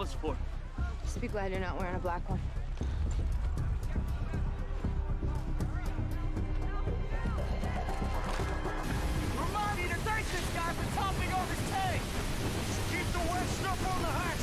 us for? Just be glad you're not wearing a black one. Remind me to thank this guy for topping off his tank! Keep the wet stuff on the hatch!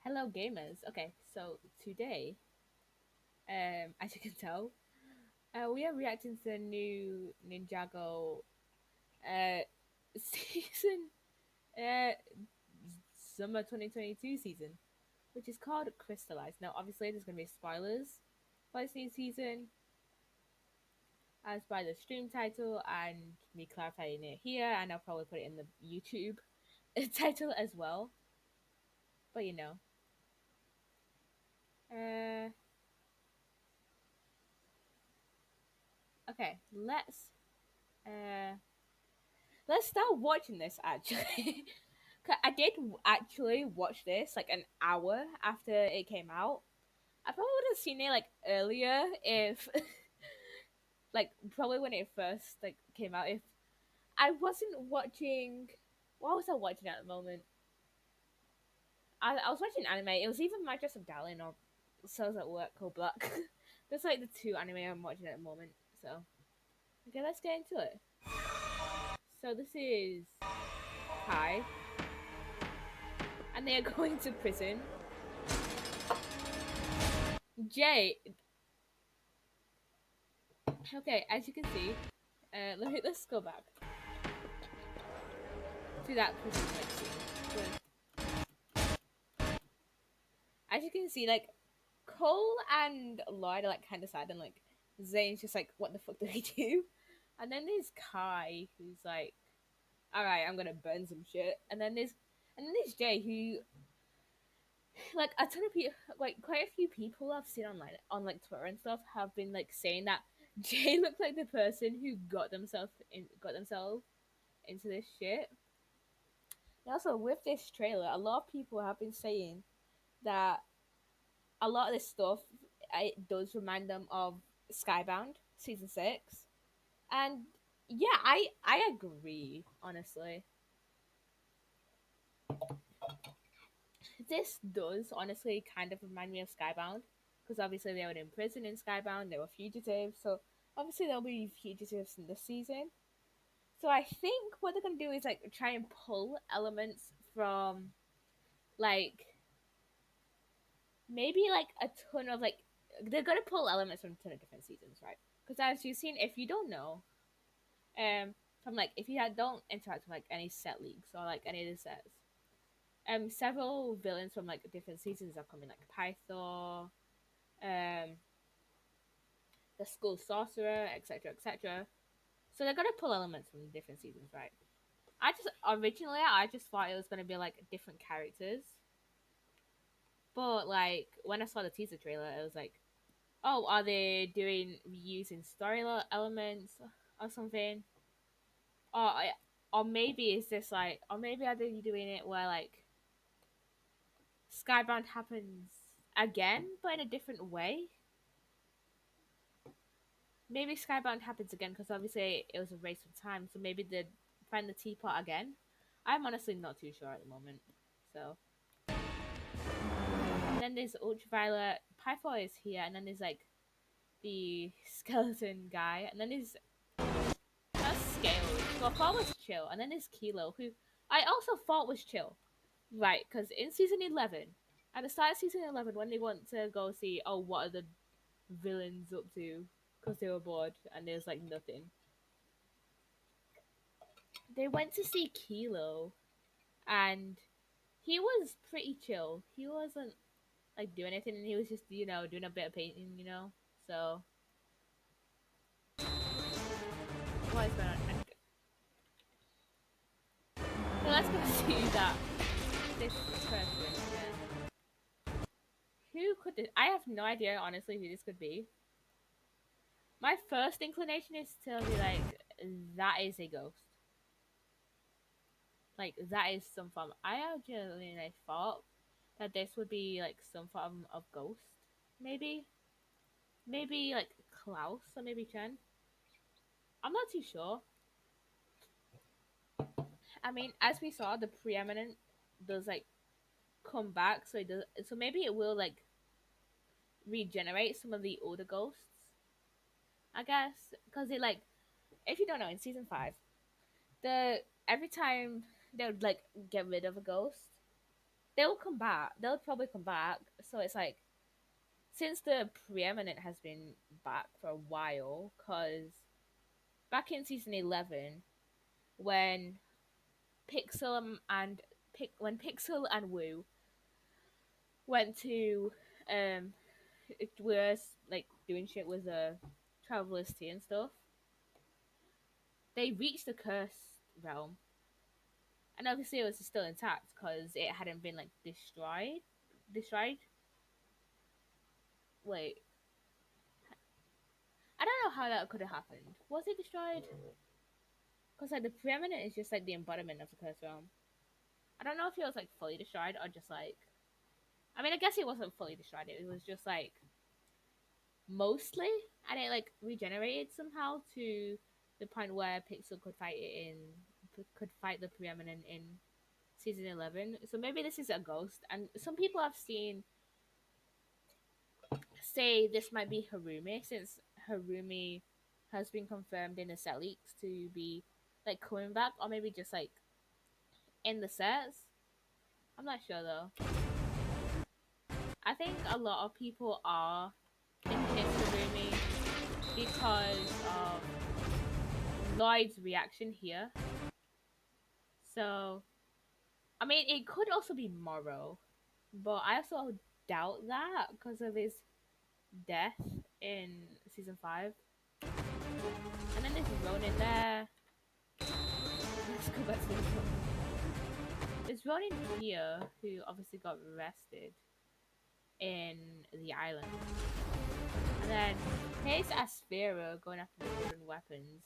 Hello gamers. Okay, so today, as you can tell, we are reacting to the new Ninjago uh season uh summer 2022 season, which is called Crystallized. Now obviously there's gonna be spoilers for this new season as by the stream title and me clarifying it here, and I'll probably put it in the YouTube title as well. But you know. Uh okay, uh let's start watching this actually. 'Cause I did actually watch this like an hour after it came out. I probably would have seen it like earlier if like probably when it first like came out, if I wasn't watching. What was I watching at the moment? I was watching anime. It was either My Dress Up Darling or Cells at Work or Black. That's like the two anime I'm watching at the moment. So okay, let's get into it. So this is Kai, and they are going to prison. Jay. Okay, as you can see, let's go back to that prison like scene. As you can see, like Cole and Lloyd are like kind of sad, and like Zane's just like, what the fuck did he do? And then there's Kai, who's like, all right, I'm gonna burn some shit. And then there's Jay, who like a ton of people, like quite a few people I've seen online on like Twitter and stuff have been like saying that Jay looked like the person who got themselves into this shit. And also with this trailer, a lot of people have been saying that a lot of this stuff it does remind them of Skybound season 6, and yeah, I agree honestly. This does honestly kind of remind me of Skybound because obviously they were in prison in Skybound, they were fugitives, so obviously there'll be fugitives in this season. So I think what they're gonna do is like try and pull elements from like maybe like a ton of like they're gonna pull elements from a ton of different seasons, right? Because as you've seen, if you don't know, from like if don't interact with like any set leagues or like any of the sets, several villains from like different seasons are coming, like Pythor, um, the school sorcerer, etc., etc. So they're gonna pull elements from different seasons, right? I just thought it was gonna be like different characters, but like when I saw the teaser trailer, it was like, oh, are they doing reusing story elements or something? Or or maybe it's just like, or maybe are they doing it where like Skybound happens again, but in a different way? Maybe Skybound happens again because obviously it was a race of time, so maybe they'd find the teapot again. I'm honestly not too sure at the moment. So, and then there's Ultraviolet. Pythor is here, and then there's like the skeleton guy, and then there's Scales, who I thought was chill, and then there's Kilo, who I also thought was chill. Right, because in season 11, at the start of season 11, when they want to go see, oh, what are the villains up to, because they were bored, and there's like nothing, they went to see Kilo, and he was pretty chill. He wasn't like doing anything, and he was just, doing a bit of painting, So, what is going on? So let's go see that. This person again. Who could this? I have no idea, honestly, who this could be. My first inclination is to be like, that is a ghost. Like, that is some form. I genuinely thought that this would be like some form of ghost. Maybe. Maybe like Klaus or maybe Chen. I'm not too sure. I mean, as we saw, the preeminent does like come back, so it does. So maybe it will like regenerate some of the older ghosts. I guess because it like, if you don't know, in season 5, the every time they would like get rid of a ghost, they will come back. They'll probably come back. So it's like, since the preeminent has been back for a while, because back in season 11, when Pixel when Pixel and Wu went to it was like doing shit with the Traveler's Tea and stuff, they reached the cursed realm, and obviously it was still intact because it hadn't been like destroyed. Wait, I don't know how that could have happened. Was it destroyed? Because like the preeminent is just like the embodiment of the cursed realm. I don't know if it was like fully destroyed or just like, I mean, I guess it wasn't fully destroyed. It was just like mostly, and it like regenerated somehow to the point where Pixel could fight the preeminent in season 11. So maybe this is a ghost, and some people I've seen say this might be Harumi, since Harumi has been confirmed in the set leaks to be like coming back, or maybe just like in the sets. I'm not sure though. I think a lot of people are thinking it's Harumi because of Lloyd's reaction here. So, I mean, it could also be Morrow, but I also doubt that because of his death in season 5. And then there's Ronin there. Let's go back to this one. There's Ronin here, who obviously got arrested in the island. And then here's Aspera going after the wooden weapons.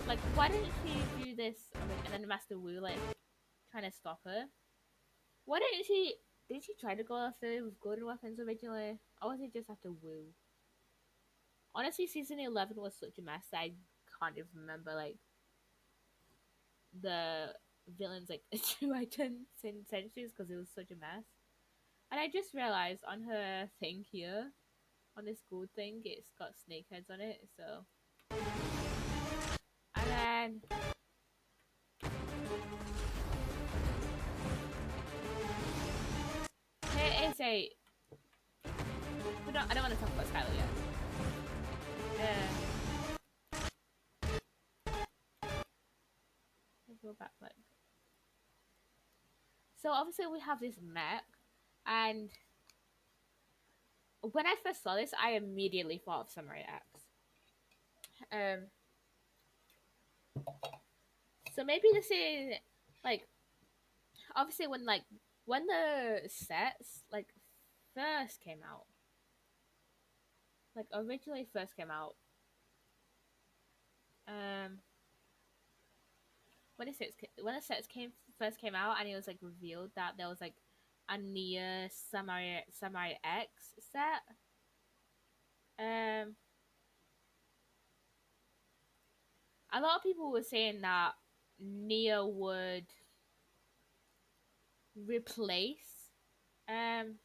Like, why didn't she do this? I mean, and then Master Wu, like, trying to stop her. Why didn't she? Did she try to go after with golden weapons originally? Or was it just after Wu? Honestly, season 11 was such a mess that I can't even remember, like, the villains, like, true intentions because it was such a mess. And I just realized on her thing here, on this gold thing, it's got snake heads on it, so. And then here is a. I don't want to talk about Skylar yet. Let's go back, like. So obviously we have this mech, and when I first saw this, I immediately thought of Samurai X. Um, so maybe this is like obviously when the sets like first came out, like originally first came out, um, when the sets came first came out and it was like revealed that there was like a near Samurai X set. Um, a lot of people were saying that Nia would replace. I'm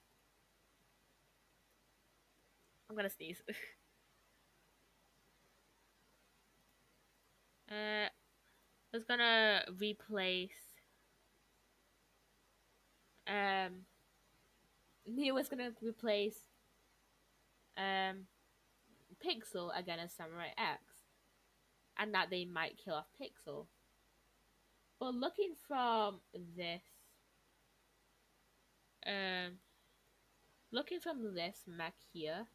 gonna sneeze. Was gonna replace. Um, Nia was gonna replace um Pixel again as Samurai X, and that they might kill off Pixel. But um, looking from this mech here,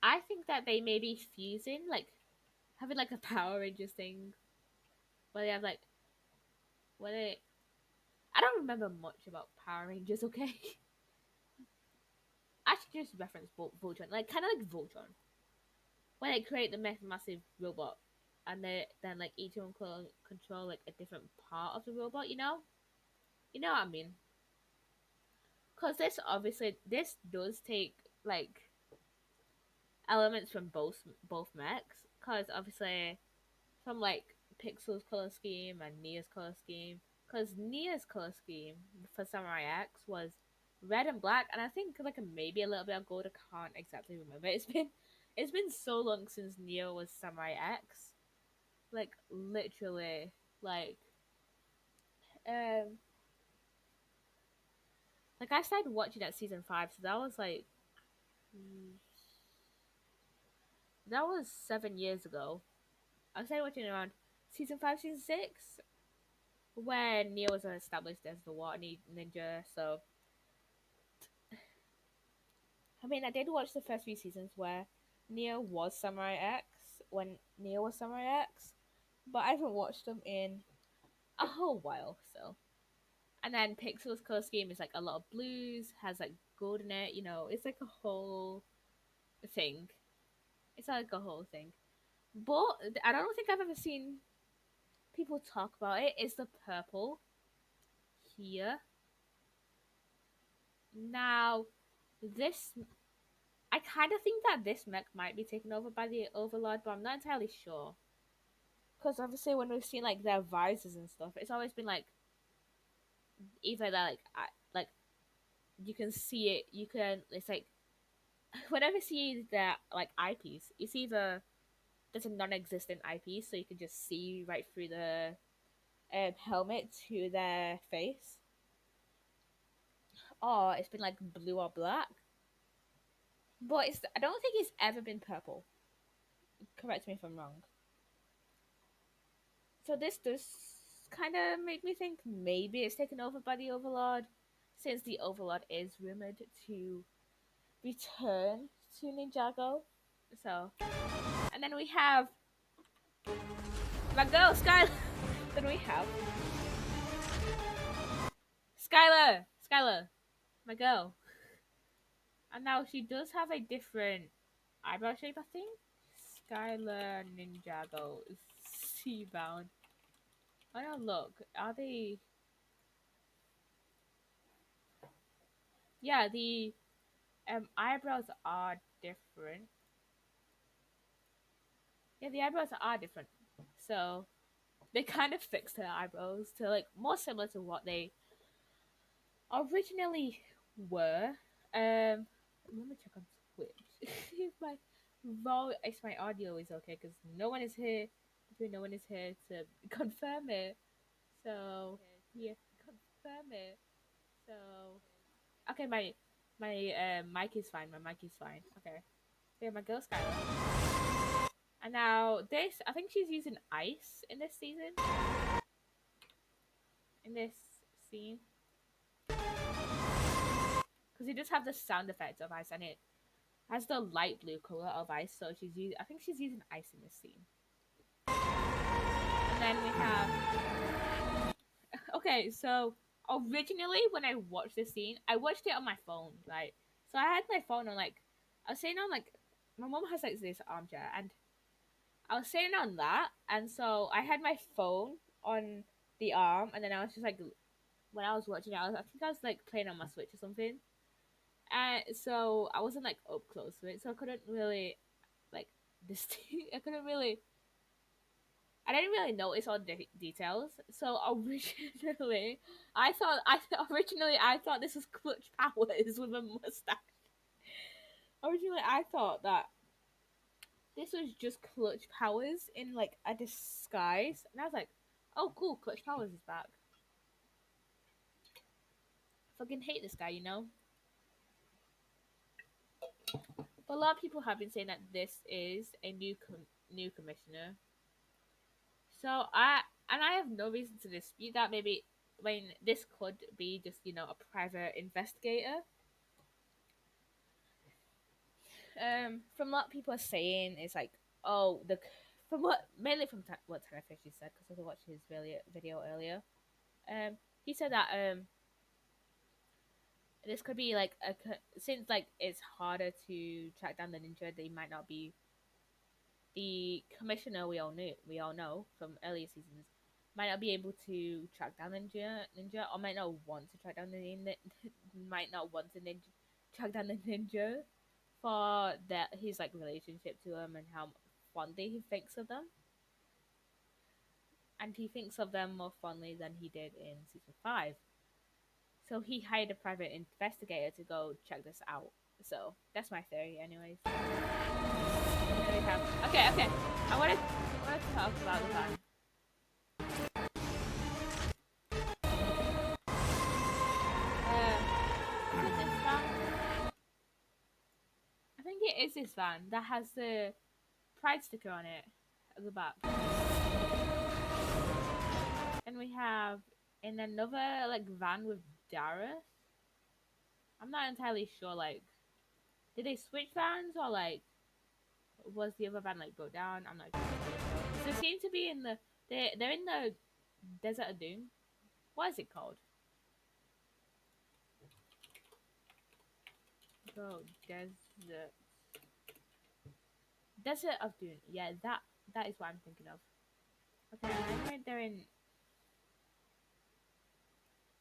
I think that they may be fusing, like having like a Power Rangers thing, where they have like, where they. I don't remember much about Power Rangers. Okay, I should just reference Voltron, like kind of like Voltron, when they create the massive robot, and then like each one control like a different part of the robot. You know what I mean? Because this does take like elements from both mechs. Because obviously from like Pixel's color scheme and Nia's color scheme. Because Nia's color scheme for Samurai X was red and black, and I think like maybe a little bit of gold. I can't exactly remember. It's been so long since Nia was Samurai X. Like literally, um, like I started watching at season 5, so that was 7 years ago. I started watching around season 5, season 6, when Neo was established as the water ninja. So, I mean, I did watch the first few seasons where Neo was Samurai X, when Neo was Samurai X, but I haven't watched them in a whole while, so. And then Pixel's color scheme is like a lot of blues, has like gold in it, it's like a whole thing. It's like a whole thing. But I don't think I've ever seen people talk about it. Is the purple here. Now, this I kind of think that this mech might be taken over by the Overlord, but I'm not entirely sure. Because obviously, when we've seen like their visors and stuff, it's always been like either that like you can see it, you can it's like whenever you see their like eyepiece, it's either there's a non-existent eyepiece, so you can just see right through the helmet to their face, or it's been like blue or black. But I don't think it's ever been purple. Correct me if I'm wrong. So this does kind of make me think maybe it's taken over by the Overlord, since the Overlord is rumored to return to Ninjago. So, and then we have my girl Skylar. Then we have Skylar, my girl. And now she does have a different eyebrow shape, I think. Skylar Ninjago Seabound. I don't look. Are they? Yeah, the eyebrows are different. Yeah, the eyebrows are different. So they kind of fixed her eyebrows to like more similar to what they originally were. Let me check on Twitch if my audio is okay, because no one is here. No one is here to confirm it. So yeah, confirm it. So okay, my mic is fine. My mic is fine. Okay. Yeah, my girl Skylar. And now this, I think she's using ice in this season. In this scene. because it does have the sound effect of ice, and it has the light blue color of ice. So I think she's using ice in this scene. And then we have. Okay, so originally when I watched this scene, I watched it on my phone, right? So I had my phone on like, I was sitting on like, my mom has like this armchair, and I was sitting on that, and so I had my phone on the arm, and then I was just like, when I was watching it, I think I was like playing on my Switch or something, and so I wasn't like up close to it, so I couldn't really like I couldn't really. I didn't really notice all the details. So originally, I thought this was Clutch Powers with a mustache. Originally, I thought that this was just Clutch Powers in like a disguise, and I was like, "Oh, cool, Clutch Powers is back." Fucking hate this guy, you know. But a lot of people have been saying that this is a new commissioner. So I have no reason to dispute that. Maybe when this could be just a private investigator. From what people are saying is like, oh, from what mainly from what Tanner Fisher said, because I watched his video earlier. He said that this could be like since like it's harder to track down the ninja, they might not be the commissioner we all know from earlier seasons might not be able to track down the ninja, or might not want to track down might not want to track down the ninja for that his like relationship to him and how fondly he thinks of them, and he thinks of them more fondly than he did in season 5. So he hired a private investigator to go check this out. So that's my theory, anyways. Okay. I want to talk about the van. Is it this van? I think it is this van that has the pride sticker on it at the back. And we have in another like van with Darius. I'm not entirely sure. Like, did they switch vans or like was the other van like broke down? I'm not sure. So they seem to be in the they're in the Desert of Doom. What is it called? Go Desert of Doom. Yeah, that is what I'm thinking of. Okay, anyway,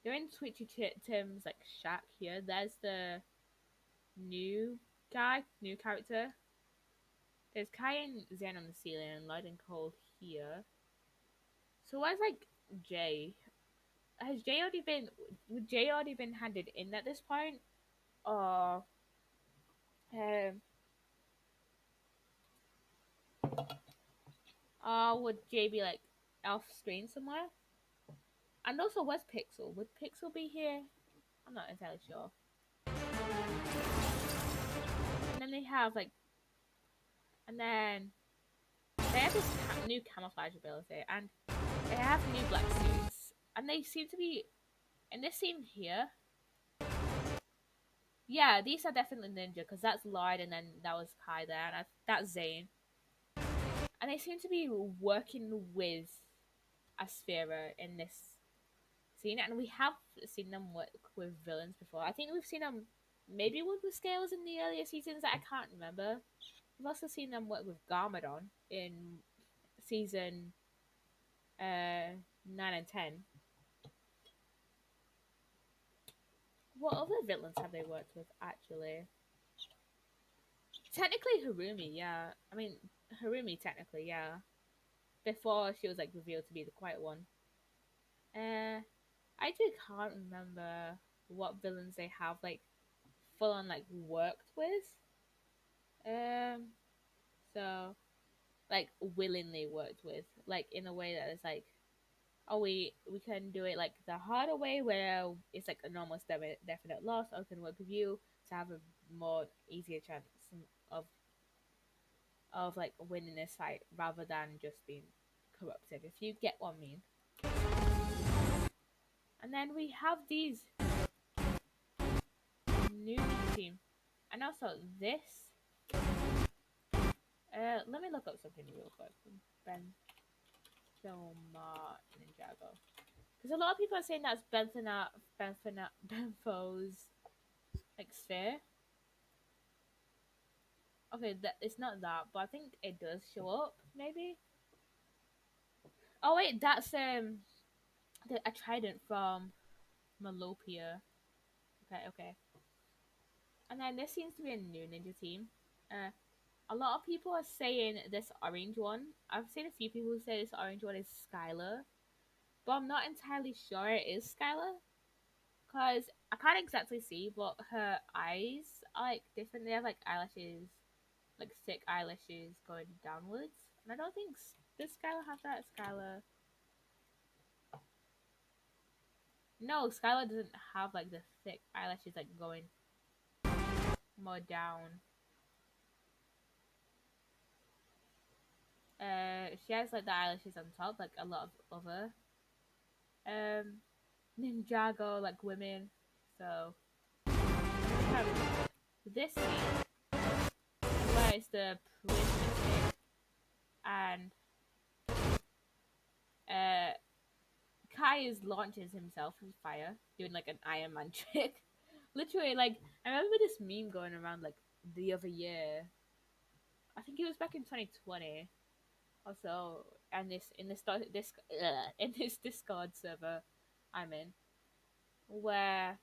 they're in Twitchy Tim's like shack here. There's the new character. There's Kai and Zen on the ceiling and Lloyd and Cole here. So where's like Jay? Would Jay already been handed in at this point? Or would Jay be like off screen somewhere? And also, where's Pixel? Would Pixel be here? I'm not entirely sure. And then they have like, and then they have this new camouflage ability, and they have new black suits, and they seem to be in this scene here. Yeah, these are definitely ninja because that's Lloyd, and then that was Kai there, and that's Zane. And they seem to be working with Asphyra in this scene, and we have seen them work with villains before. I think we've seen them maybe work with Scales in the earlier seasons. I can't remember. We've also seen them work with Garmadon in season 9 and 10. What other villains have they worked with, actually? Technically Harumi, yeah. I mean, Harumi, technically, yeah. Before she was, like, revealed to be the quiet one. I actually can't remember what villains they have, like, full-on, like, worked with. So, like, willingly worked with. Like, in a way that is, like, oh, we can do it like the harder way where it's like an almost definite loss, or can work with you to have a more easier chance of like winning this fight rather than just being corrupted, if you get what I mean. And then we have these new team. And also this. Let me look up something real quick. Ben Filmar Ninjago. Because a lot of people are saying that's Benfo's like sphere. Okay, that it's not that, but I think it does show up. Maybe. Oh wait, that's a trident from Malopia. Okay. And then this seems to be a new ninja team. Uh, a lot of people are saying this orange one. I've seen a few people who say this orange one is Skylar, but I'm not entirely sure it is Skylar. Cause I can't exactly see, but her eyes are like different. They have like eyelashes, like thick eyelashes going downwards. And I don't think does Skylar have that. Skylar, no, Skylar doesn't have like the thick eyelashes like going more down. She has like the eyelashes on top, like a lot of other Ninjago like women. So we have this scene where it's the prison and Kai is launches himself with fire, doing like an Iron Man trick. Literally, like I remember this meme going around like the other year. I think it was back in 2020 or so, and in this Discord server I'm in, where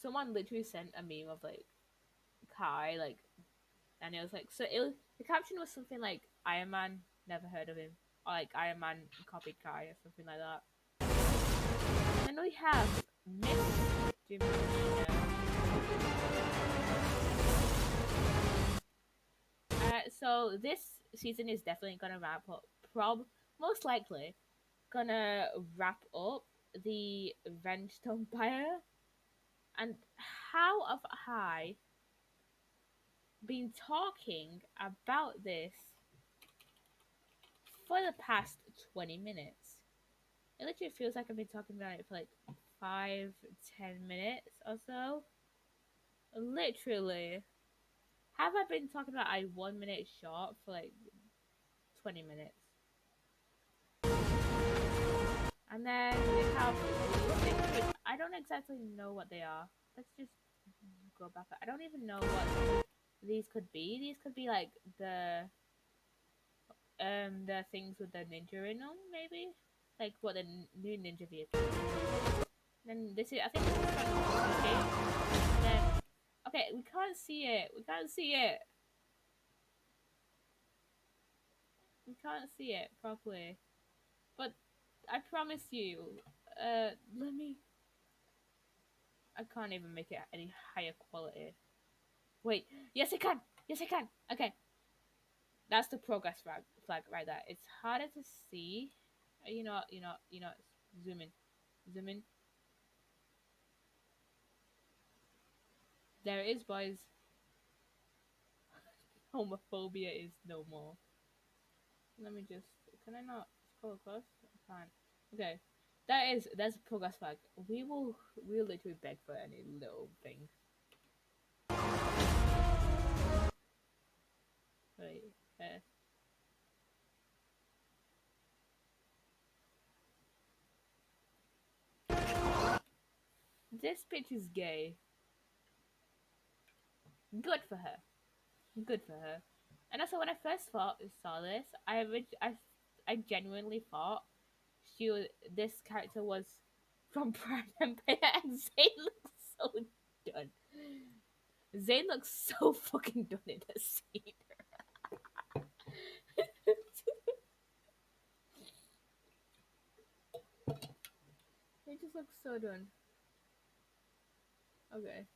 someone literally sent a meme of like Kai, like, and it was like the caption was something like Iron Man never heard of him, or like Iron Man copied Kai or something like that. And then we have Miss Jimena. So this season is definitely gonna wrap up. Most likely gonna wrap up the Ranged Empire. And how have I been talking about this for the past 20 minutes? It literally feels like I've been talking about it for like 5-10 minutes or so. Literally. Have I been talking about a 1 minute short for like 20 minutes? And then we have things which I don't exactly know what they are. Let's just go back. I don't even know what these could be. These could be like the things with the ninja in them, maybe? Like what the new ninja vehicle. Then this is, I think this is from the game. And then, okay, we can't see it. We can't see it. We can't see it properly. But I promise you, let me. I can't even make it any higher quality. Wait, yes I can. Yes I can. Okay, that's the progress flag right there. It's harder to see. You know. Zoom in, zoom in. There it is, boys. Homophobia is no more. Let me just. Can I not scroll across? I can't. Okay, that's a progress flag. We'll literally beg for any little thing. Right. This bitch is gay. Good for her. Good for her. And also, when I first saw this, I genuinely thought this character was from Prime Empire, and Zane looks so done. Zane looks so fucking done in this scene. He just looks so done. Okay.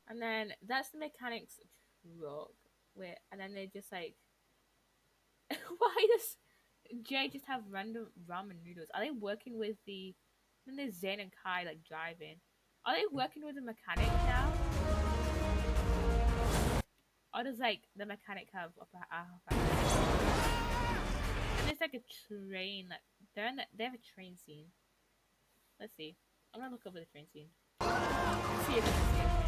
And then that's the mechanics truck. Wait, and then they just like, why does Jay just have random ramen noodles? Are they working with the? Then there's Zane and Kai like driving. Are they working with the mechanic now? Or does like the mechanic have and there's like a train. Like they have a train scene. Let's see. I'm gonna look over the train scene. See if I can see anything.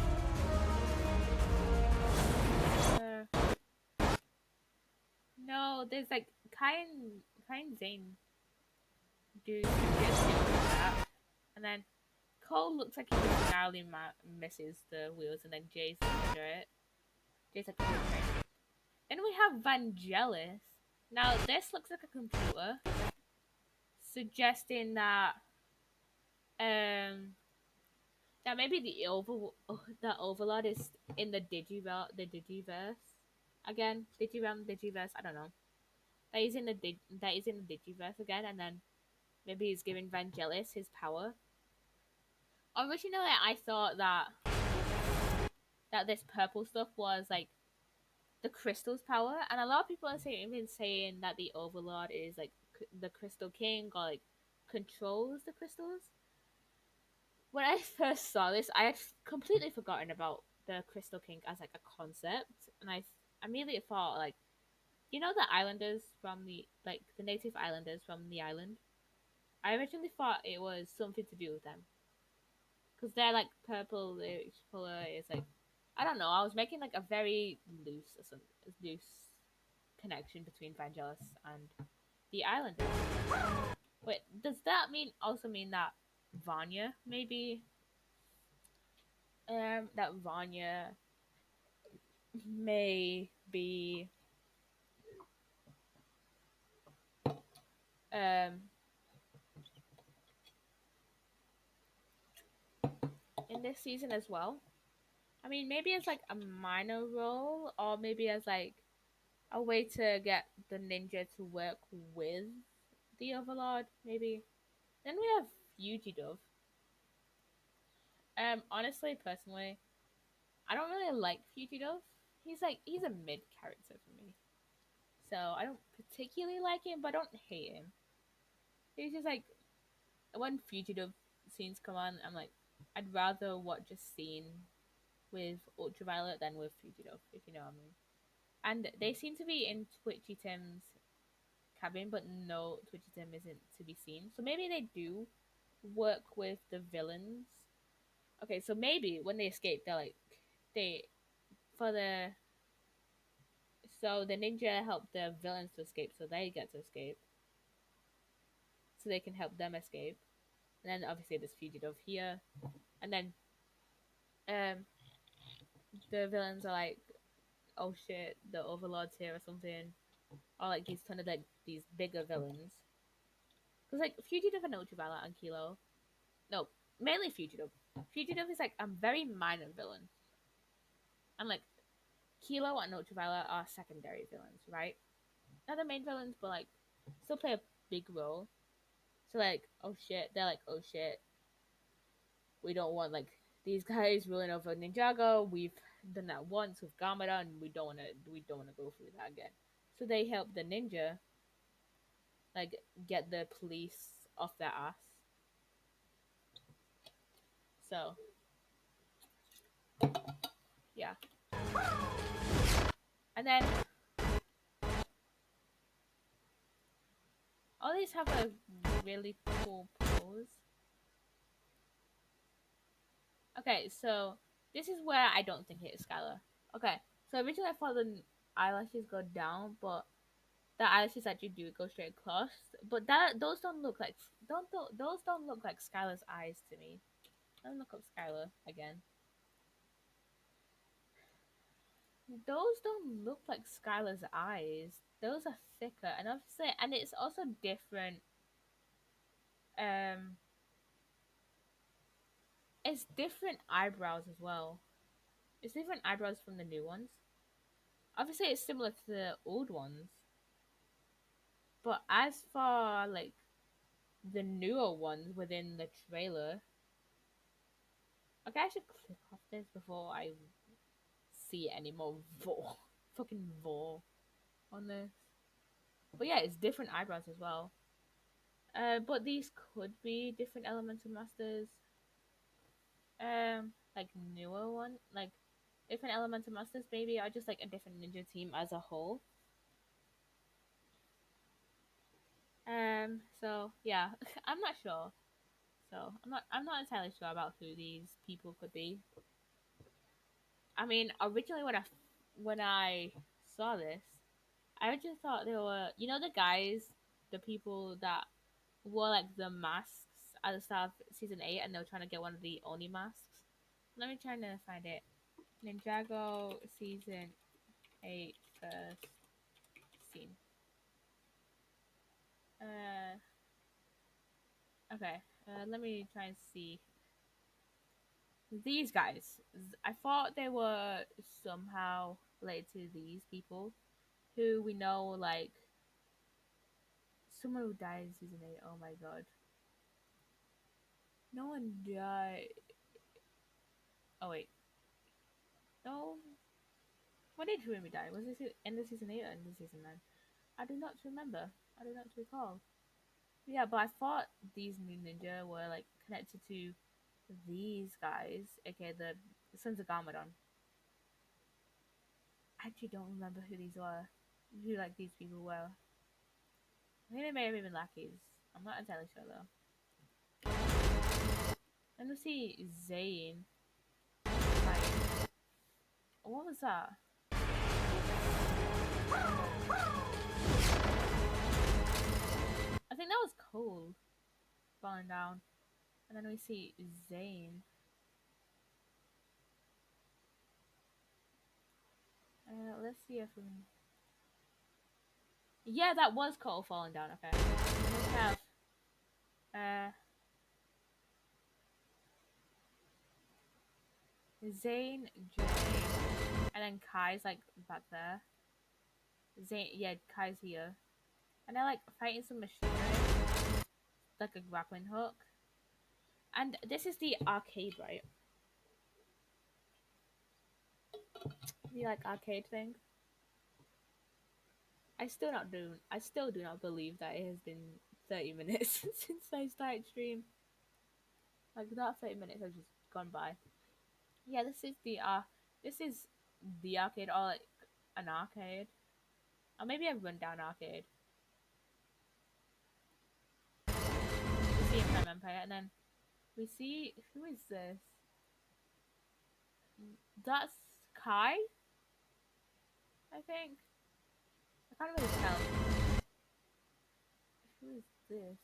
No, there's like Kai and Zane do get that, and then Cole looks like he just narrowly misses the wheels, and then Jay's under it. Jay's like, okay. Then we have Vangelis. Now this looks like a computer, suggesting that that maybe the Overlord is in the Digiverse again. Digiverse. I don't know. That he's in the Digiverse again, and then maybe he's giving Vangelis his power. Originally, I thought that this purple stuff was like the crystal's power, and a lot of people are saying that the Overlord is like the Crystal King, or like controls the crystals. When I first saw this, I had completely forgotten about the Crystal King as like a concept, and I immediately thought like, you know, the islanders from the native islanders from the island. I originally thought it was something to do with them, because they're like purple color is like, I don't know. I was making like a very loose connection between Vangelis and the islanders. Wait, does that mean that Vanya maybe that Vanya may be um in this season as well? I mean, maybe as like a minor role, or maybe as like a way to get the ninja to work with the Overlord, maybe. Then we have Fugitive. Honestly, personally, I don't really like Fugitive. He's a mid character for me. So I don't particularly like him, but I don't hate him. He's just like, when Fugitive scenes come on, I'm like, I'd rather watch a scene with Ultraviolet than with Fugitive, if you know what I mean. And they seem to be in Twitchy Tim's cabin, but no, Twitchy Tim isn't to be seen. So maybe they do work with the villains. Okay, so maybe when they escape, they're like, they for the so the ninja help the villains to escape, so they get to escape, so they can help them escape. And then obviously there's Fugitive here, and then um the villains are like, oh shit, the Overlord's here or something, or like these ton of like these bigger villains. Because like Fugitive and Ultraviolet and Kilo, no, mainly Fugitive. Fugitive is like a very minor villain, and like Kilo and Ultraviolet are secondary villains, right? Not the main villains, but like still play a big role. So like, oh shit, they're like, oh shit, we don't want like these guys ruling over Ninjago. We've done that once with Gamera, and we don't wanna go through that again. So they help the ninja like get the police off their ass. So yeah, and then all these have a really cool pose. Okay, so this is where I don't think it is Skylar. Okay, so originally I thought the eyelashes go down, but the eyelashes actually do go straight across. But those don't look like those don't look like Skylar's eyes to me. Let me look up Skylar again. Those don't look like Skylar's eyes. Those are thicker, and obviously, and it's also different. Um, it's different eyebrows as well. It's different eyebrows from the new ones. Obviously, it's similar to the old ones, but as for like the newer ones within the trailer, okay, I should click off this before I see any more vor, fucking vor on this. But yeah, it's different eyebrows as well. But these could be different elemental masters. Like newer one, like different elemental masters maybe, or just like a different ninja team as a whole. So yeah, I'm not sure. So I'm not entirely sure about who these people could be. I mean, originally when I saw this, I just thought they were, the guys, the people that wore like the masks at the start of season 8, and they were trying to get one of the Oni masks. Let me try to find it. Ninjago season 8 first scene. Uh, okay. Let me try and see. These guys, I thought they were somehow related to these people, who we know, like someone who died in season 8. Oh my god, no one died. Oh wait, no. When did Hirumi die? Was it end of season 8 or end of season 9? I do not remember. I do not recall. Yeah, but I thought these new ninja were like connected to these guys, aka the Sons of Garmadon. I actually don't remember who these were. Who like these people were. I think they may have been lackeys. I'm not entirely sure though. Let me see Zane. Like, what was that? I think that was Cole falling down. And then we see Zane. Let's see if we can... Yeah, that was Cole falling down. Okay. And we have Zane, Jay, and then Kai's like back there. Zane, yeah, Kai's here. And they're like fighting some machinery, like a grappling hook. And this is the arcade, right? The like arcade thing. I still do not believe that it has been 30 minutes since I started stream. Like that 30 minutes has just gone by. Yeah, this is the arcade, or like an arcade. Or maybe I've run down arcade. We see Empire Empire, and then we see, who is this? That's Kai, I think. I can't really tell. Who is this?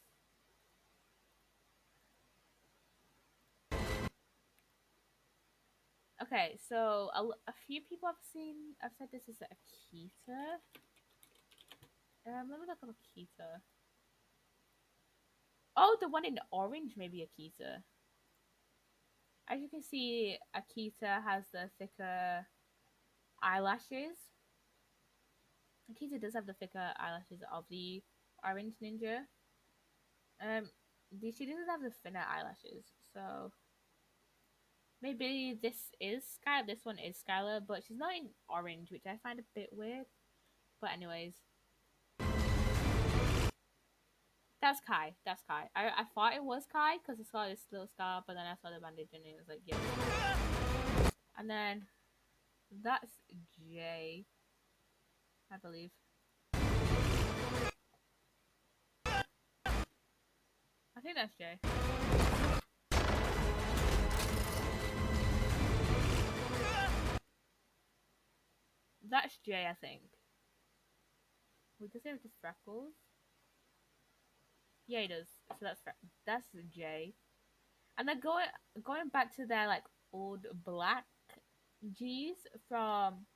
Okay, so a few people I've said this is Akita. Let me look up Akita. Oh, the one in orange may be Akita. As you can see, Akita has the thicker eyelashes. Akita does have the thicker eyelashes of the orange ninja. She doesn't have the thinner eyelashes, so maybe this is Sky. This one is Skylar, but she's not in orange, which I find a bit weird. But anyways, that's Kai. That's Kai. I thought it was Kai because I saw this little scar, but then I saw the bandage and it was like, yeah. And then that's Jay, I believe. I think that's Jay. That's Jay, I think. Wait, does he have the freckles? Yeah, he does. So that's Jay. And then going back to their like old black G's from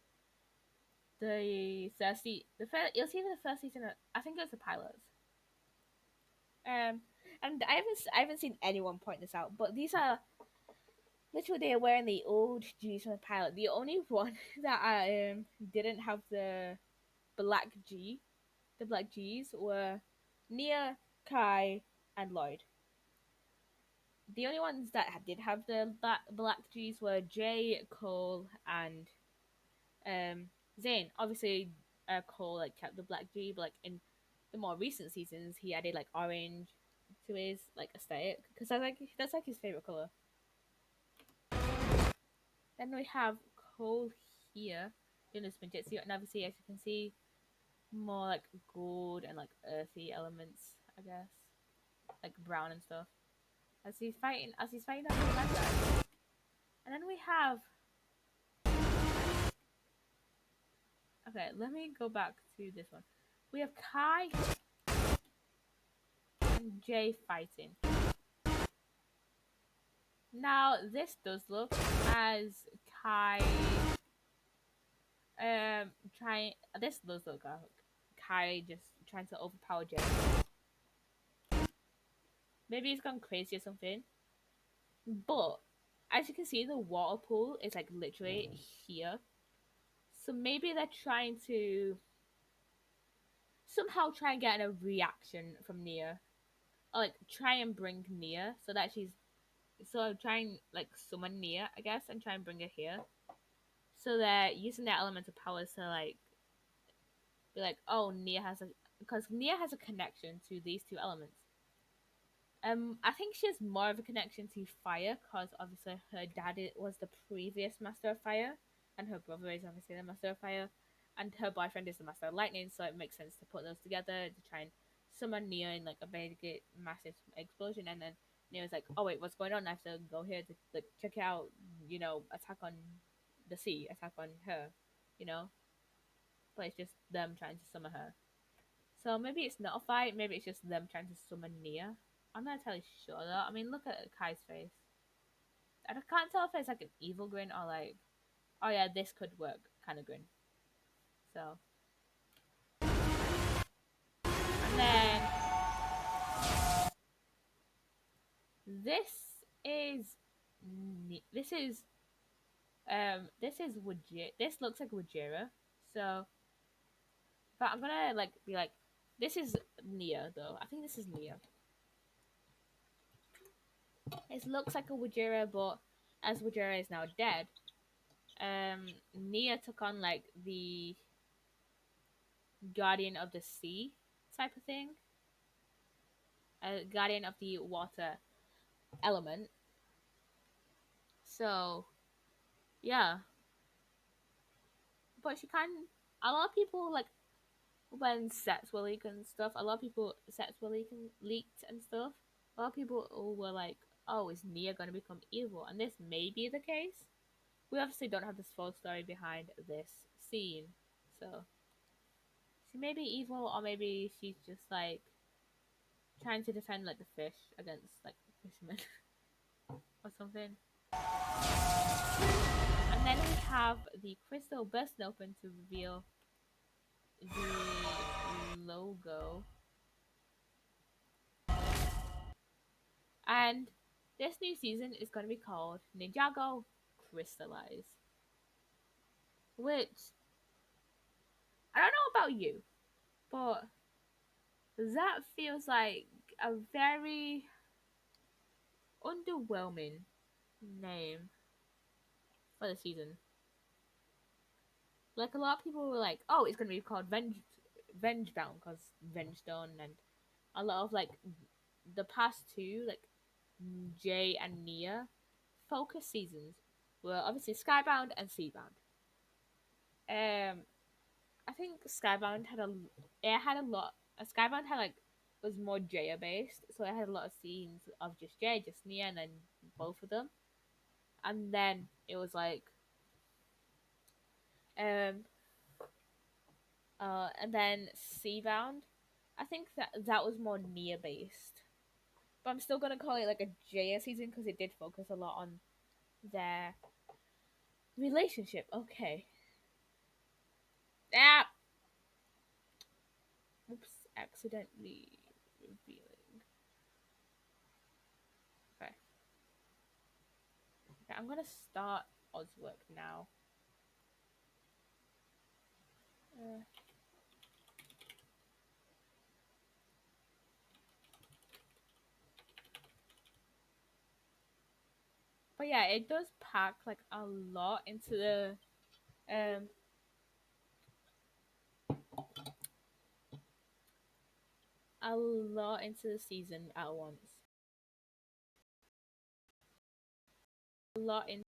the you'll see the first season. I think it was the pilots. And I haven't seen anyone point this out, but these are literally they are wearing the old G's from the pilot. The only one that didn't have black G, the black G's were Nia, Kai, and Lloyd. The only ones that did have the black G's were Jay, Cole, and Zane. Obviously, Cole like kept the black G, but like in the more recent seasons, he added like orange to his like aesthetic because that's like his favorite color. Then we have Cole here doing his spinjitzu, and obviously, as you can see, more like gold and like earthy elements, I guess, like brown and stuff. as he's fighting that bad guy. And then we have, okay, let me go back to this one. We have Kai and Jay fighting. Now this does look as Kai trying, this does look Kai just trying to overpower Jay. Maybe he's gone crazy or something. But as you can see, the water pool is like literally here. So maybe they're trying to somehow try and get a reaction from Nia. Or like try and bring Nia so that she's try and like summon Nia, I guess, and try and bring her here. So they're using their elemental powers to like be like, oh, Nia has a, because Nia has a connection to these two elements. I think she has more of a connection to fire because obviously her dad was the previous master of fire, and her brother is obviously the master of fire, and her boyfriend is the master of lightning. So it makes sense to put those together to try and summon Nia in like a big massive explosion. And then Nia's like, "Oh wait, what's going on? I have to go here to like check it out. You know, attack on the sea, attack on her. You know." But it's just them trying to summon her. So maybe it's not a fight. Maybe it's just them trying to summon Nia. I'm not entirely sure though. I mean, look at Kai's face. I can't tell if it's like an evil grin or like, oh yeah, this could work kind of grin. So, and then this is this is this looks like Wajira. So, but I'm gonna like be like, this is Nia though. I think this is Nia. It looks like a Wajira, but as Wajira is now dead, Nia took on like the guardian of the sea type of thing, a guardian of the water element. So yeah, but she can. A lot of people like when sets were leaked and stuff. A lot of people sets were leaked and stuff. A lot of people were like, "Oh, is Nia gonna become evil?" And this may be the case. We obviously don't have this full story behind this scene, so she may be evil, or maybe she's just like trying to defend like the fish against like fishermen or something. And then we have the crystal busting open to reveal the logo. And this new season is going to be called Ninjago Crystallize. Which, I don't know about you, but that feels like a very underwhelming name for the season. Like a lot of people were like, "Oh, it's gonna be called Vengebound because Vengestone," and a lot of like the past two, like Jay and Nia, focus seasons were obviously Skybound and Seabound. I think Skybound had a lot. Skybound had like was more Jaya based, so it had a lot of scenes of just Jay, just Nia, and then both of them. And then it was like, um, and then Seabound. I think that was more Nia based, but I'm still gonna call it like a Jaya season because it did focus a lot on their relationship. Okay. Ah. Oops. Accidentally revealing. Okay. Okay. I'm gonna start Ozwork now. But yeah, it does pack like a lot into the um a lot into the season at once. A lot in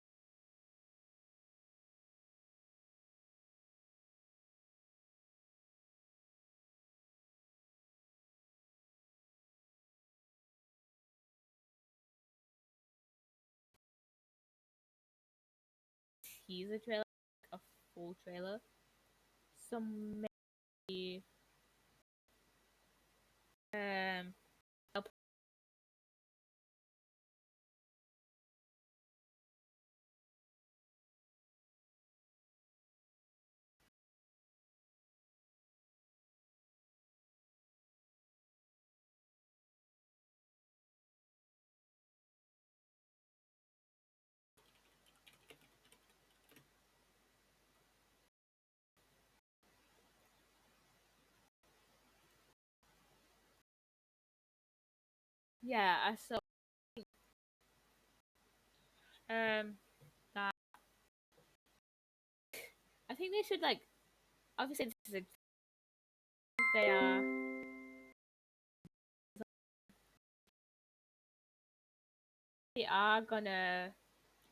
teaser trailer, a full trailer. So maybe I'll yeah, I saw that I think they should like obviously this is a, they are gonna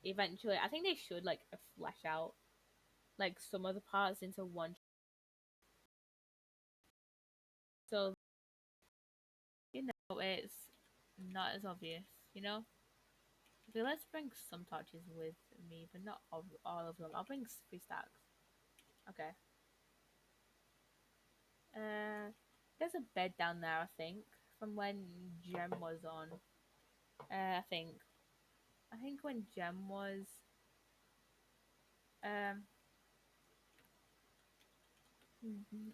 eventually I think they should like flesh out like some of the parts into one so you know it's not as obvious, you know? Okay, let's bring some torches with me, but not all of them. I'll bring 3 stacks. Okay. There's a bed down there, I think, from when Gem was on. I think. I think when Gem was um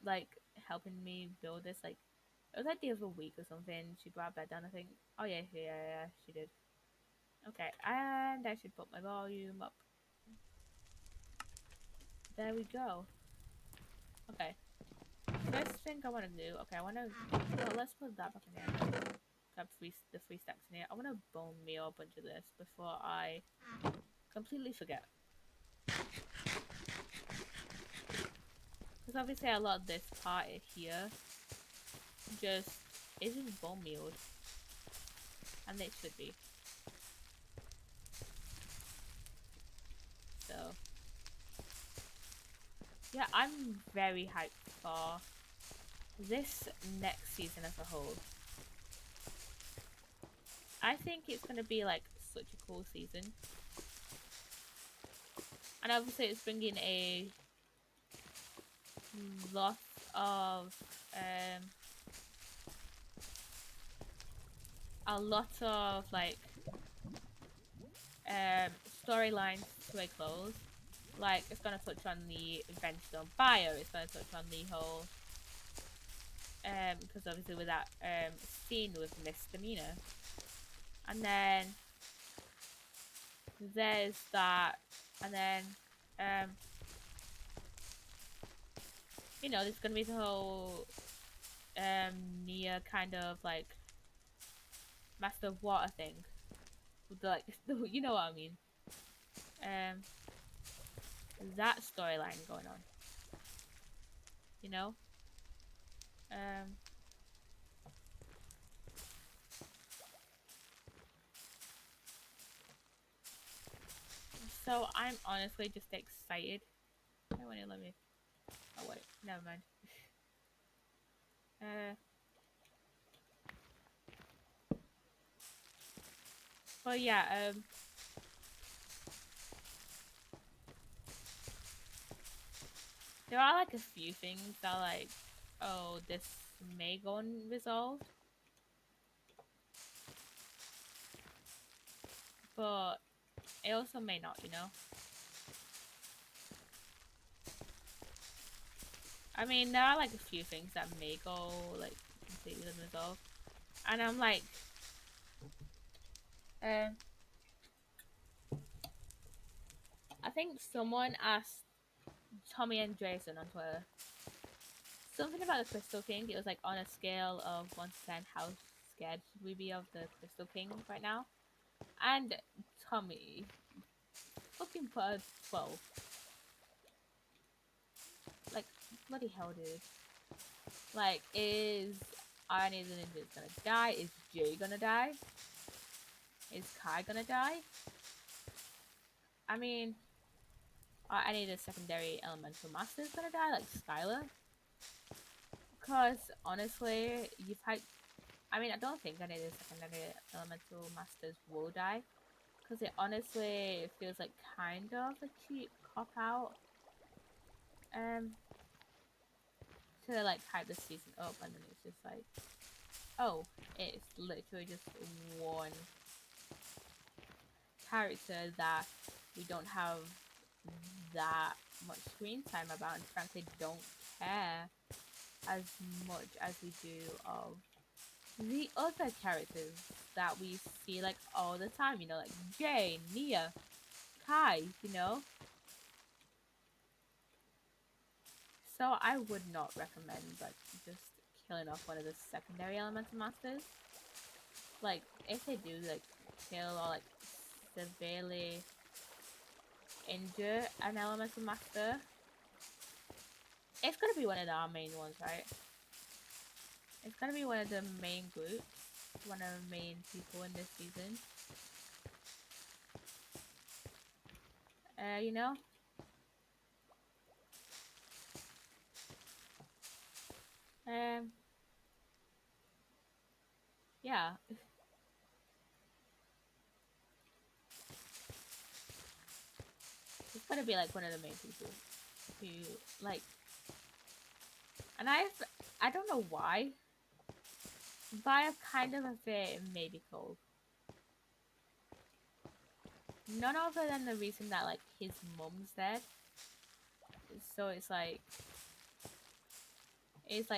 like helping me build this, like it was like the other week or something. She brought a bed down, I think. Oh yeah, she did. Okay, and I should put my volume up. There we go. Okay. First thing I want to do. Okay, I want to. Well, let's put that back in there. Grab the 3 stacks in here. I want to bone meal a bunch of this before I completely forget. Because obviously a lot of this part here just isn't bone mealed. And it should be. So yeah, I'm very hyped for this next season as a whole. I think it's going to be like such a cool season. And obviously it's bringing a lot of like storylines to a close. Like it's gonna touch on the Venstone Bio, it's gonna touch on the whole because obviously with that scene with Misdemeanor. And then there's that, and then you know, there's gonna be the whole Nia kind of like Master of Water thing. With the, like you know what I mean. That storyline going on. You know? So I'm honestly just excited. I want to let me. Oh wait, never mind. But yeah, there are like a few things that like, oh, this may go unresolved. But it also may not, you know? I mean, there are like a few things that may go like completely unresolved. And I'm like, I think someone asked Tommy and Jason on Twitter something about the Crystal King. It was like on a scale of 1 to 10, how scared should we be of the Crystal King right now? And Tommy fucking put a 12. Like, bloody hell, dude. Like, is Irony the Ninja gonna die? Is Jay gonna die? Is Kai gonna die? I mean, are any of the secondary elemental masters gonna die, like Skylar? Because honestly, you've had. I mean, I don't think any of the secondary elemental masters will die. Because it honestly feels like kind of a cheap cop out. To like hype the season up, and then it's just like, oh, it's literally just one character that we don't have that much screen time about, and frankly don't care as much as we do of the other characters that we see like all the time, you know, like Jay, Nia, Kai, you know. So I would not recommend like just killing off one of the secondary elemental masters. Like if they do like kill or like severely injure an elemental master, it's gonna be one of our main ones, right? It's gonna be one of the main groups, one of the main people in this season. You know? Yeah. It's gonna be like one of the main people who like, and I don't know why, but I have kind of a fear it may be Cole. None other than the reason that like his mum's dead. So it's like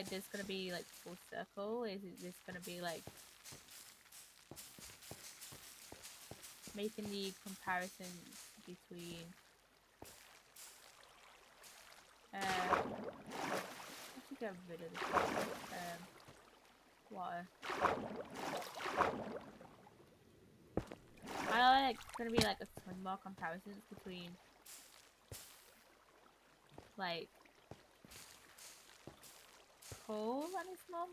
this gonna be like full circle? Is it this gonna be like making the comparisons between let's get rid of this water. I know like it's gonna be like a ton more comparisons between like Cole and his mom.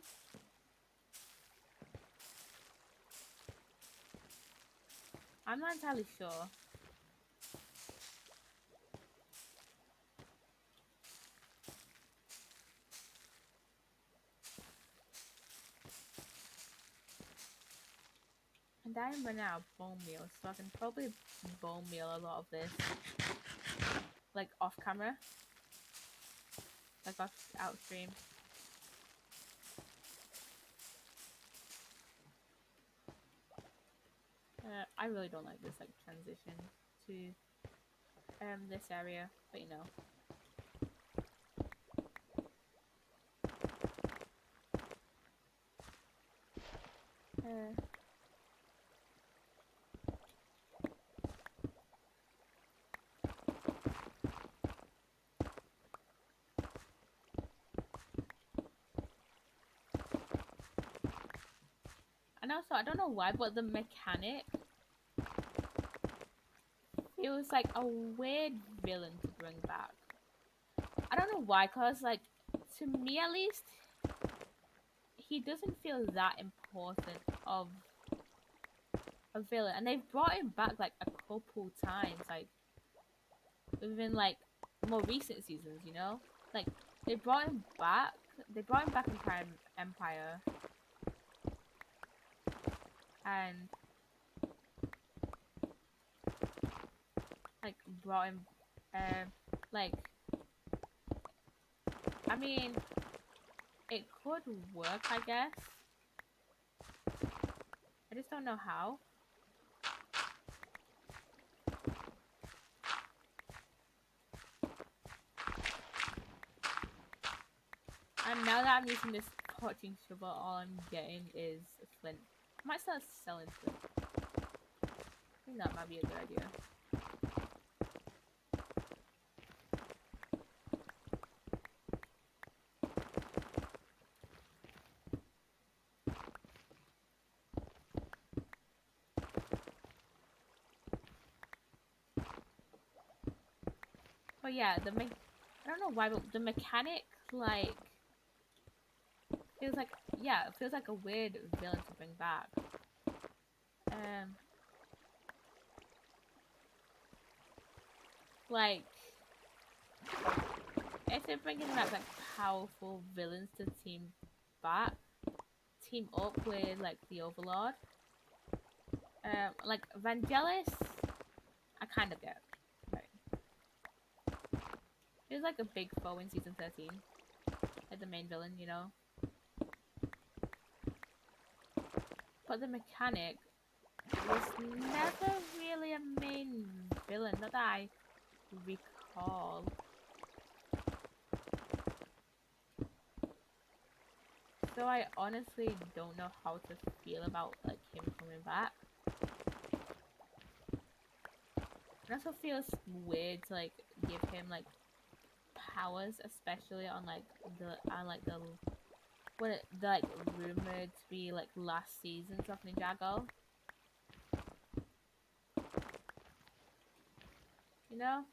I'm not entirely sure. And I'm running out of bone meal, so I can probably bone meal a lot of this. Like off camera. Like off out stream. I really don't like this like transition to this area, but you know. And also, I don't know why, but the mechanic feels like a weird villain to bring back. I don't know why, cause like to me at least, he doesn't feel that important of a villain, and they've brought him back like a couple times, like within like more recent seasons, you know. Like they brought him back. They brought him back in Prime Empire, and like brought him, like I mean, it could work, I guess. I just don't know how. And now that I'm using this torching shovel, all I'm getting is a flint. I might start selling flint. I think that might be a good idea. But yeah, I don't know why, but the mechanic like feels like it feels like a weird villain to bring back. Like if they're bringing back like powerful villains to team up with like the Overlord, Like Vangelis, I kind of get. Right. He was like a big foe in season 13, like the main villain, you know. But the mechanic was never really a main villain, not that I recall. So I honestly don't know how to feel about like him coming back. It also feels weird to like give him like powers, especially on like the the like rumored to be like last seasons of Ninjago. You know?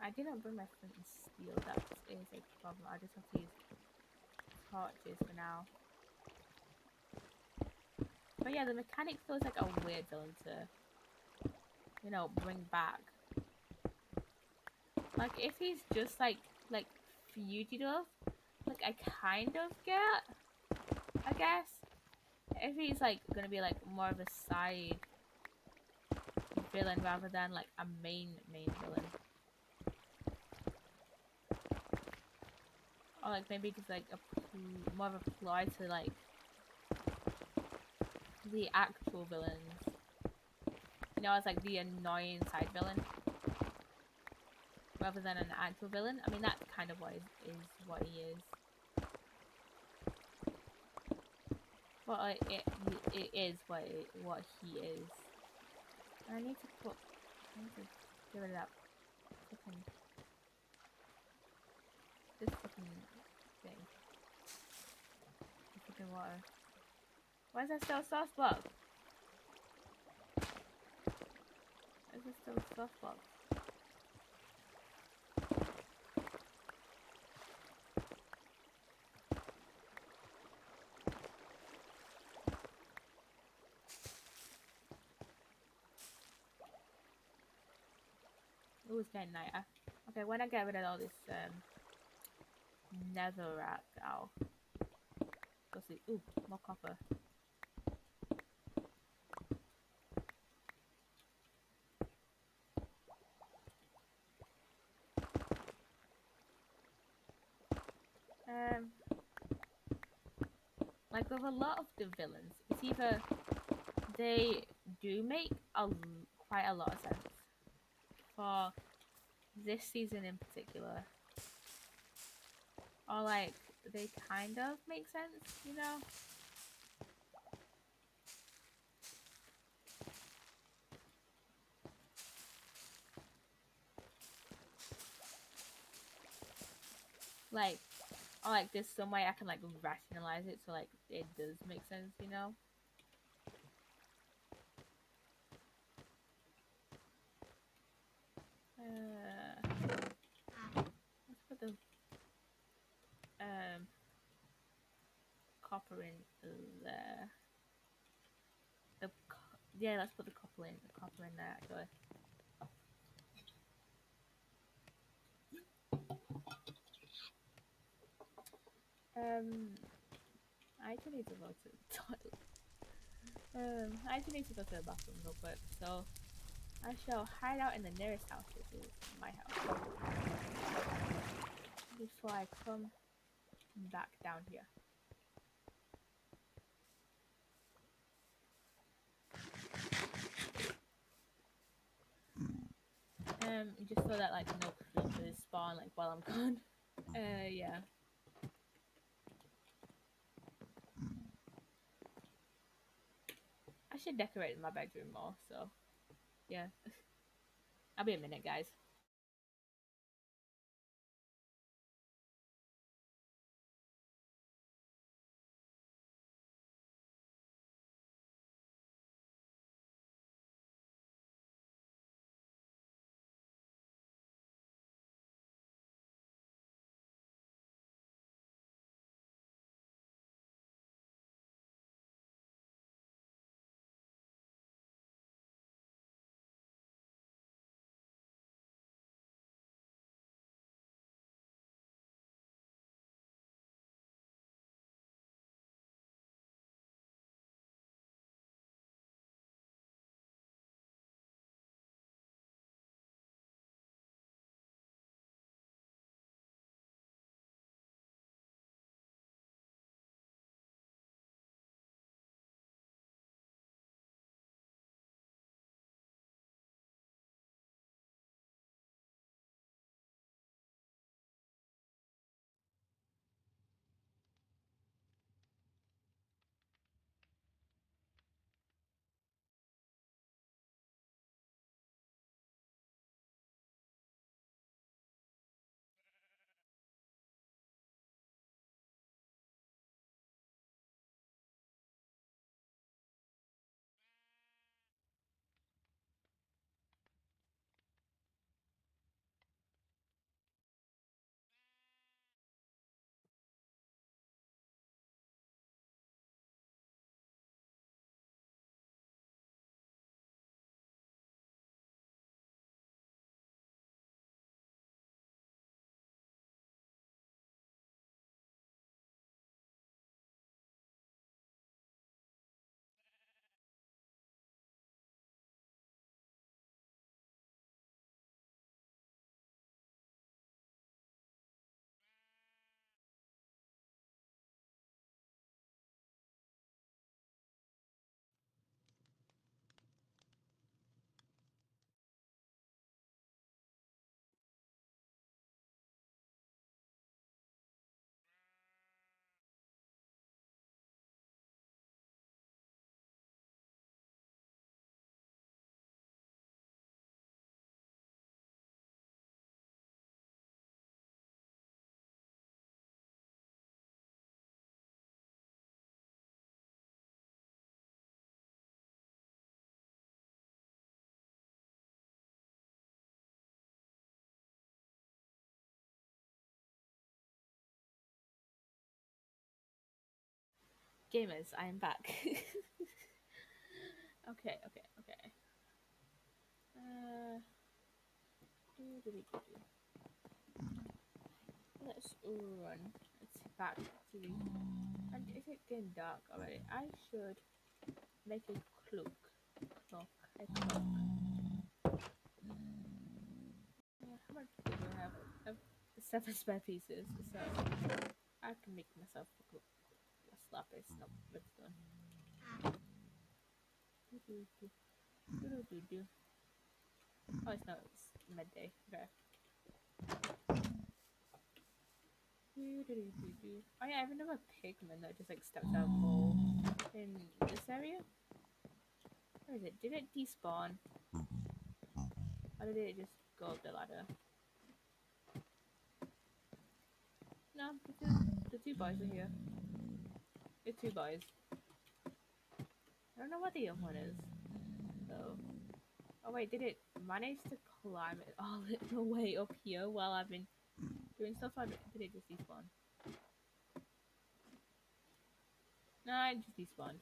I didn't bring my flint and steel. That is a problem. I just have to use torches for now. But yeah, the mechanic feels like a weird villain to, you know, bring back. Like if he's just like fugitive, like I kind of get, I guess. If he's like gonna be like more of a side villain rather than like a main villain. Or like maybe just like more of a ploy to like the actual villains. You know, as like the annoying side villain rather than an actual villain. I mean, that's kind of what is what he is. But it is what he is. And I need to give it up. Fucking this fucking thing. The fucking water. Why is that still a soft box? Why is it still a soft box? It was getting nighter. Okay, when I get rid of all this netherrack, I'll go see. Ooh, more copper. Like with a lot of the villains, it's either they do make quite a lot of sense for this season in particular, or like they kind of make sense, you know. Like, or like there's some way I can like rationalize it so like it does make sense, you know. Let's put the copper in there. Yeah, let's put the copper in there actually. I actually need to go to the toilet. I actually need to go to the bathroom real quick, so I shall hide out in the nearest house, which is my house, before I come back down here. Just so that like no creatures spawn like while I'm gone. Yeah. I should decorate my bedroom more, so yeah. I'll be a minute, guys. Gamers, I am back. Okay. Let's run. Let's back to the. And is it getting dark already? I should make a cloak. Clock. A clock. How much do I have? I have 7 spare pieces, so I can make myself a cloak. Let's slap it. No, it's done. Oh, it's not. It's midday. Okay. Oh yeah, I have another pigman that just like stepped out more in this area. Where is it? Did it despawn? Or did it just go up the ladder? No, the two boys are here. The two boys. I don't know what the other one is, though. Oh wait, did it manage to climb it all the way up here while I've been doing stuff? Or did it just despawn? No, it just despawned.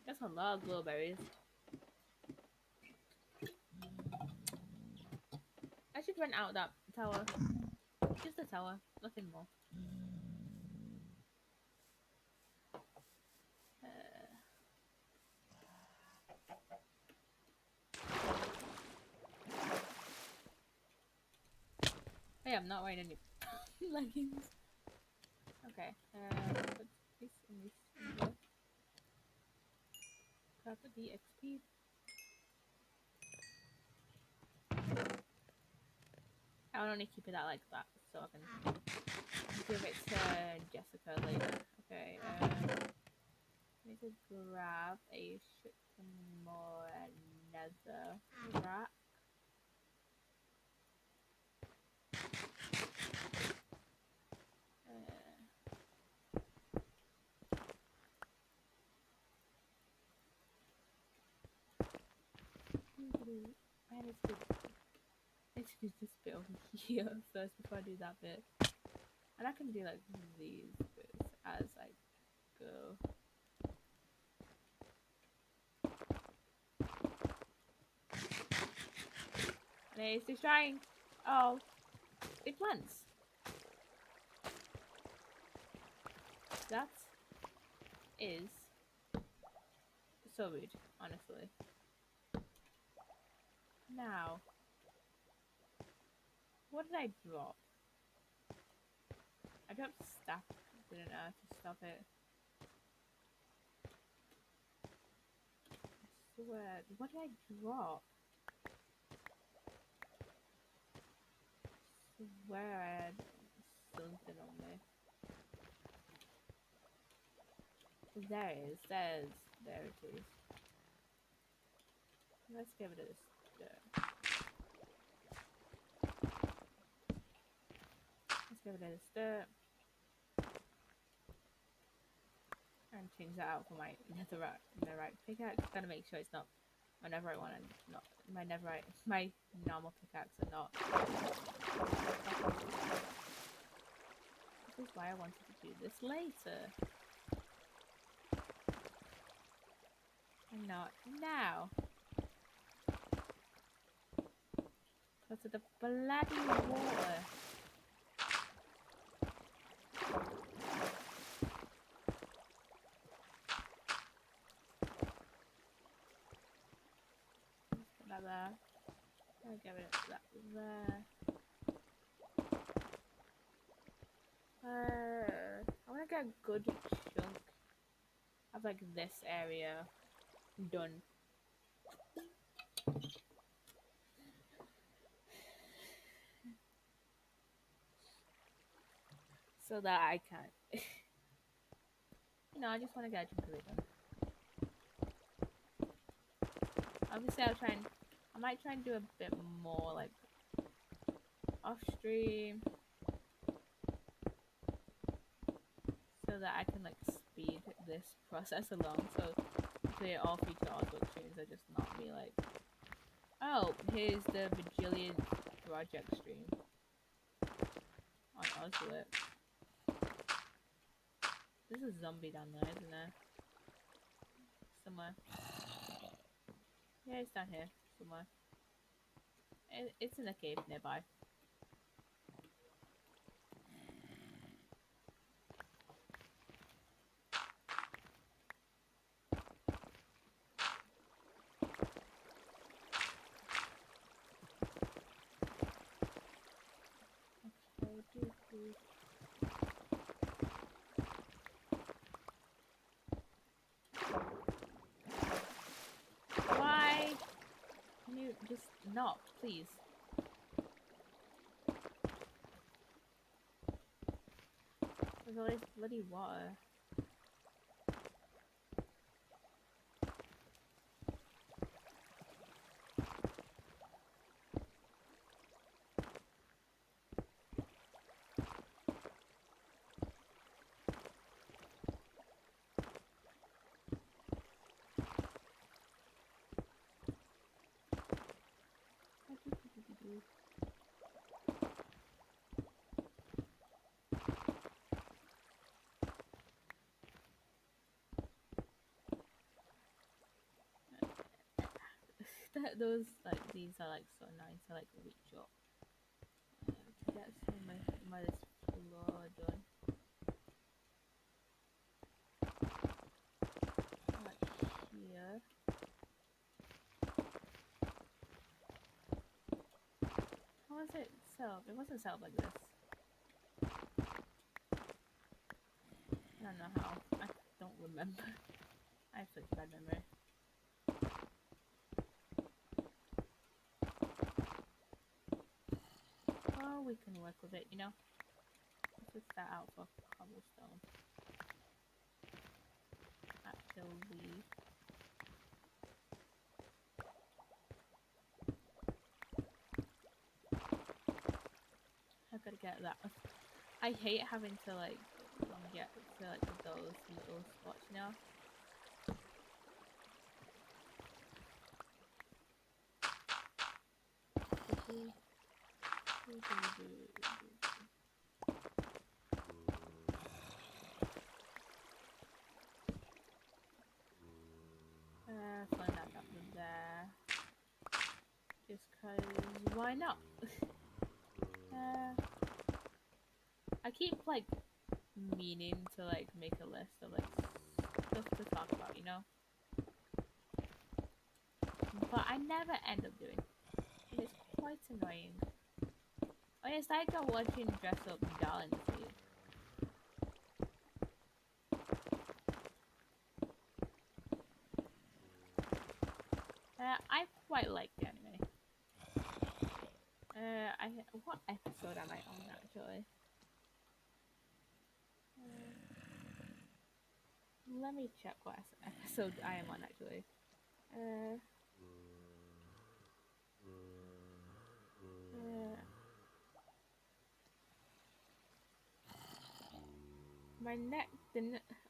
That's a lot of glowberries. I should rent out that tower. Just a tower, nothing more. Hey, I'm not wearing any leggings. Okay, put this in this in here. Grab the XP. I'll only keep it out like that, so I can give it to Jessica later. Okay, I need to grab a shit more nether rack. I need to do this bit over here first before I do that bit. And I can do like these bits as I go. And it's destroying. Oh, it plants. That is so rude, honestly. Now, what did I drop? I dropped stuff, didn't I, to stop it? I swear, what did I drop? I swear I had something on me. There it is, there it is. Let's give it a stir. Let's give it a stir. And change that out for my netherite pickaxe. Gotta make sure it's not my netherite one and not my netherite, my normal pickaxe and not. This is why I wanted to do this later. And not now. Because of the bloody water. Put that there. I'll get rid of that there. I want to get a good chunk of like this area done. So that I can, I just want to get a chunk of it done. Obviously, I might try and do a bit more like off stream, so that I can like speed this process along. So hopefully all future Ozwork streams are just not me like, oh, here's the bajillion project stream on Ozwork. There's a zombie down there, isn't there? Somewhere. Yeah, it's down here somewhere. It's in a cave nearby. Okay, Why? Can you just not, please? There's always bloody water. Those like these are like so nice. I like reach up to get some of my this floor done. Like here. How was it set up? It wasn't set up like this. I don't know how. I don't remember. I have such a bad memory. Oh, we can work with it, you know? Let's just start out for cobblestone. Actually. I've got to get that. I hate having to like get to like those little spots, you know? Find that up there. Just cause why not? I keep like meaning to like make a list of like stuff to talk about, you know? But I never end up doing. And it's quite annoying. Oh yeah, I started watching Dress Up Darling this week. I quite like the anime. What episode am I on actually? Let me check what episode I am on actually.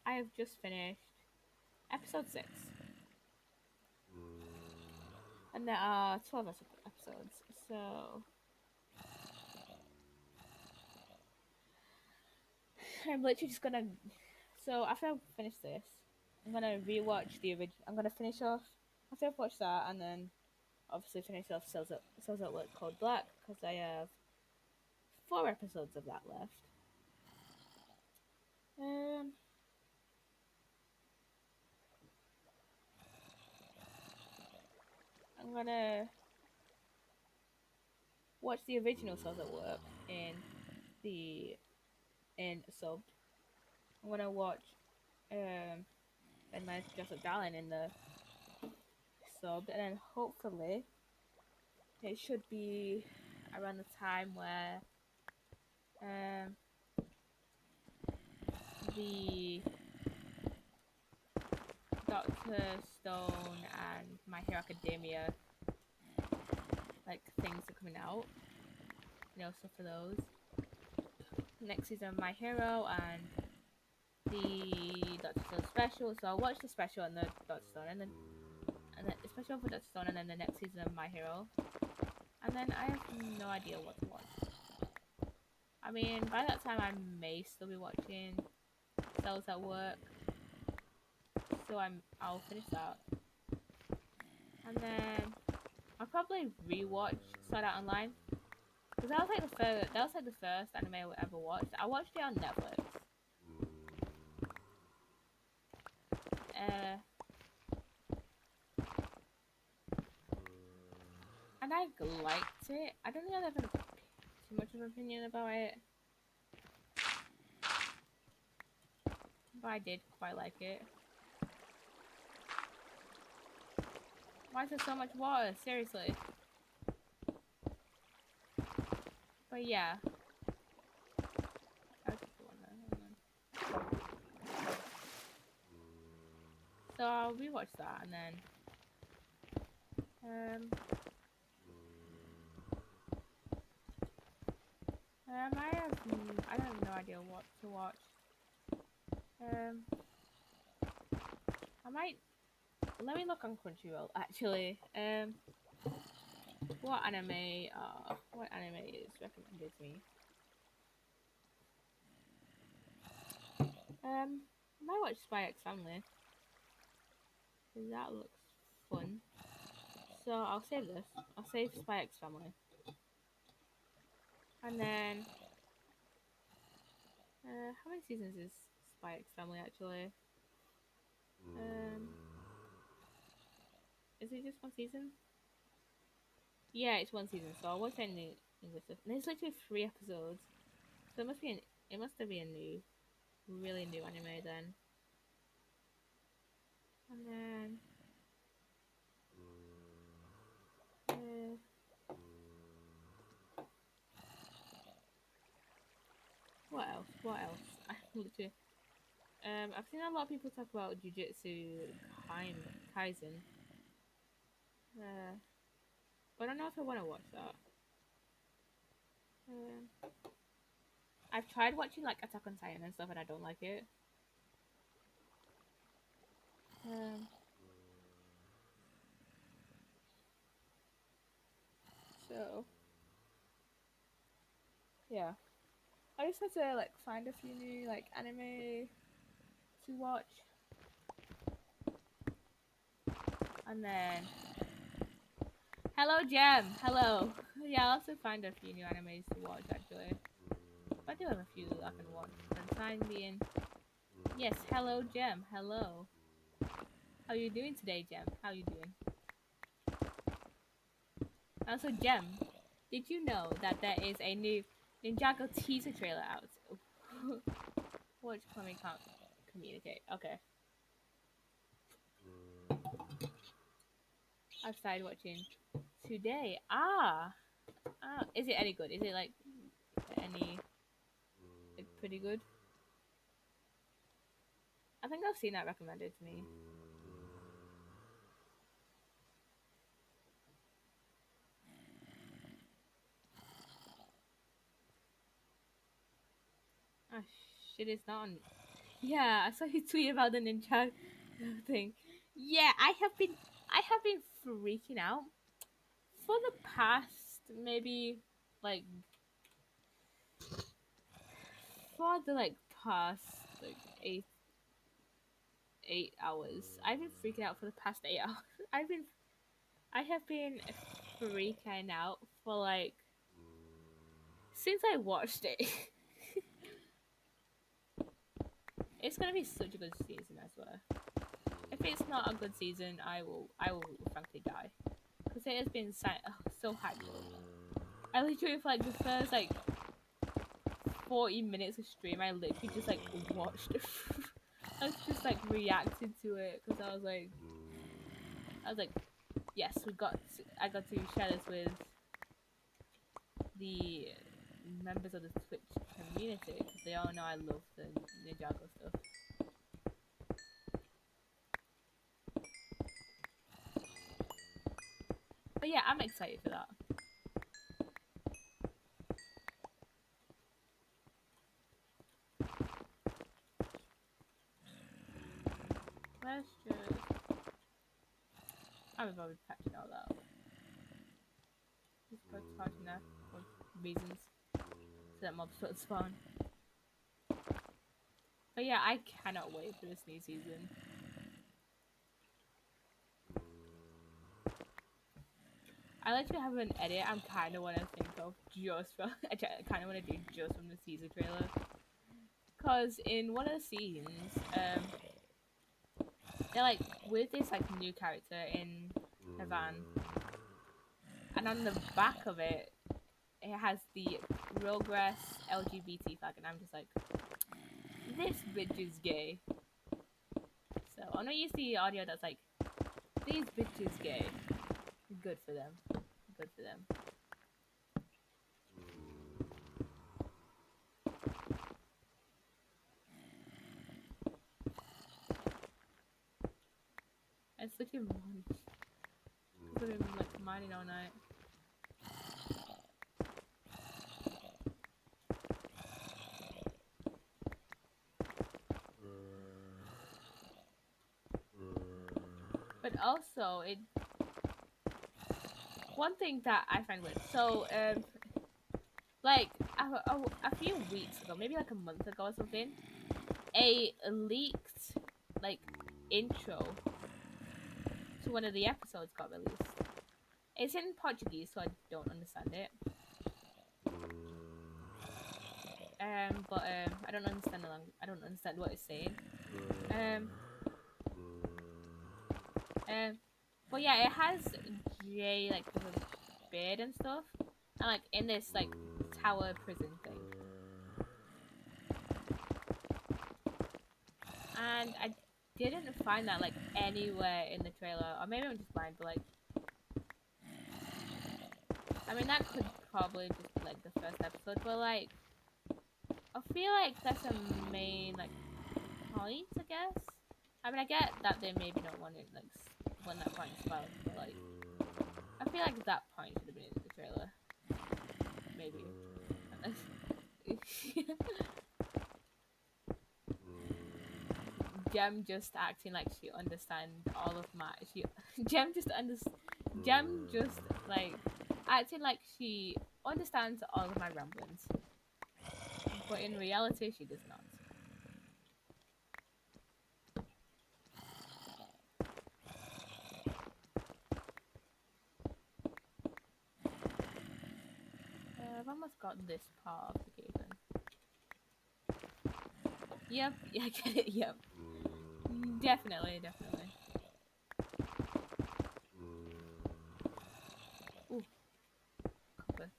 I have just finished episode 6. And there are 12 episodes, so I'm literally just gonna. So after I finish this, I'm gonna rewatch the original. I'm gonna finish off after I've watched that, and then obviously finish off Cells at Work Code Black because I have 4 episodes of that left. I'm gonna watch the original Cells at Work in subbed. I'm gonna watch and my Dress Up Darling in the subbed, and then hopefully it should be around the time where the Doctor Stone and My Hero Academia like things are coming out, you know, stuff for those. Next season of My Hero and the Doctor Stone special. So I'll watch the special and the Doctor Stone, and then the special for Doctor Stone, and then the next season of My Hero. And then I have no idea what to watch. I mean, by that time I may still be watching I was at work, so I'll finish that, and then I'll probably rewatch Sword Art Online because that was like the first anime I ever watched. I watched it on Netflix. Uh, and I liked it. I don't think I have too much of an opinion about it, but I did quite like it. Why is there so much water? Seriously. But yeah. I'll just put one there, hold on. So I'll rewatch that and then I have no idea what to watch. I might let me look on Crunchyroll actually. What anime is recommended to me? I might watch Spy X Family. That looks fun. So I'll save this. I'll save Spy X Family. And then how many seasons is Spy X Family actually? Is it just one season? Yeah, it's one season, so I'll watch it in the English stuff. And there's literally 3 episodes. So it must be a new, really new anime then. And then what else? What else? I literally I've seen a lot of people talk about Jujutsu Kaisen. But I don't know if I want to watch that. I've tried watching like Attack on Titan and stuff, and I don't like it. So yeah, I just had to like find a few new like anime to watch, and then hello Gem, hello. Yeah, I'll also find a few new animes to watch actually. I do have a few I can watch for the time being. Yes, hello Gem, hello. How you doing today, Gem? How you doing? Also, Gem, did you know that there is a new Ninjago teaser trailer out? Which Chloe can't communicate. Okay. I've started watching today. Is it any good? Is it like pretty good? I think I've seen that recommended to me. Ah, shit, it's not on. Yeah, I saw you tweet about the ninja thing. Yeah, I have been freaking out for the past maybe like for the like past like 8 hours. I've been freaking out for the past 8 hours. I have been freaking out for like since I watched it. It's gonna be such a good season, I swear. If it's not a good season, I will frankly die because it has been so hypeful. I literally for like the first like 40 minutes of stream, I literally just like watched. I was just like reacted to it because I was like, yes, I got to share this with the members of the Twitch community because they all know I love the Ninjago stuff. But yeah, I'm excited for that. Let's just... I'm probably patching all that up. Just go charging that for reasons so that mobs don't spawn. But yeah, I cannot wait for this new season. I literally have an edit I'm kind of want to think of just from I kind of want to do just from the teaser trailer. Cause in one of the scenes, they're like with this like new character in a van, and on the back of it, it has the Progress LGBT flag, and I'm just like, this bitch is gay. So I'm gonna use the audio that's like, these bitches gay. Good for them. Good for them. It's looking fun. Because I've been like mining all night. But also, one thing that I find weird. So, like a few weeks ago, maybe like a month ago or something, a leaked like intro to one of the episodes got released. It's in Portuguese, so I don't understand it. But I don't understand the language. I don't understand what it's saying. But yeah, it has Jay like with a beard and stuff, and like in this like tower prison thing. And I didn't find that like anywhere in the trailer, or maybe I'm just blind, but like, I mean that could probably just be like the first episode, but like, I feel like that's a main like point, I guess. I mean, I get that they maybe don't want it like when that point spoiled, but like, I feel like that point should have been in the trailer, maybe. Jem just acting like she understands all of my Jem just like acting like she understands all of my ramblings, but in reality she does not. I've almost got this part of the cave in. Yep, yeah, I get it. Yep, definitely. Ooh, copper.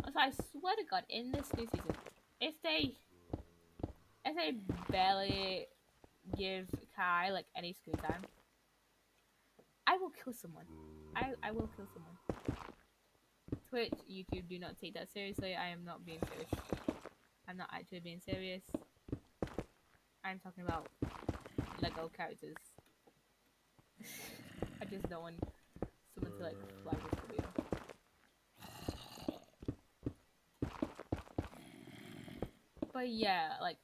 Also, I swear to God, in this new season, if they barely give Kai like any screen time, I will kill someone. I will kill someone. Twitch, YouTube, do not take that seriously. I am not being serious. I'm not actually being serious. I'm talking about Lego characters. I just don't want someone to like flag this video. But yeah, like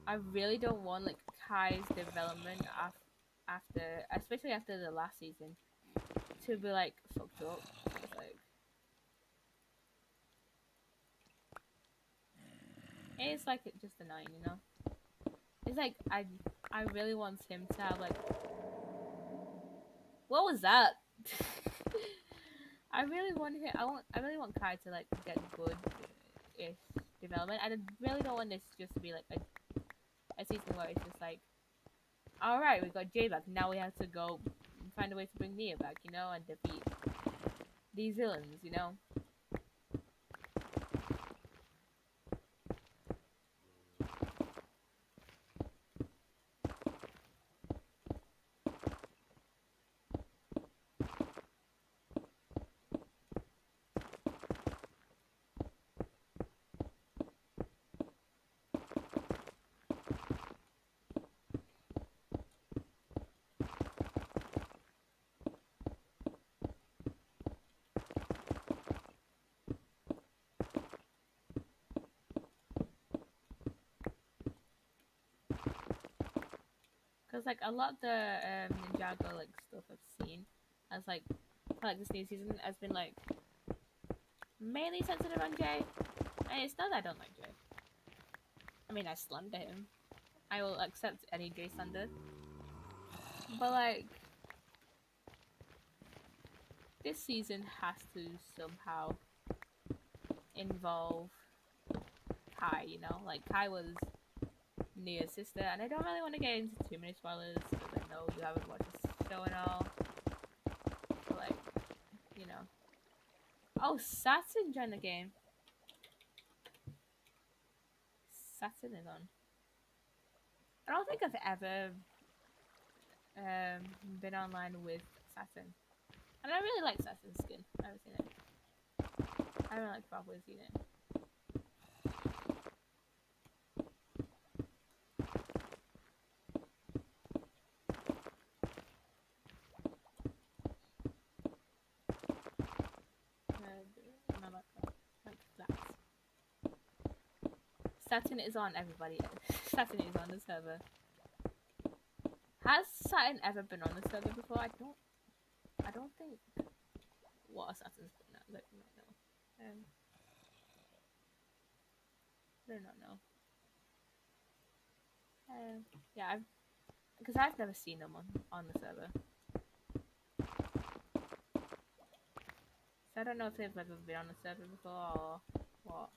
I really don't want like Kai's development after, especially after the last season, to be like fucked up. It's like it's like just annoying, you know. It's like I really want him to have like, what was that? I really want Kai to like get good-ish development. I really don't want this just to be like a season where it's just like, all right, we got Jay back. Now we have to go find a way to bring Nia back, you know, and defeat these villains, you know. Because like a lot of the Ninjago like stuff I've seen as like for, like this new season has been like mainly sensitive on Jay. And it's not that I don't like Jay. I mean, I slander him. I will accept any Jay slander. But like this season has to somehow involve Kai, you know? Like Kai was Nia's sister, and I don't really want to get into too many spoilers because I know you haven't watched the show and all. But like, you know. Oh, Saturn joined the game. Saturn is on. I don't think I've ever been online with Saturn. And I really like Saturn's skin. I haven't seen it. I haven't like properly seen it. My laptop. Like that. Saturn is on, everybody. Saturn is on the server. Has Saturn ever been on the server before? I don't think. What are Saturn's been at? Let me not know. I do not know. Yeah, because I've never seen them on the server. So I don't know if they've ever been on the server before or what.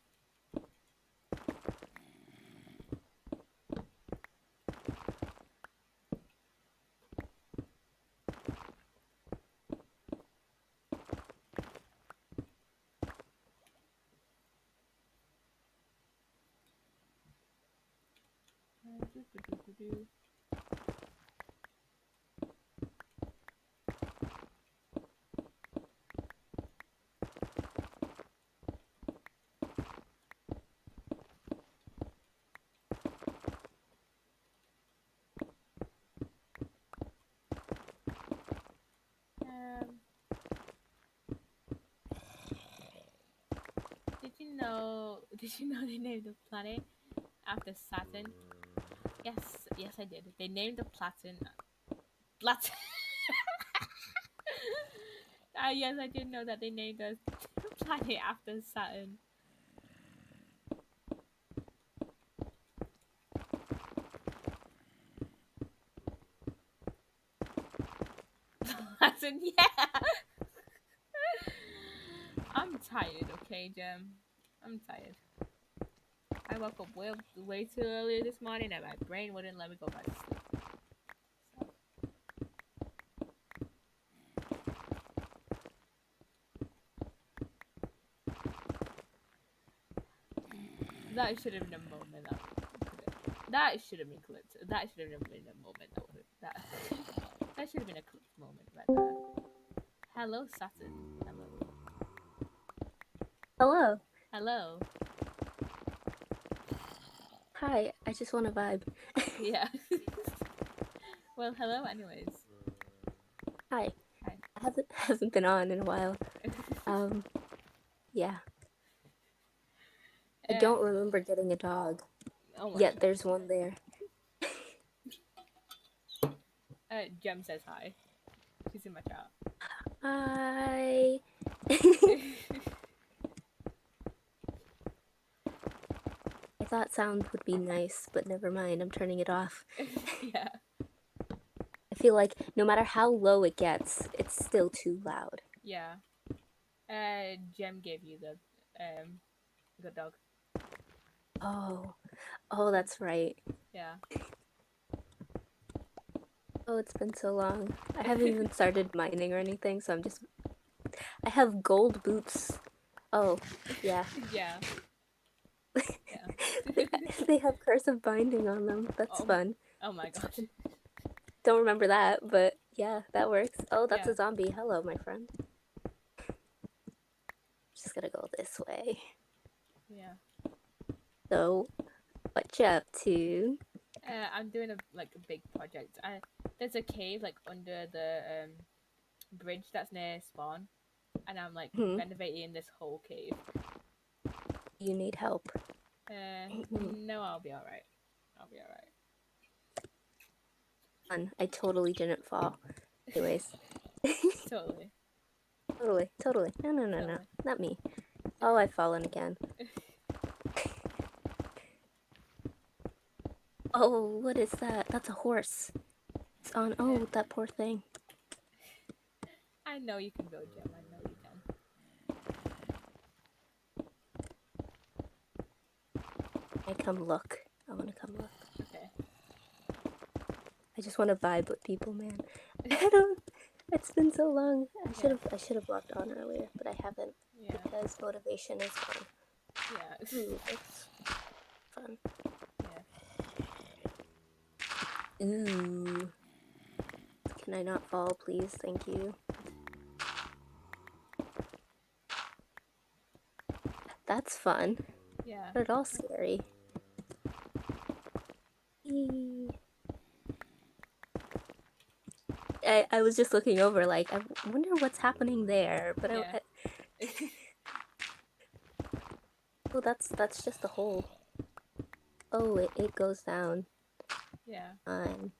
Did you know they named the planet after Saturn? Yes I did. They named the Platin. Yes, I did know that they named the planet after Saturn. Platin, yeah. I'm tired, okay, Jem. I'm tired. I woke up way too early this morning and my brain wouldn't let me go back to sleep. That should have been a moment that should have been clipped. That should have been a moment that should have been a clipped moment right there. Hello, Saturn. Hello. Hello. Hi, I just want to vibe. Yeah. Well, hello anyways. Hi. Hi. I haven't been on in a while. Yeah. I don't remember getting a dog. Oh Yet there's one there. Jem says hi. She's in my chat. Hi. I thought sound would be nice, but never mind. I'm turning it off. Yeah. I feel like no matter how low it gets, it's still too loud. Yeah. Jem gave you the good dog. Oh, that's right. Yeah. Oh, it's been so long. I haven't even started mining or anything, so I have gold boots. Oh, yeah. Yeah. Yeah. They have cursive binding on them. That's fun. Oh my gosh. Don't remember that, but yeah, that works. Oh, that's Yeah. a zombie. Hello, my friend. Just gonna go this way. Yeah. So, what you up to? I'm doing a big project. There's a cave like under the bridge that's near spawn, and I'm like renovating this whole cave. You need help. No, I'll be alright. I totally didn't fall. Anyways. Totally. Totally. No. Totally. Not me. Oh, I've fallen again. Oh, what is that? That's a horse. It's on. Oh, that poor thing. I know you can build, Gem. I know you can. I come look. I want to come look. Okay. I just want to vibe with people, man. I don't. It's been so long. I should have logged on earlier, but I haven't Yeah. because motivation is gone. Yeah. Ooh, it's fun. Yeah. Ooh. Can I not fall, please? Thank you. That's fun. Yeah. Not at all scary. Eee. I was just looking over, like, I wonder what's happening there, but Yeah. oh, that's just a hole. Oh, it goes down. Yeah. Fine.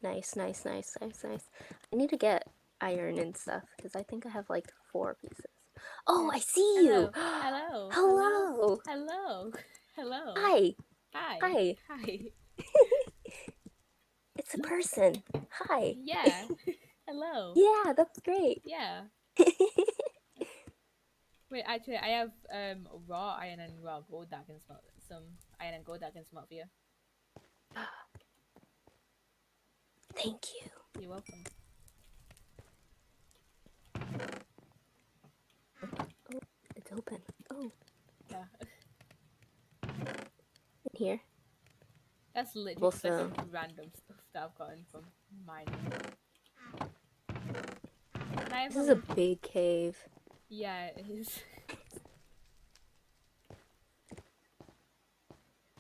Nice. I need to get iron and stuff, because I think I have, like, 4 pieces. Oh, I see you! Hello. Hello! Hello. Hello. Hi! Hi. Hi! Hi. It's a person! Hi! Yeah. Hello. Yeah, that's great! Yeah. Wait, actually, I have raw iron and raw gold that I can smelt. Some iron and gold that I can smelt for you. Thank you. You're welcome. Oh, it's open. Oh, Yeah. in here. That's literally Well, just like so random stuff that I've gotten from mining. And I have this is a big cave. Yeah, it is.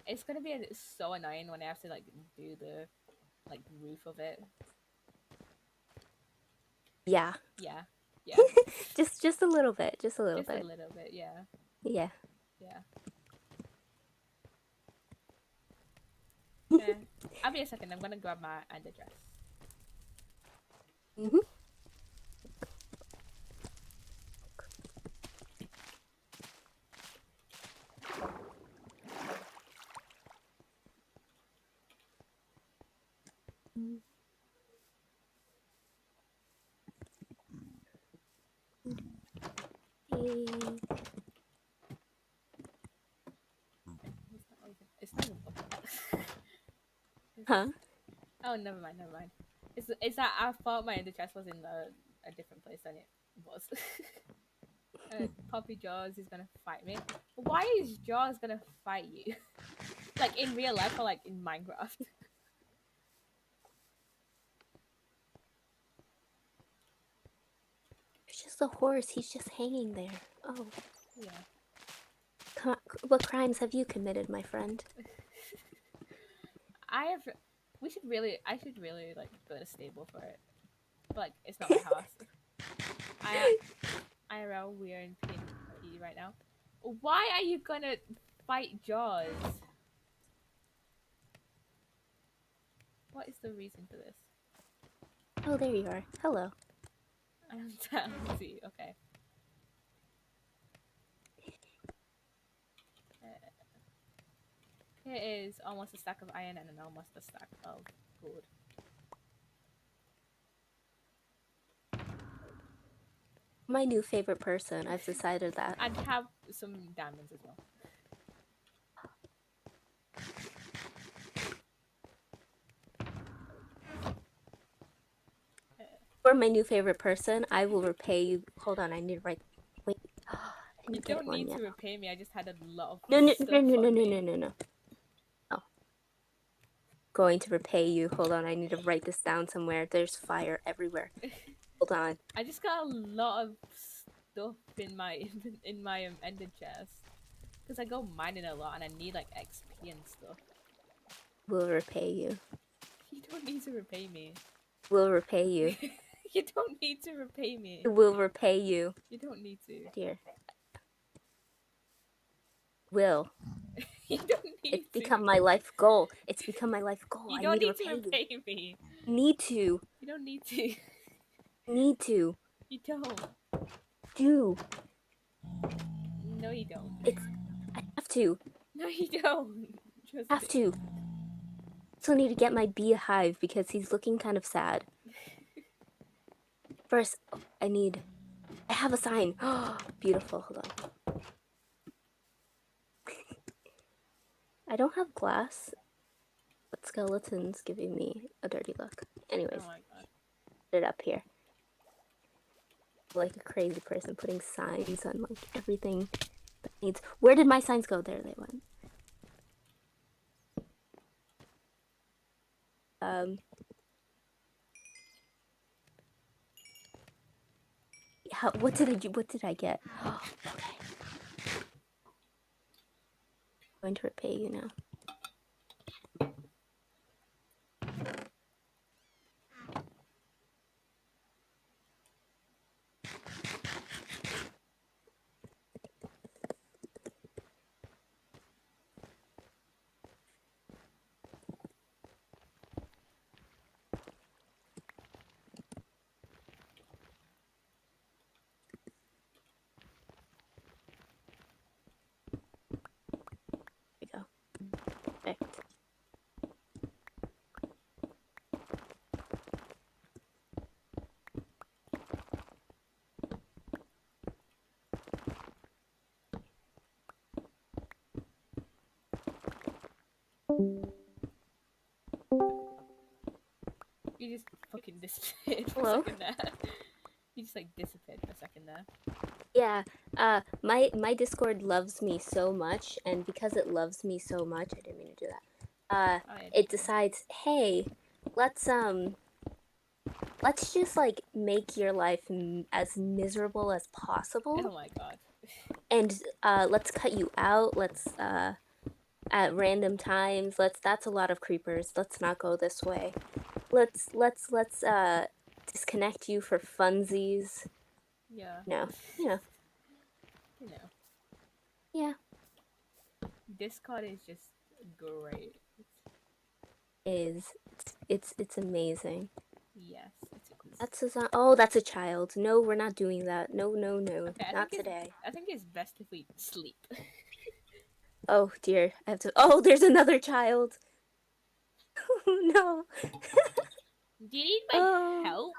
It's gonna be so annoying when I have to like do the like roof of it. Yeah. Yeah. Yeah. just a little bit. Just a little Just a bit. little bit, yeah. Yeah. Yeah. Okay. I'll be a second, I'm gonna grab my underdress. Mhm. Hey. It's not even open. Huh? Oh, never mind, never mind. It's that I thought my underdress was in a different place than it was. Poppy Jaws is gonna fight me. Why is Jaws gonna fight you? Like in real life or like in Minecraft? It's just a horse. He's just hanging there. Oh. Yeah. What crimes have you committed, my friend? I have. We should really. I should really like build a stable for it. But like, it's not my house. IRL, we are in PvP right now. Why are you gonna fight Jaws? What is the reason for this? Oh, there you are. Hello. I'm talented. Okay. Here is almost a stack of iron and almost a stack of gold. My new favorite person. I've decided that. And have some diamonds as well. For my new favorite person, I will repay you. Hold on, I need to write. Wait. I You didn't get don't one need yet. to repay me. I just had a lot of No. stuff on me. No. Oh. Going to repay you. Hold on, I need to write this down somewhere. There's fire everywhere. Hold on. I just got a lot of stuff in my ender chest because I go mining a lot and I need like XP and stuff. Will repay you. You don't need to repay me. Will repay you. You don't need to repay me. Will repay you. You don't need to. Here. Will. You don't need It's to. become my life goal. It's become my life goal. You I don't need to need to repay you. repay me. Need to. You don't need to. Need to. You don't. Do. No, you don't. I have to. No, you don't. Trust Have me. to. Still need to get my beehive because he's looking kind of sad. First, I have a sign. Beautiful. Hold on. I don't have glass, but skeleton's giving me a dirty look. Anyways, Oh my god. put it up here. Like a crazy person putting signs on like everything that needs. Where did my signs go? There they went. What did I do? What did I get? Okay. I'm going to repay you now. There we go. Perfect. You just fucking disappeared for Hello? a second there. You just like disappeared for a second there. Yeah, my Discord loves me so much, and because it loves me so much, I didn't mean to do that. Oh, yeah, It decides, hey, let's just like make your life as miserable as possible, oh my god. and let's cut you out. Let's at random times. That's a lot of creepers. Let's not go this way. Let's disconnect you for funsies. Yeah. No, you know, You know. yeah. Discord is just great. It's amazing. Yes, it is. That's a oh, that's a child. No, we're not doing that. No, no, no, Okay, not today. I think it's best if we sleep. Oh dear, I have to. Oh, there's another child. Oh no. Do you need my Oh, help?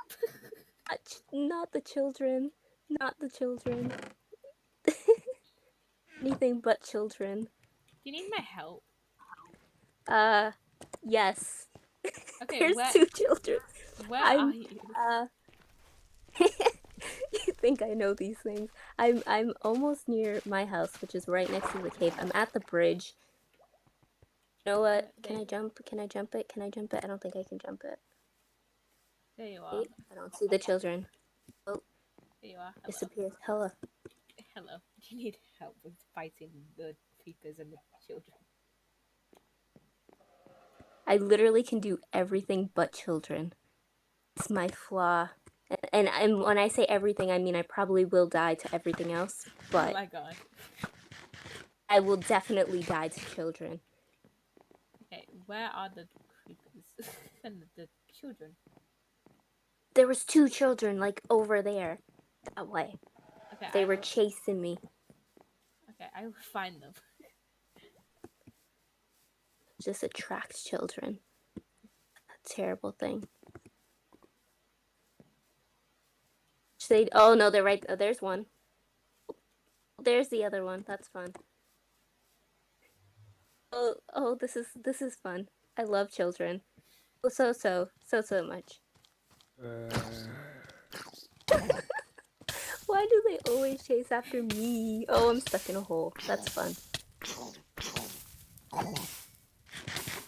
not the children. Not the children. Anything but children. Do you need my help? Yes. Okay, There's two children. where are I'm you? You think I know these things. I'm almost near my house, which is right next to the cave. I'm at the bridge. You know what? Can I jump? Can I jump it? Can I jump it? I don't think I can jump it. There you are. Wait, I don't see the children. Oh, There you are. Hello. disappeared. Hello. Hello. Do you need help with fighting the creepers and the children? I literally can do everything but children. It's my flaw. And when I say everything, I mean I probably will die to everything else, Oh but my god. I will definitely die to children. Okay, where are the creepers and the children? There was two children, like, over there. That way. Okay, They were chasing me. Okay, I will find them. Just attracts children. A terrible thing. Oh no, they're right. Oh, there's one. There's the other one. That's fun. Oh, this is fun. I love children. Oh, so much. Why do they always chase after me? Oh, I'm stuck in a hole. That's fun.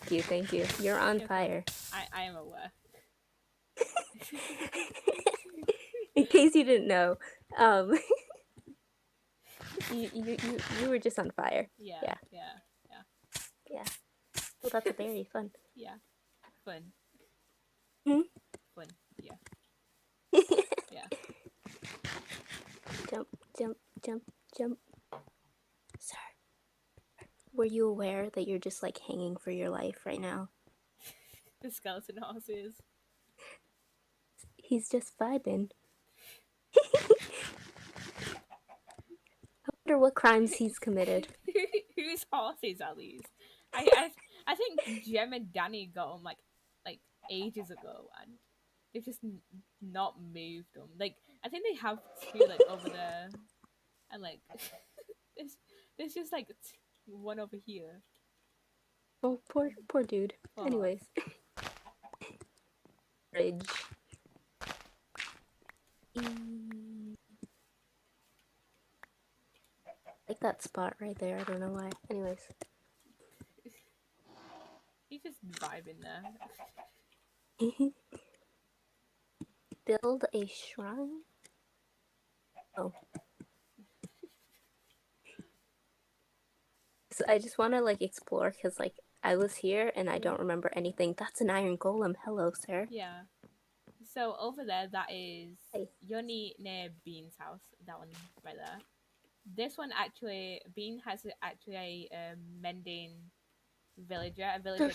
Thank you. You're on fire. I am aware. In case you didn't know, um, you were just on fire. Yeah. Yeah. Well, that's very fun. Yeah. Fun. Hmm? Fun. Yeah. Yeah. Jump, jump, jump, jump. Sir. were you aware that you're just like hanging for your life right now? The skeleton horses. He's just vibing. I wonder what crimes he's committed. Whose horses are these? I think Jem and Danny got them like ages ago, and they've just not moved them. Like I think they have two like over there, and like there's there's just like one over here. Oh, poor dude. Poor horse. Anyways. Bridge. Like that spot right there. I don't know why. Anyways. He's just vibing there. Build a shrine? Oh. So I just want to like explore because like I was here and I don't remember anything. That's an iron golem. Hello, sir. Yeah. So over there, that is Hey. you're near Bean's house. That one right there. This one actually, Bean has actually a mending villager, a villager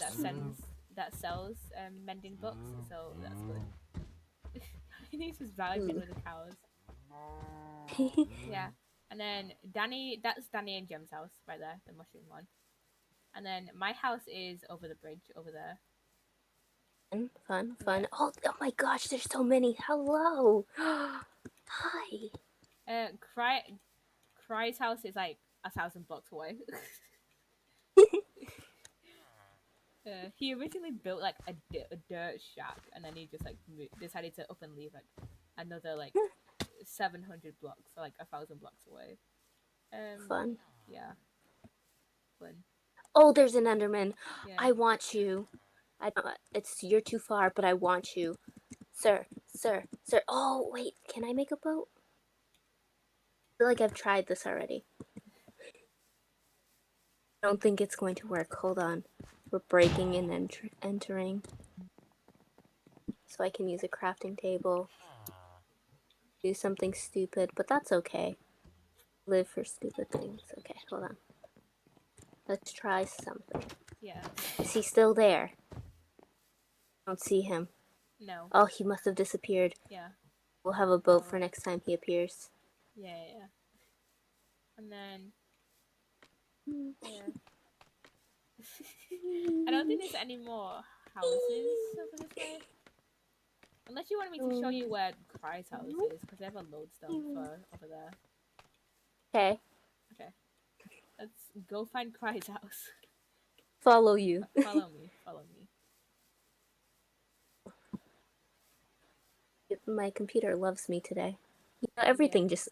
that sells mending books. So that's good. And he's just vibing with the cows. Yeah. And then that's Danny and Jem's house right there, the mushroom one. And then my house is over the bridge over there. Fun. Yeah. Oh my gosh, there's so many. Hello. Hi. Cry's house is like 1,000 blocks away. He originally built like a dirt shack, and then he just like decided to up and leave like another like 700 blocks, so like 1,000 blocks away. Fun. Yeah. Fun. Oh, there's an Enderman. Yeah. I want you. I don't. You're too far, but I want you, sir. Oh wait, can I make a boat? I feel like I've tried this already. I don't think it's going to work. Hold on. We're breaking and entering. So I can use a crafting table. Do something stupid, but that's okay. Live for stupid things. Okay, hold on. Let's try something. Yeah. Is he still there? I don't see him. No. Oh, he must have disappeared. Yeah. We'll have a boat for next time he appears. Yeah. And then. Yeah. I don't think there's any more houses over this way. Unless you want me to show you where Cry's house is, because they have a lodestone for over there. Okay. Okay. Let's go find Cry's house. Follow you. Follow me. My computer loves me today. You know, everything just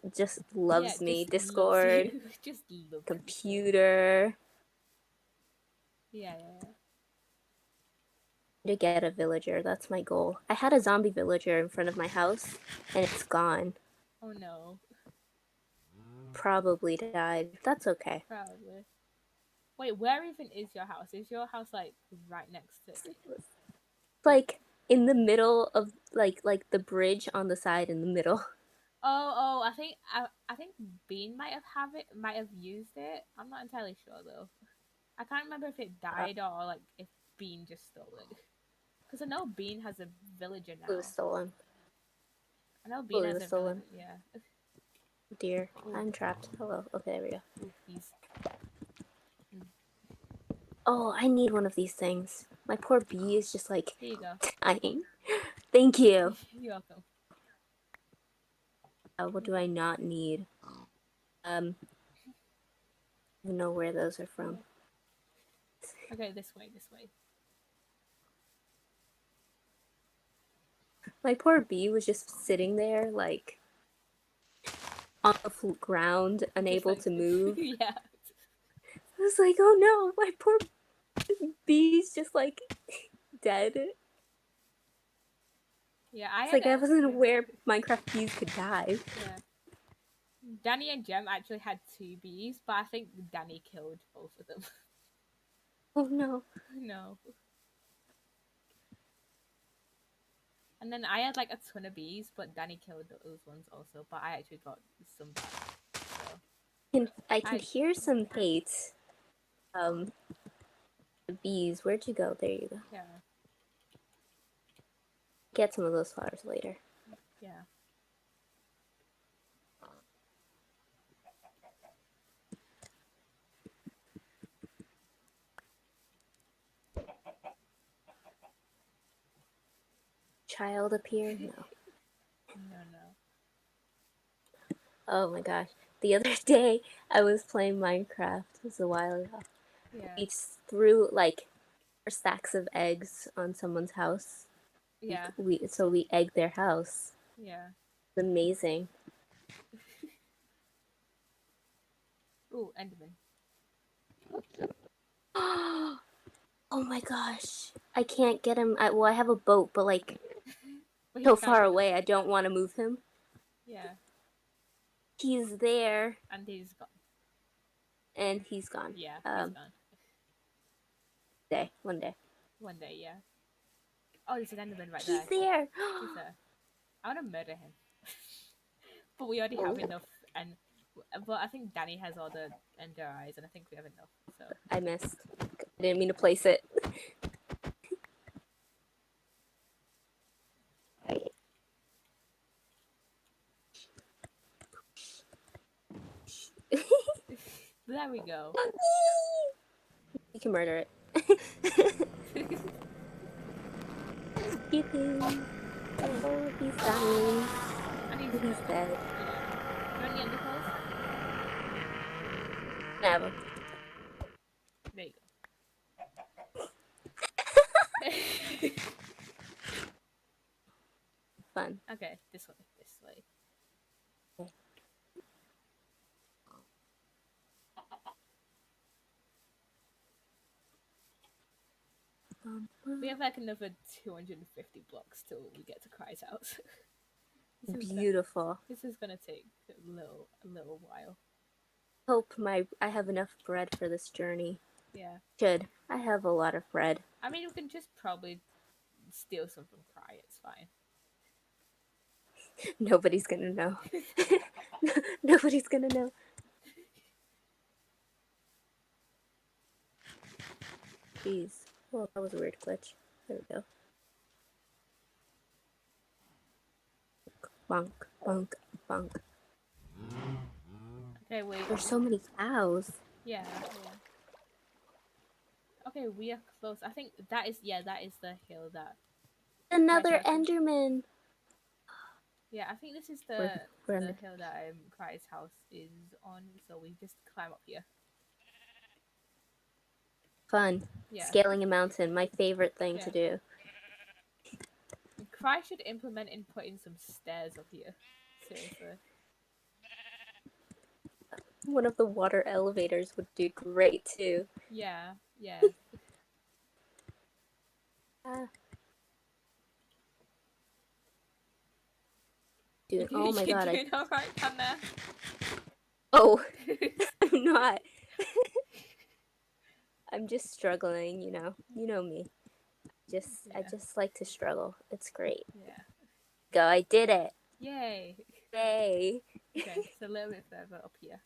loves me. Just Discord, loves you. Just loves computer. you. Yeah. To get a villager, that's my goal. I had a zombie villager in front of my house, and it's gone. Oh no. Probably died. That's okay. Probably. Wait, where even is your house? Is your house like right next to it? Like in the middle of like the bridge on the side in the middle. Oh, I think Bean might have used it. I'm not entirely sure though. I can't remember if it died or like if Bean just stole it. Because I know Bean has a villager now. It was stolen. I know Bean it has was a stolen. villager. Yeah. Dear, Ooh. I'm trapped. Hello. Okay, there we go. Ooh, he's... Oh, I need one of these things. My poor bee is just like Here you go. dying. Thank you. You're welcome. What do I not need? I don't even know where those are from. Okay, this way. My poor bee was just sitting there, like, on the ground, unable to move. Yeah. I was like, oh no, my poor bee's just, like, dead. Yeah, It's like I wasn't aware Minecraft bees could die. Yeah. Danny and Jem actually had 2 bees, but I think Danny killed both of them. Oh no. No. And then I had like a ton of bees, but Danny killed those ones also. But I actually got some back. So I can hear some hate. The bees. Where'd you go? There you go. Yeah. Get some of those flowers later. Yeah. Child appear? No. No. Oh my gosh. The other day, I was playing Minecraft. It was a while ago. Yeah. We threw like stacks of eggs on someone's house. Yeah. So we egged their house. Yeah. It's amazing. Ooh, Enderman. Oh my gosh. I can't get him. Well, I have a boat, but like But so he's far not- away, I don't want to move him. Yeah. He's there, And he's gone. and he's gone. Yeah, he's gone. One day. One day, yeah. Oh, there's an Enderman right He's there. there. He's there. I want to murder him. But we already have enough, and but I think Danny has all the ender eyes, and I think we have enough. So I missed. I didn't mean to place it. there we go. You can murder it. Yippee. Oh, he's dying. And He's dead. yeah. You want any ender pearls? Never. There you go. Fun. Okay, this way. This way. We have like another 250 blocks till we get to Cry's house. Beautiful. This is gonna take a little while. Hope I have enough bread for this journey. Yeah. Should. I have a lot of bread. I mean, we can just probably steal some from Cry. It's fine. Nobody's gonna know. Nobody's gonna know. Jeez. Well, that was a weird glitch. There we go. Bonk, bonk, bonk. Okay, wait. There's so many cows. Yeah. Okay, we are close. I think that is the hill that. Another Cry's house is. Enderman. Yeah, I think this is We're the under. hill that Cry's house is on. So we just climb up here. Fun. Yeah. Scaling a mountain, my favorite thing Yeah. to do. Cry should implement in putting some stairs up here. Seriously. One of the water elevators would do great too. Yeah. Yeah. Dude, oh my god. You're doing alright down there. Oh, I'm not. I'm just struggling, you know. You know me. I just like to struggle. It's great. Yeah. Go, I did it. Yay. Yay. Okay, it's a little bit further up here.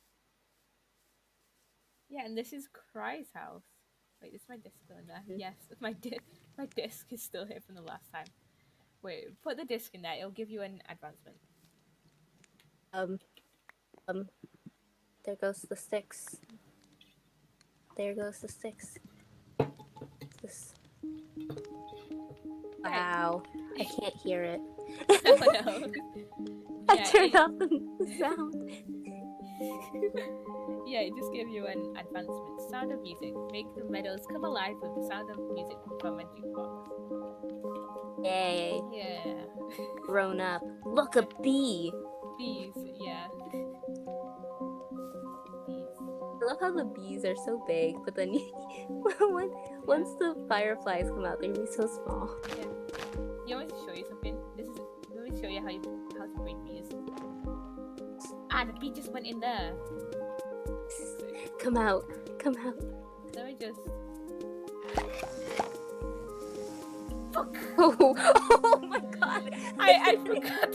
Yeah, and this is Cry's house. Wait, is my disc still in there? Yes, my disc is still here from the last time. Wait, put the disc in there. It'll give you an advancement. There goes the sticks. There goes the sticks. This. Wow. I can't hear it. Oh no. I turned off the sound. Yeah, it just gave you an advancement. Sound of music. Make the meadows come alive with the sound of music from a jukebox. Yay. Yeah. Grown up. Look, a bee. Bees, yeah. Bees. I love how the bees are so big, but then once the fireflies come out, they're gonna be so small. Yeah. You want me to show you something? Let me show you how to breed bees. Ah, the bee just went in there. Come out. Come out. Let me just. Fuck. Oh my god. I forgot.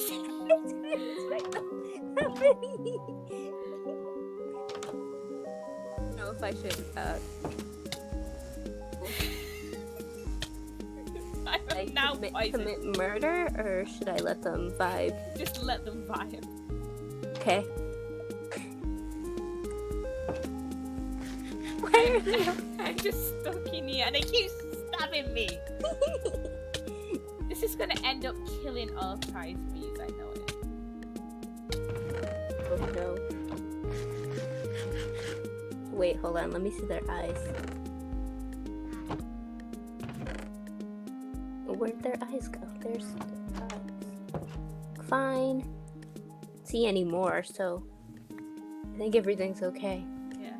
No, know if I should I'm like now commit poisoned. murder, or should I let them vibe? Just let them vibe. Okay. Where are they? I'm just stuck in here and they keep stabbing me. This is gonna end up killing all prize bees, I know it. Oh no. Wait, hold on, let me see their eyes. Where'd their eyes go? There's their eyes. Fine. See any more, so I think everything's okay. Yeah.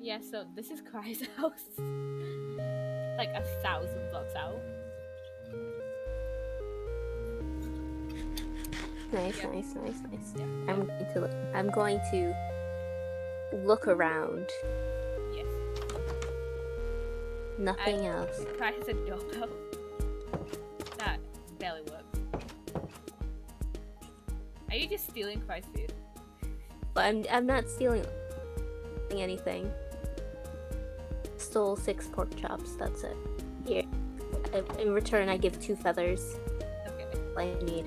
Yeah, so this is Cry's house. Like 1,000 blocks out. Nice, Yeah. nice, nice, nice. Yeah. I'm going to look around. Yes. Nothing else. Cry has a doorbell. That barely works. Are you just stealing Cry's food? But I'm not stealing anything. Stole 6 pork chops, that's it. Here. In return, I give 2 feathers. Okay. I need.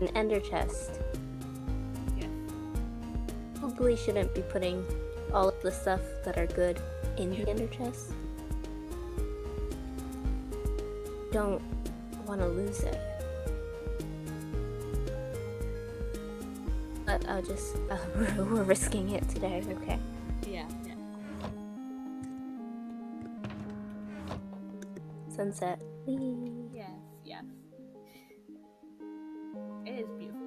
An ender chest. Yeah. Probably shouldn't be putting all of the stuff that are good in the ender chest. Don't want to lose it. But I'll just... we're risking it today, okay. Yeah, yeah. Sunset. Whee! Yes, yes. It is beautiful.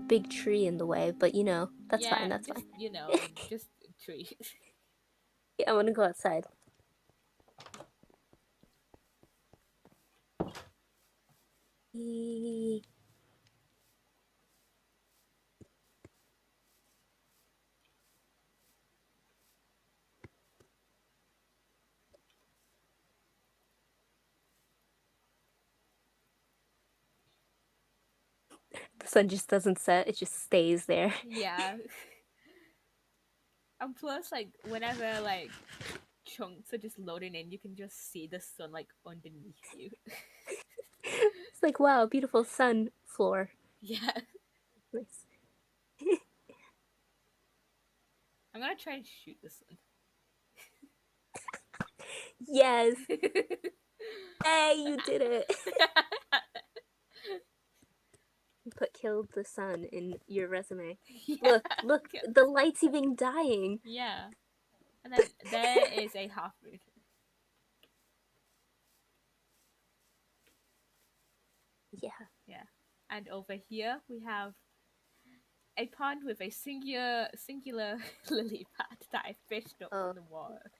Big tree in the way, but you know, that's yeah, fine, that's just, fine. You know, just trees. Yeah, I want to go outside. Whee! The sun just doesn't set, it just stays there. Yeah. And plus, like, whenever, like, chunks are just loading in, you can just see the sun, like, underneath you. It's like, wow, beautiful sun floor. Yeah. Nice. I'm gonna try and shoot the sun. Yes! Hey, you did it! You put killed the sun in your resume. Yeah. Look, the light's even dying. Yeah. And then there is a half moon. Yeah. Yeah. And over here we have a pond with a singular lily pad that I fished up Oh. from the water.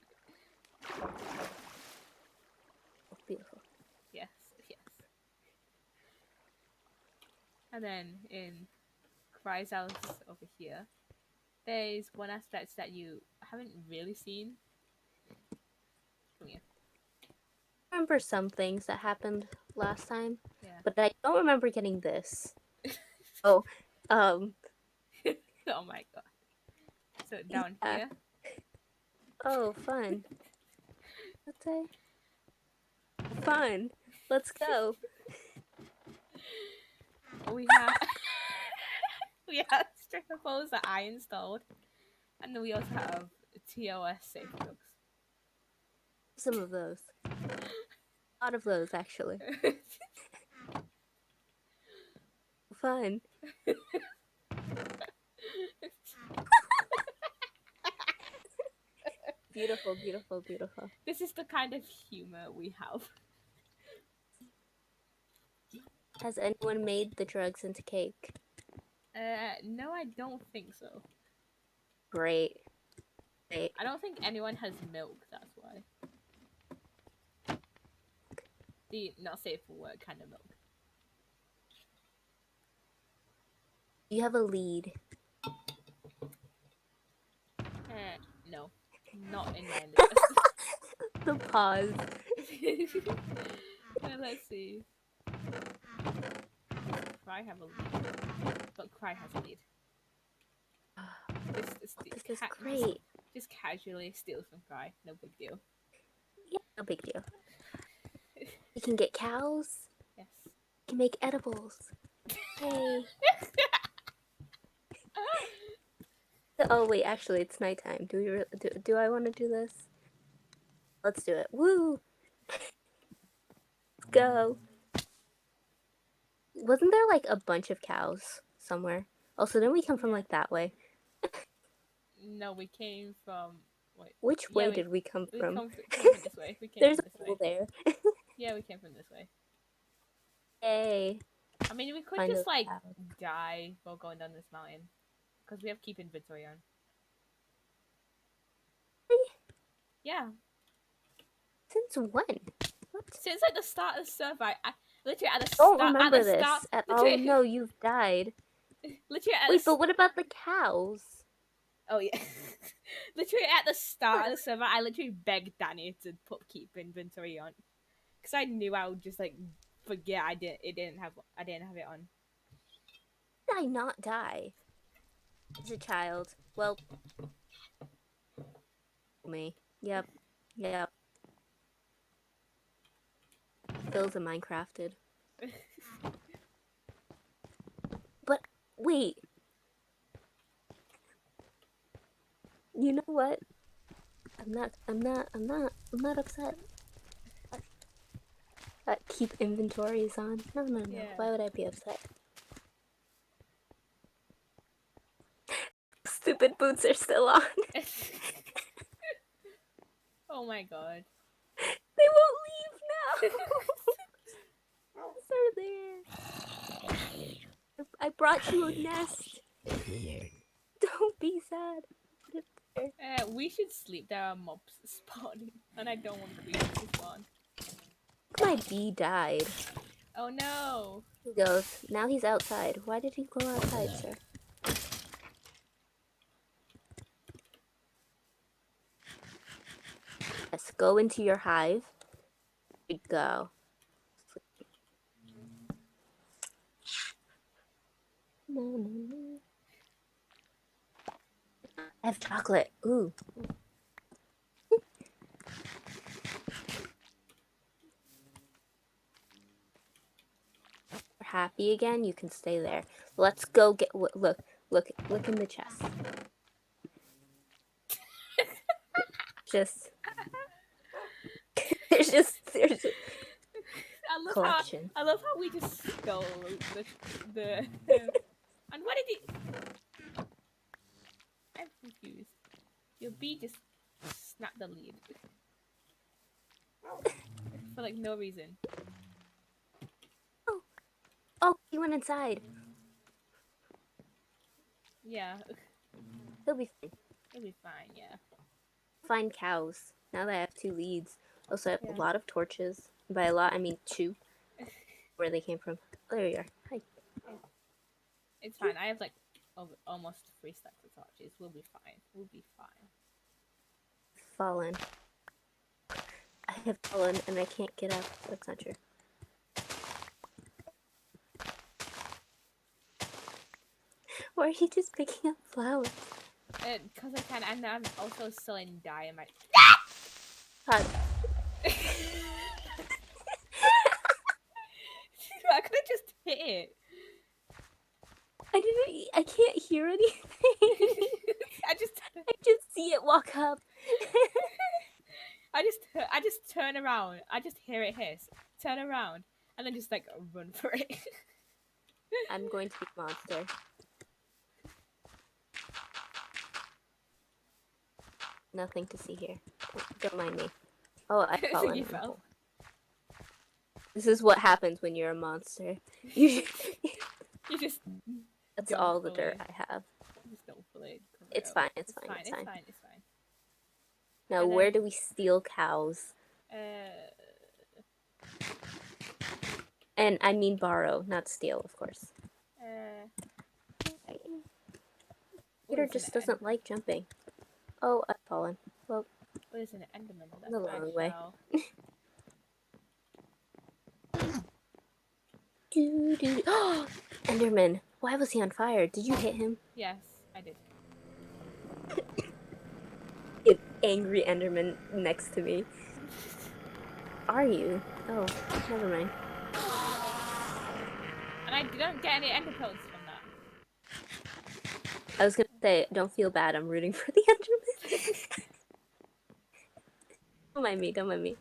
Oh, beautiful. Yes, yes. And then in Cry's house over here, there's one aspect that you haven't really seen. Come here. I remember some things that happened last time, Yeah. but I don't remember getting this. Oh, Oh my god. So down Yeah. here. Oh, fun. Let's say. Fun. Let's go. We have we have stripper poles that I installed, and then we also have TOS safe drugs. Some of those. A lot of those, actually. Fun. Beautiful, beautiful, beautiful. This is the kind of humor we have. Has anyone made the drugs into cake? No, I don't think so. Great. Great. I don't think anyone has milk. That's why. The not safe for work kind of milk. You have a lead. No, not in my underwear. The pause. Let's see. Cry have a lead, but Cry has a lead. This is great. Just casually steal from Cry. No big deal. Yeah, no big deal. You can get cows. Yes. You can make edibles. Hey. Oh wait, actually, it's nighttime. Do I want to do this? Let's do it. Woo! Let's go. Wasn't there like a bunch of cows somewhere? Also, didn't we come from like that way? No, we came from. Wait. Which way did we come We from? came from this way. We came There's from a this pool way. there. Yeah, we came from this way. Yay. I mean, we could Find just those like cows. die while going down this mountain because we have keep inventory on. Yeah. Since when? What? Since like the start of the server, I literally at the Don't start. remember At the this start, at all. literally, No, you've died. literally at Wait, the but what about the cows? Oh yeah. Literally at the start of the server, I literally begged Danny to keep inventory on, because I knew I would just like forget I didn't have it on. Did I not die? As a child. Well, me. Yep. Yep. Phil's a Minecrafted. But wait. You know what? I'm not upset. Keep inventories on. No. Yeah. Why would I be upset? Stupid boots are still on. Oh my god. They won't leave now. Are there? I brought you a nest. Don't be sad. We should sleep. There are mobs spawning, and I don't want creatures to spawn. My bee died. Oh no! He goes. Now he's outside. Why did he go outside, sir? Yes, go into your hive. Good go. No. I have chocolate. Ooh. You're happy again? You can stay there. Let's go get. Look in the chest. There's just collection. I love how we just stole the and what did he? I'm confused. Your bee just snapped the lead for like no reason. Oh, he went inside. Yeah, He'll be fine. it'll be fine. Yeah. Find cows. Now that I have 2 leads. Also, I have Yeah. a lot of torches. By a lot, I mean 2. Where they came from. Oh, there you are. Hi. It's fine. I have like almost 3 stacks of torches. We'll be fine. We'll be fine. Fallen. I have fallen and I can't get up. That's not true. Why are you just picking up flowers? Because I can, and I'm also selling dye in my. Hot. I could have just hit it. I can't hear anything. I just see it walk up. I just turn around. I just hear it hiss. Turn around and then just like run for it. I'm going to be a monster. Nothing to see here. Don't mind me. Oh, I fell in. You fell. This is what happens when you're a monster. You just. That's don't all the fully- dirt I have. Just don't fully cover It's it up. fine. It's fine. It's fine. Now, And where then- do we steal cows? And I mean borrow, not steal, of course. Peter just doesn't like jumping. Oh, I've fallen. Well, what is an enderman? That's the long way. Enderman. Why was he on fire? Did you hit him? Yes, I did. An angry Enderman next to me. Are you? Oh, never mind. And I didn't get any ender pearls from that. I was gonna say, don't feel bad. I'm rooting for the Enderman. Don't mind me. Don't mind me.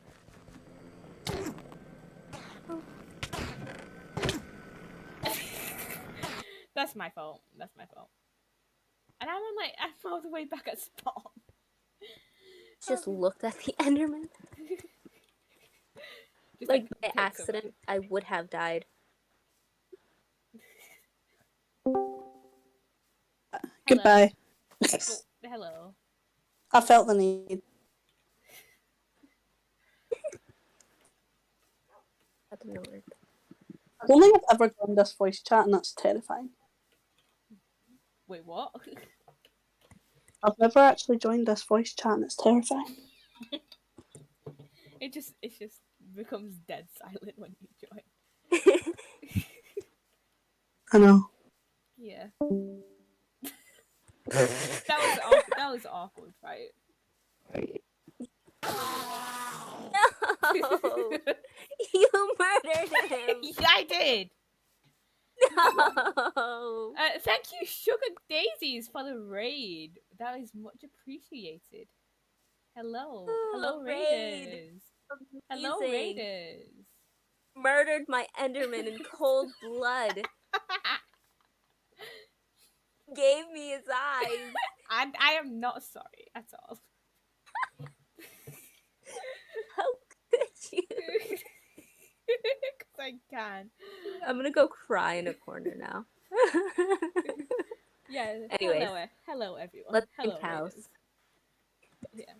That's my fault. That's my fault. And I'm all the way back at spawn. Just looked at the Enderman. Just Like by pick accident, something. I would have died. Goodbye. Oh, hello. I felt the need. That didn't work. I don't think I've ever done this voice chat, and that's terrifying. Wait, what? I've never actually joined this voice chat, and it's terrifying. It just becomes dead silent when you join. I know. Yeah. That was awkward, right? No! You murdered him! Yeah, I did. No! Thank you, Sugar Daisies, for the raid. That is much appreciated. Hello, hello, Raid. raiders. Hello, Amazing. raiders. Murdered my Enderman in cold blood. Gave me his eyes. I am not sorry at all. How could you? Because I can. I'm gonna go cry in a corner now. Yeah. Anyways, Hello everyone. let's Hello find cows. raiders. Yeah.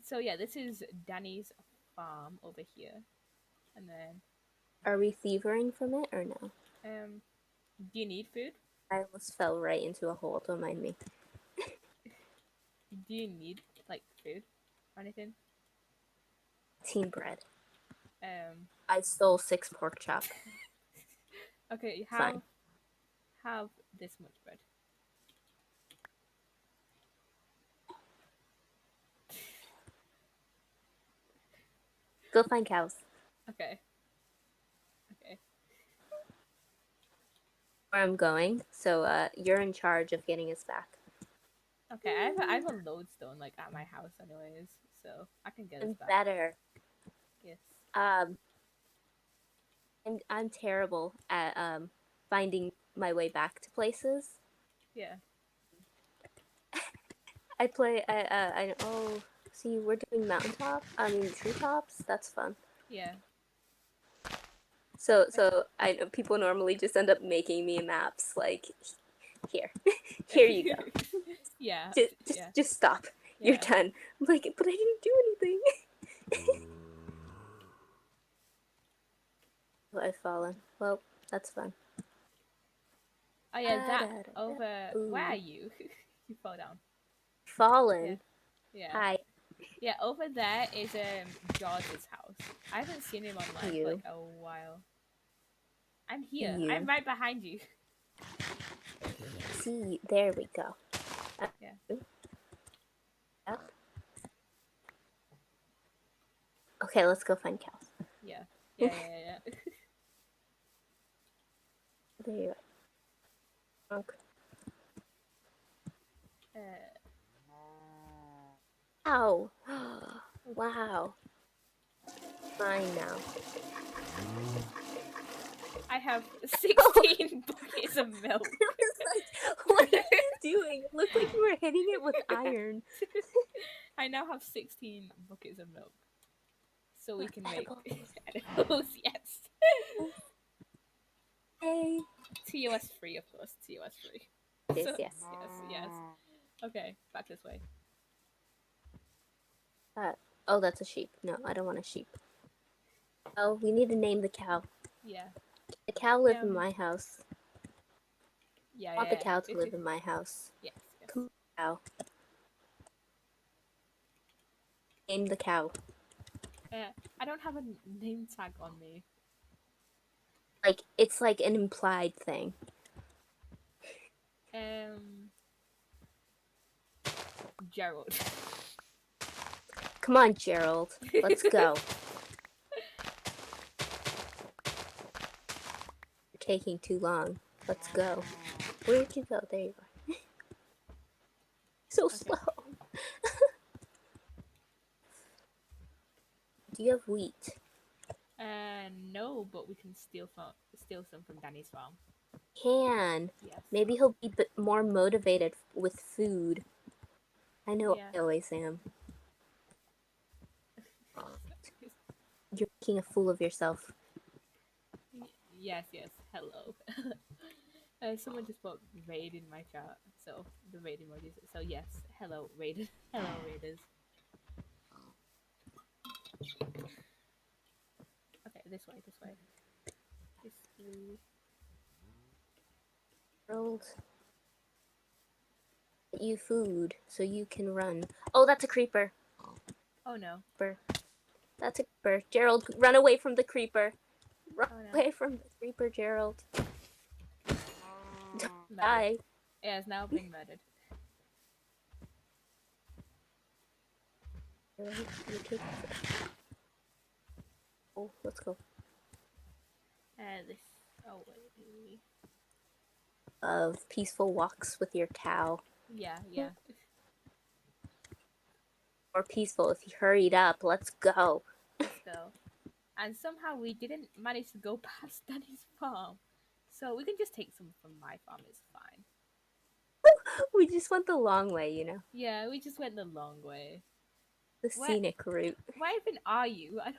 So yeah, this is Danny's farm over here, and then Are we thievering from it or no? do you need food? I almost fell right into a hole. Don't mind me. Do you need like food or anything? Team bread. Um. I stole 6 pork chop. Okay. Fine. Have this much bread. Go find cows. Okay. Okay. Where I'm going, so you're in charge of getting us back. Okay. I have a lodestone like at my house anyways, so I can get us And back. better. Yes. I'm terrible at finding my way back to places. Yeah. I play. Oh, see, we're doing mountaintop. I mean treetops. That's fun. Yeah. So I know people normally just end up making me maps like, here, here you go. Yeah. Just stop. You're done. I'm like, but I didn't do anything. Oh, I've fallen. Well, that's fun. Oh yeah, Zach, over. Where are you? You fall down. Fallen. Yeah. Hi. Yeah, over there is George's house. I haven't seen him online for like a while. I'm here. I'm right behind you. See, there we go. Yeah. Up. Okay, let's go find cows. Yeah. There you go. Okay. Ow. Wow. Fine now. I have 16 buckets of milk. What are you doing? It looked like you were hitting it with iron. I now have 16 buckets of milk. So we can make edibles, yes. Hey. TOS free, of course. TOS free. Yes. Yes. Okay, back this way. Oh, that's a sheep. No, I don't want a sheep. Oh, we need to name the cow. Yeah. The cow lived in my house. Yeah, I want the cow to live in my house. Yes. Come on, cow. Name the cow. I don't have a name tag on me. Like, it's like an implied thing. Gerald. Come on, Gerald. Let's go. You're taking too long. Let's go. Where'd you go? There you are. So slow. Do you have wheat? No, but we can steal some from Danny's farm. Can. Yes. Maybe he'll be more motivated with food. I know Yeah. I always am. You're making a fool of yourself. Yes. Hello. Someone just put raid in my chat, so the raid emojis. So yes, hello raid. Hello raiders. Okay, this way. This blue. Gerald, get you food so you can run. Oh, that's a creeper. Oh no. That's a creeper. Gerald, run away from the creeper. Run Oh no. away from the creeper, Gerald. Murdered. Die. It has now been murdered. Gerald, you take this. Oh, let's go. This. Oh wait. Of peaceful walks with your cow. Yeah. More peaceful if you hurried up. Let's go. Let's go. And somehow we didn't manage to go past Danny's farm, so we can just take some from my farm. It's fine. We just went the long way, you know. Yeah, we just went the long way. The scenic route. Where even are you? I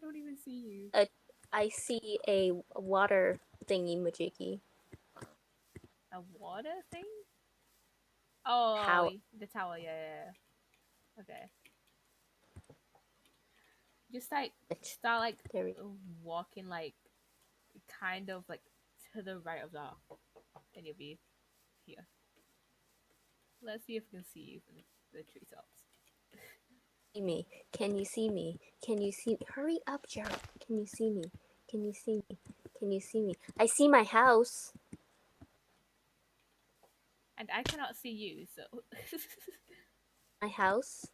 don't even see you. I see a water thingy majiggy. A water thing? Oh, Tower. the tower. Yeah. Okay. Just like start like There we go. walking like kind of like to the right of that, and you'll be here. Let's see if we can see you from the treetops. See me? Can you see me? Can you see me? Hurry up, Gerald. Can you see me? Can you see me? Can you see me? I see my house. And I cannot see you, so My house?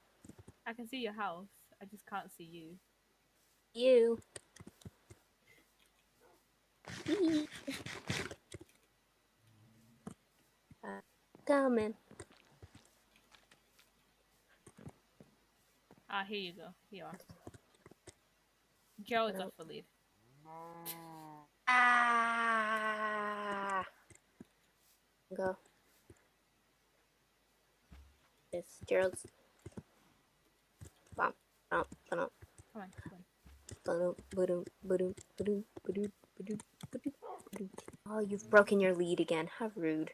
I can see your house. I just can't see you. You. Coming. Ah, here you go. Here you are. Gerald's off the lead. Ah. Go. Yes, Gerald's. Bum. Bum. Bum. Come on. Oh, you've broken your lead again. How rude.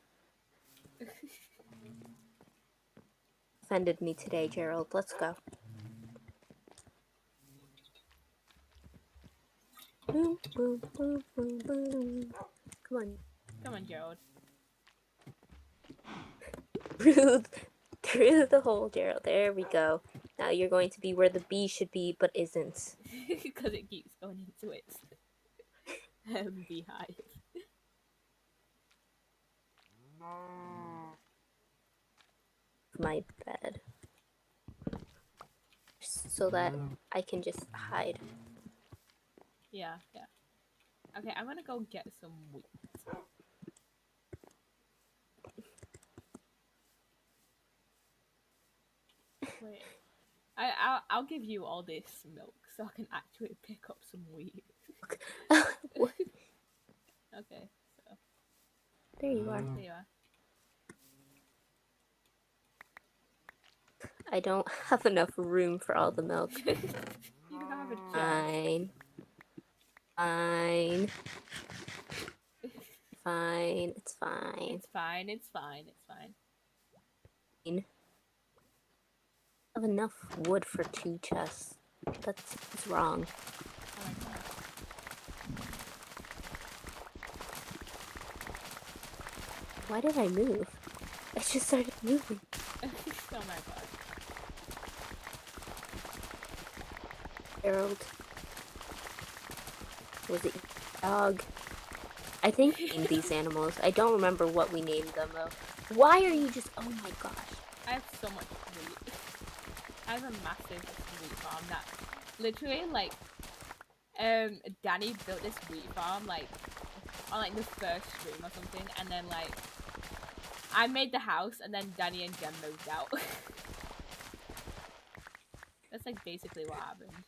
Offended me today, Gerald. Let's go. Boom, boom, boom, boom, boom. Come on. Come on, Gerald. Through the hole, Gerald. There we go. Now you're going to be where the bee should be, but isn't. Because it keeps going into its beehive. My bed. So that I can just hide. Yeah. Okay, I'm gonna go get some wheat. Wait. I'll give you all this milk so I can actually pick up some wheat. What? Okay, so There you are. there you are. I don't have enough room for all the milk. You don't have a chance. Fine. Fine. Fine. It's fine. It's fine. It's fine. It's fine. I have enough wood for 2 chests. That's wrong. Oh my god. Why did I move? I just started moving. Oh my god. Harold. Was it dog? I think we named these animals. I don't remember what we named them though. Why are you just? Oh my gosh. I have so much wheat. I have a massive wheat farm that literally like Danny built this wheat farm like on like the first stream or something, and then like I made the house and then Danny and Jem moved out. That's like basically what happened.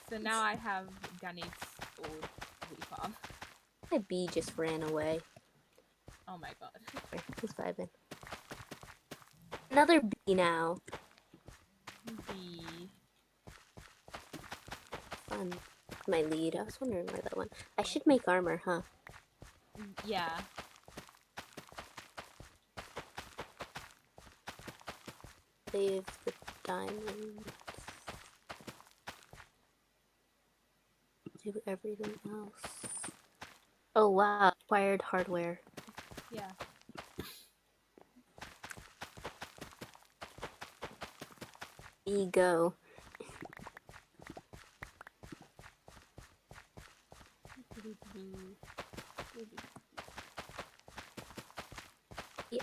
So now I have Danny's old wheat farm. My bee just ran away. Oh my god. He's vibing. Another bee now. The Fun. My lead. I was wondering where that went. I should make armor, huh? yeah. Save the diamonds. Do everything else. Oh wow, acquired hardware. Yeah. Ego.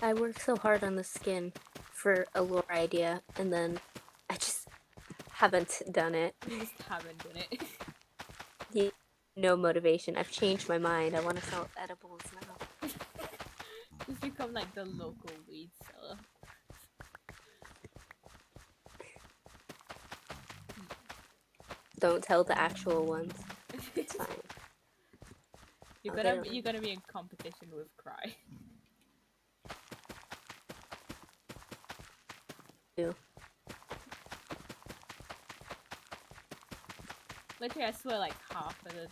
I worked so hard on the skin for a lore idea, and then I just haven't done it. You just haven't done it. No motivation. I've changed my mind. I want to sell edibles now. Just become like the local weed seller. Don't tell the actual ones. It's fine. You're Oh, gonna be in competition with Cry. Ew. Literally, I swear, like half of the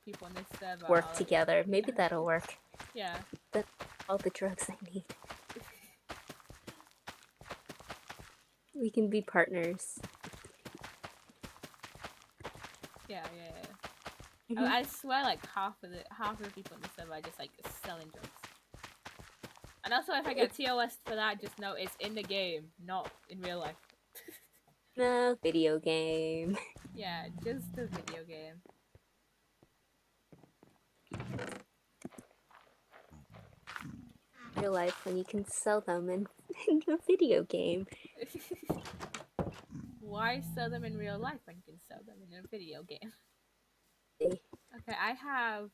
people on this server Work are, like, together. Maybe that'll work. Yeah. That's all the drugs I need. We can be partners. Yeah. I swear, like half of the people on the server are just like selling drugs. And also, if I get TOS for that, just know it's in the game, not in real life. No, video game. Yeah, just a video game. Real life when you can sell them in a video game. Why sell them in real life when you can sell them in a video game? Hey, Okay, I have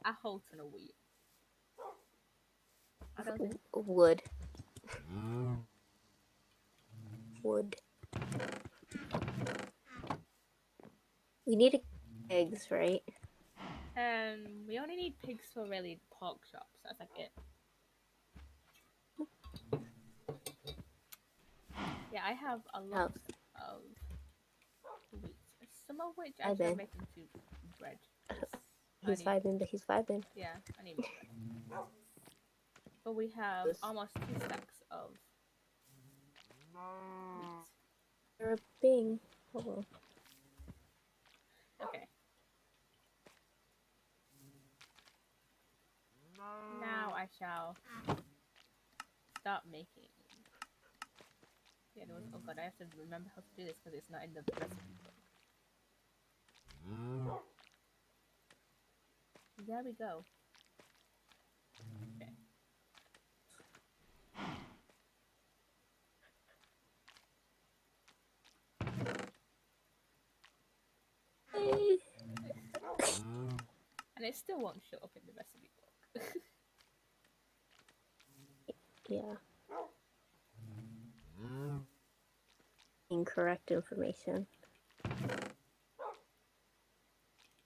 a whole ton of wheat. I don't think. wood. Wood. We need eggs, right? We only need pigs for really pork chops. That's like it. Yeah, I have a lot of wheat. Some of which I should make into bread. He's vibing, but he's vibing. Yeah, I need more bread. But we have almost 2 stacks of wheat. You're a bing. Oh. Okay. Now I shall start making. Yeah, there was. Oh god, I have to remember how to do this because it's not in the recipe book. There we go. Okay. And it still won't show up in the recipe book. Yeah. Incorrect information.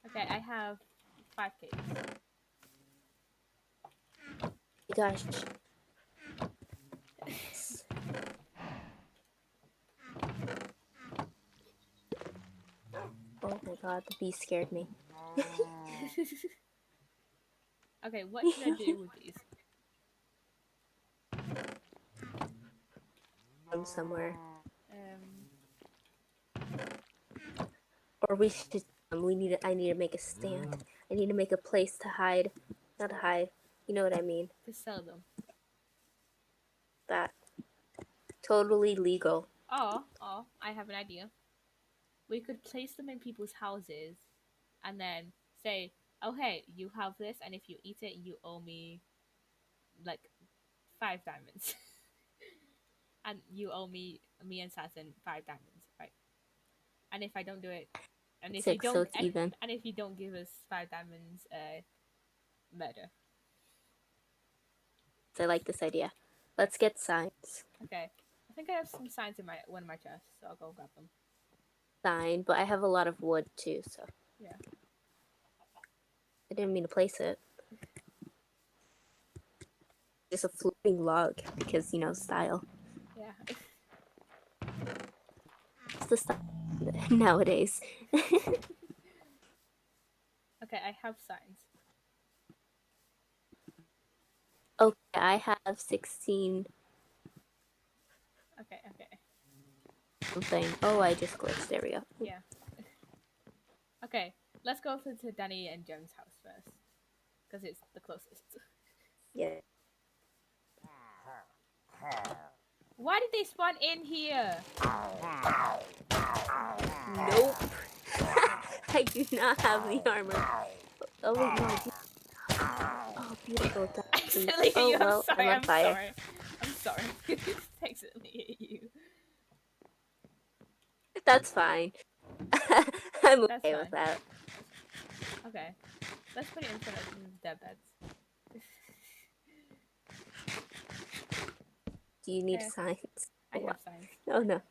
Okay, I have 5 cakes. Gosh. Oh my god, the bee scared me. Okay, what should I do with these? From somewhere. Or we should. I need to make a stand. I need to make a place to hide. Not hide. You know what I mean. To sell them. That. Totally legal. Oh, I have an idea. we could place them in people's houses and then say, oh, hey, you have this, and if you eat it, you owe me like 5 diamonds. And you owe me and Saturn 5 diamonds, right? And if I don't do it, and if you 6, so don't, it's even. and if you don't give us 5 diamonds, murder. So I like this idea. Let's get signs. Okay. I think I have some signs in one of my chests, so I'll go grab them. Sign, but I have a lot of wood too, so Yeah. I didn't mean to place it. Just a floating log because, you know, style. Yeah. It's the style nowadays. Okay, I have signs. Okay, I have 16 Okay, okay. something. Oh, I just glitched. There we go. Yeah. Okay, let's go to Danny and Jem's house first, because it's the closest. Yeah. Why did they spawn in here? Nope. I do not have the armor. Oh wait, no, I do. Oh, beautiful. I Please. accidentally hit Oh you. I'm well, I'm sorry. on I'm fire. sorry. I'm sorry. I accidentally hit you. That's fine. I'm That's okay fine. with that. Okay, let's put it in front of their beds. Do you need Eh, signs? I Oh, wow. have signs. Oh no.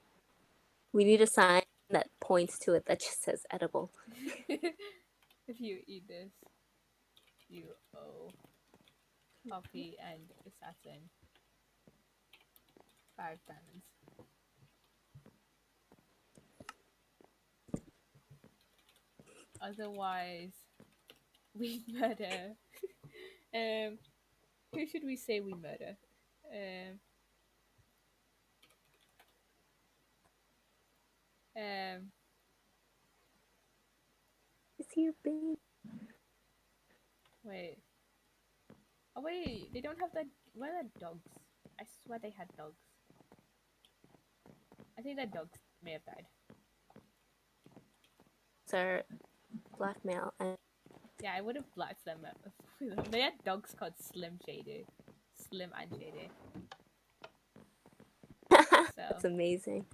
We need a sign that points to it that just says edible. If you eat this, you owe Poppy and Saturn 5 diamonds. Otherwise, we murder. um, who should we say we murder? Um, um, Is here, babe? wait. Oh wait, they don't have the. Where are the dogs? I swear they had dogs. I think the dogs may have died. Sir, blackmail. Yeah, I would have blacked them. They had dogs called Slim Shady, Slim and Shady. So That's amazing.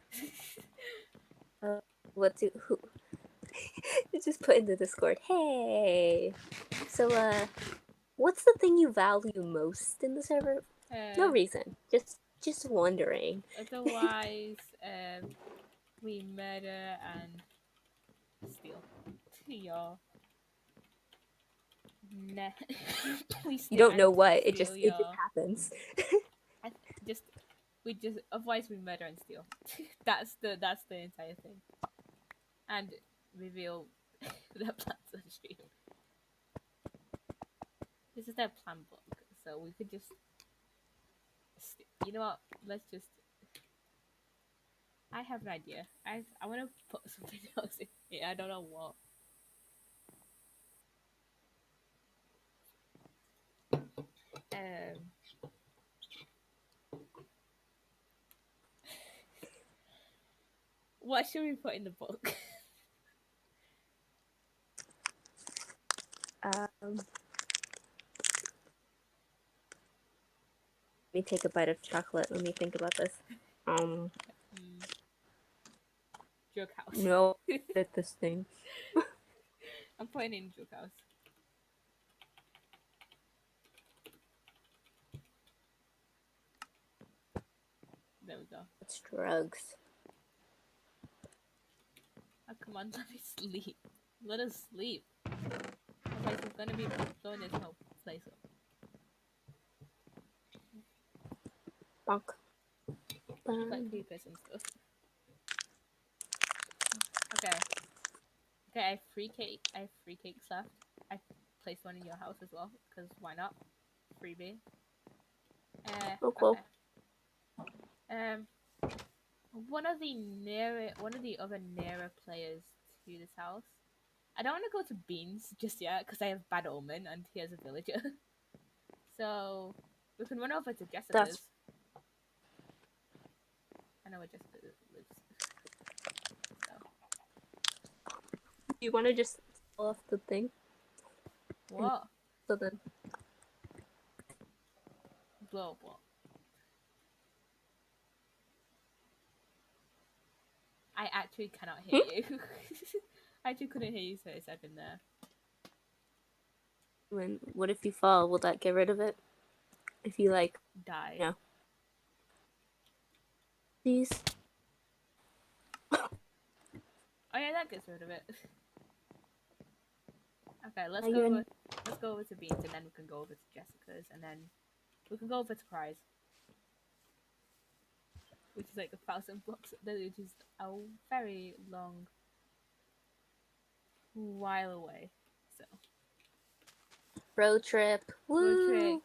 What do who? You just put in the Discord. Hey. So what's the thing you value most in the server? No reason. Just wondering. otherwise, we murder and steal. Y'all. Nah. We You steal don't and know what. It steal, just y'all. happens. Just we just otherwise we murder and steal. That's the entire thing. And reveal their plans on stream. This is their plan book, so we could just. You know what? Let's just. I have an idea. I want to put something else in here. I don't know what. Um. What should we put in the book? Let me take a bite of chocolate. Let me think about this. Joke house. No, at this thing. I'm putting in joke house. There we go. It's drugs. Oh, come on, let me sleep. Let us sleep. Otherwise, we're gonna be blowing this whole place up. Bonk. Like creepers and stuff. Okay. Okay, I have 3 cake. I have 3 cakes left. I placed one in your house as well, because why not? Freebie. Oh, cool. Okay. One of the other nearer players to this house. I don't want to go to Beans just yet because I have Bad Omen and he has a villager. So we can run over to Jessica's. I know where Jessica lives. So You want to just fall off the thing? What? So then, Blow up what? I actually cannot hear you. I actually couldn't hear you for a second there. what if you fall? Will that get rid of it? If you like, Die. you know, these. Oh yeah, that gets rid of it. Okay, let's Are go you in- over. Let's go over to Beans, and then we can go over to Jessica's, and then we can go over to Prize, which is like 1,000 blocks, which is a very long while away. So Road trip. road trip. Woo!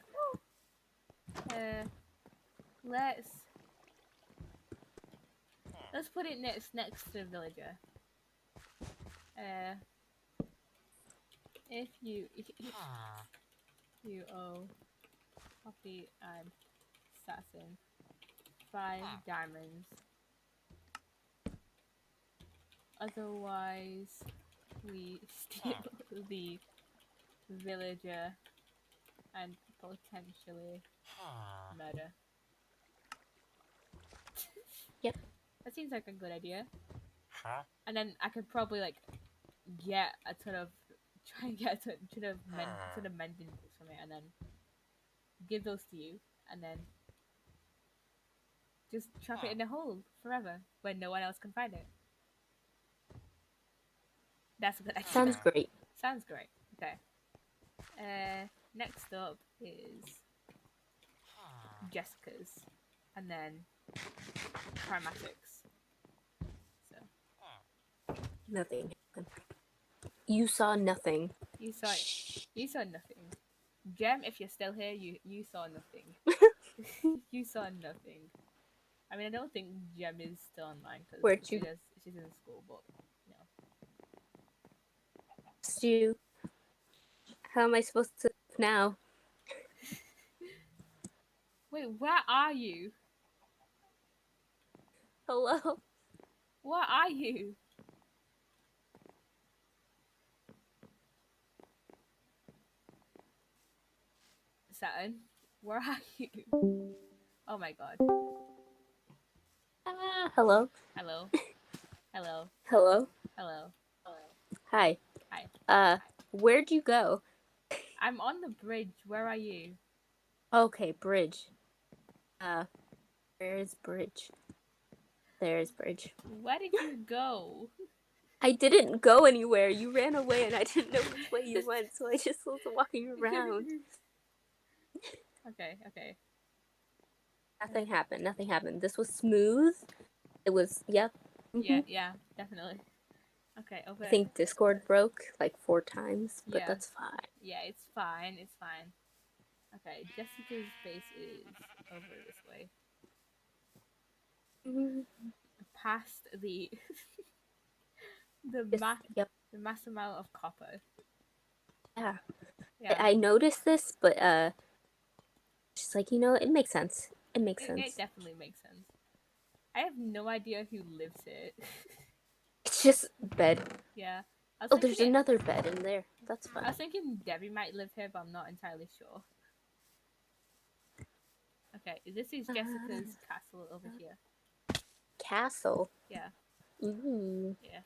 Let's put it next to the villager. If you owe Poppy and Saturn 5 diamonds, otherwise we steal the villager and potentially murder. Yep. That seems like a good idea. And then I could probably like get a ton of try and get a ton of mending books from it, and then give those to you, and then just trap it in a hole forever where no one else can find it. That's a good idea. Sounds great. Sounds great. Okay. Next up is Jessica's, and then Chromatics. So Nothing happened. You saw nothing. you saw nothing. Gem, if you're still here, you saw nothing. You saw nothing. I mean, I don't think Gem is still online because Where'd you she's in school, but you know. Stu? How am I supposed to now? Wait, where are you? Hello? Where are you? Saturn, where are you? Oh my god. Hello? Hello. Hello. Hello? Hello. Hi. Hi. Where'd you go? I'm on the bridge. Where are you? Okay, bridge. Where is bridge? There's bridge. Where did you go? I didn't go anywhere. You ran away and I didn't know which way you went, so I just was walking around. Okay. Nothing happened. Nothing happened. This was smooth. It was, yep. Yeah, definitely. Okay, over. I think Discord broke like 4 times, but Yeah. that's fine. Yeah, it's fine. It's fine. Okay, Jessica's base is over this way. Past the Yep. the mass amount of copper. Yeah. Yeah. I noticed this, but just like, it makes sense. It makes It sense. definitely makes sense. I have no idea who lives here. It's just bed. Yeah. Oh, there's another bed in there. That's fine. I was thinking Debbie might live here, but I'm not entirely sure. Okay, this is Jessica's castle over here. Castle? Yeah. Ooh. Yeah.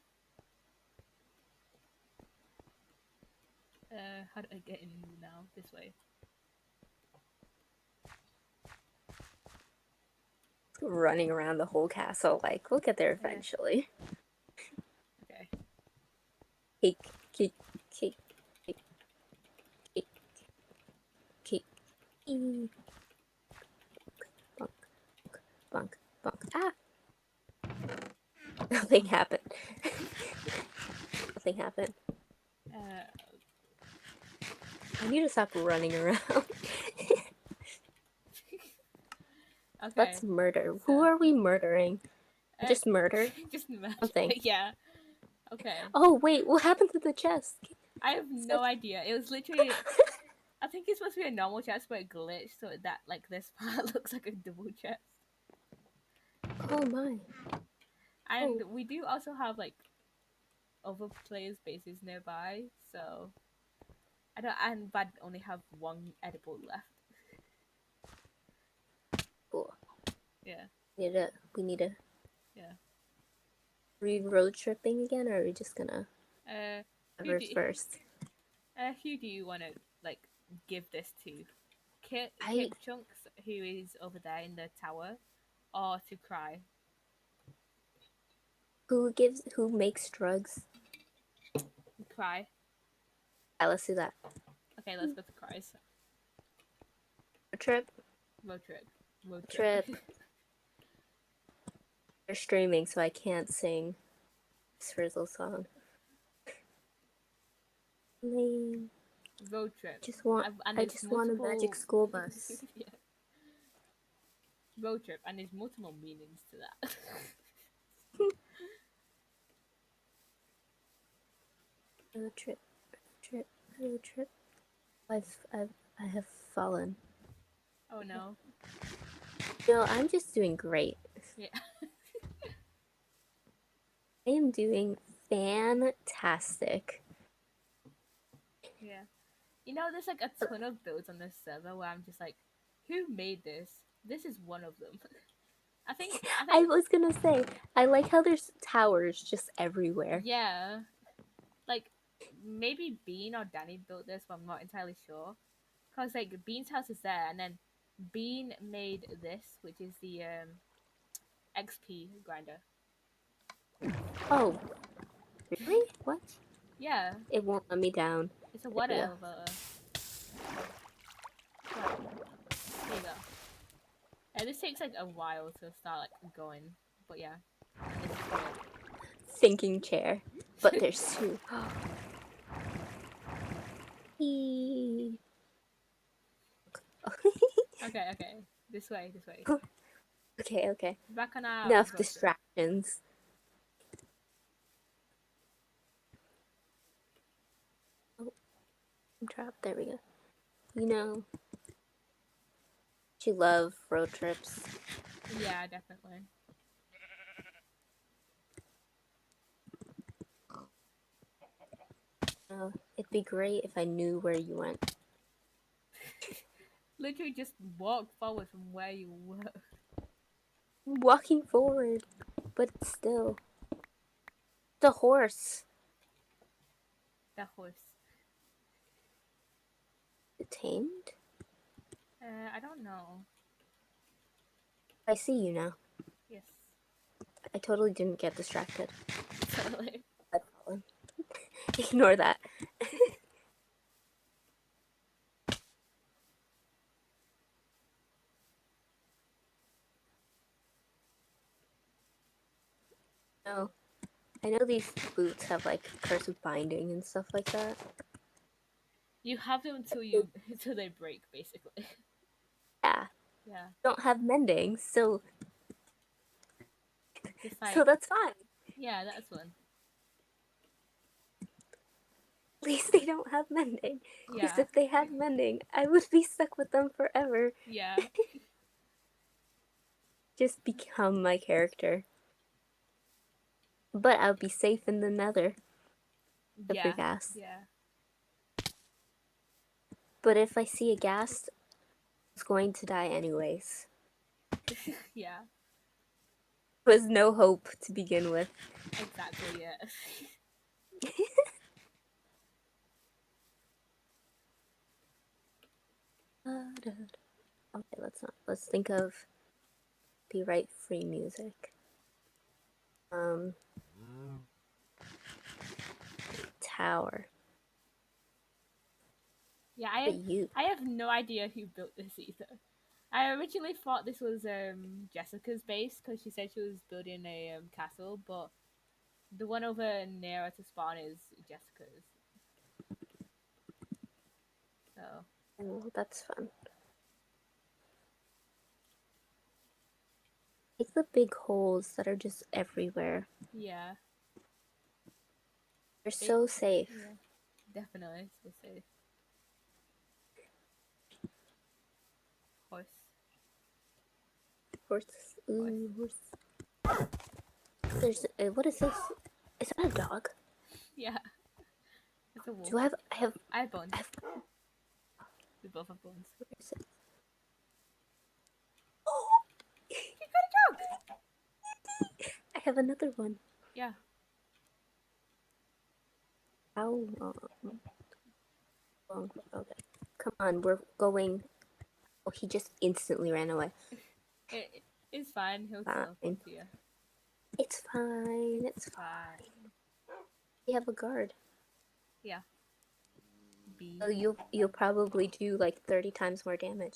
How do I get in now? This way. Running around the whole castle, like, we'll get there eventually. Okay. Cake, cake, cake, cake, cake, cake. Bonk, bonk, bonk. Ah! Nothing happened. Nothing happened. I need to stop running around. Okay. Let's murder. Who are we murdering? Just murder? Just murder. Something. Yeah. Okay. Oh, wait, what happened to the chest? I have no idea. It was literally... I think it's supposed to be a normal chest, but it glitched, so that, like, this part looks like a double chest. Oh, my. And we do also have, like... other players' bases nearby, so I don't. And but only have one edible left. Cool. Yeah, We need to yeah. road tripping again, or are we just gonna Uh, who cover do first? who do you want to like give this to? I Kip Chunks, who is over there in the tower, or to Cry? who makes drugs? Cry. Let's do that. Okay, let's go to Cry's Road trip. road trip. Road trip. Trip. They're streaming, so I can't sing this Frizzle song. Lame. Road trip. And I there's just want a magic multiple. school bus. Yeah. Road trip, and there's multiple meanings to that. Road trip, trip, road trip. I have fallen. Oh no. No, I'm just doing great. Yeah. I am doing fantastic. Yeah. You know, there's like a ton of builds on this server where I'm just like, who made this? This is one of them. I think. I was gonna say, I like how there's towers just everywhere. Yeah. Like maybe Bean or Danny built this, but I'm not entirely sure. Cause like Bean's house is there, and then Bean made this, which is the XP grinder. Oh, really? What? Yeah, It won't let me down. it's a There water we go. elevator. Right. There you go. Yeah, this takes like a while to start like going, but yeah. And this is Thinking chair, but there's two. Eee. okay, okay. This way, this way. Okay. Back on our Enough road trip. distractions. Oh, I'm trapped. There we go. You know, you love road trips. Yeah, definitely. It'd be great if I knew where you went. Literally just walk forward from where you were. Walking forward, but still. The horse. The horse. Tamed? I don't know. I see you now. Yes. I totally didn't get distracted. Totally. I've fallen. Ignore that. No. I know these boots have like cursive binding and stuff like that. You have them until they break, basically. Yeah. Yeah. Don't have mending, so Just like so that's fine. yeah, that's one. At least they don't have mending. Because Yeah. if they had mending, I would be stuck with them forever. Yeah. Just become my character. But I'll be safe in the nether. The Yeah. free ghast. Yeah. But if I see a ghast, it's going to die anyways. Yeah. Was no hope to begin with. Exactly, yeah. Okay, let's think of copyright free music. Tower. Yeah, You. I have no idea who built this either. I originally thought this was Jessica's base because she said she was building a castle, but the one over nearer to spawn is Jessica's. So Oh, that's fun. Take the big holes that are just everywhere. yeah, They're so Big- safe. yeah, definitely so safe. Horse. Horse. Ooh, horse. There's what is this? Is that a dog? Yeah. It's a wolf. Do I have? I have bones. I have. We both have bones. Where is it? You got a dog! I have another one. Yeah. How long? Okay. Come on, we're going. Oh, he just instantly ran away. It's fine. He'll Fine. teleport to you. It's fine. It's fine. We have a guard. Yeah. B. So you'll probably do like 30 times more damage.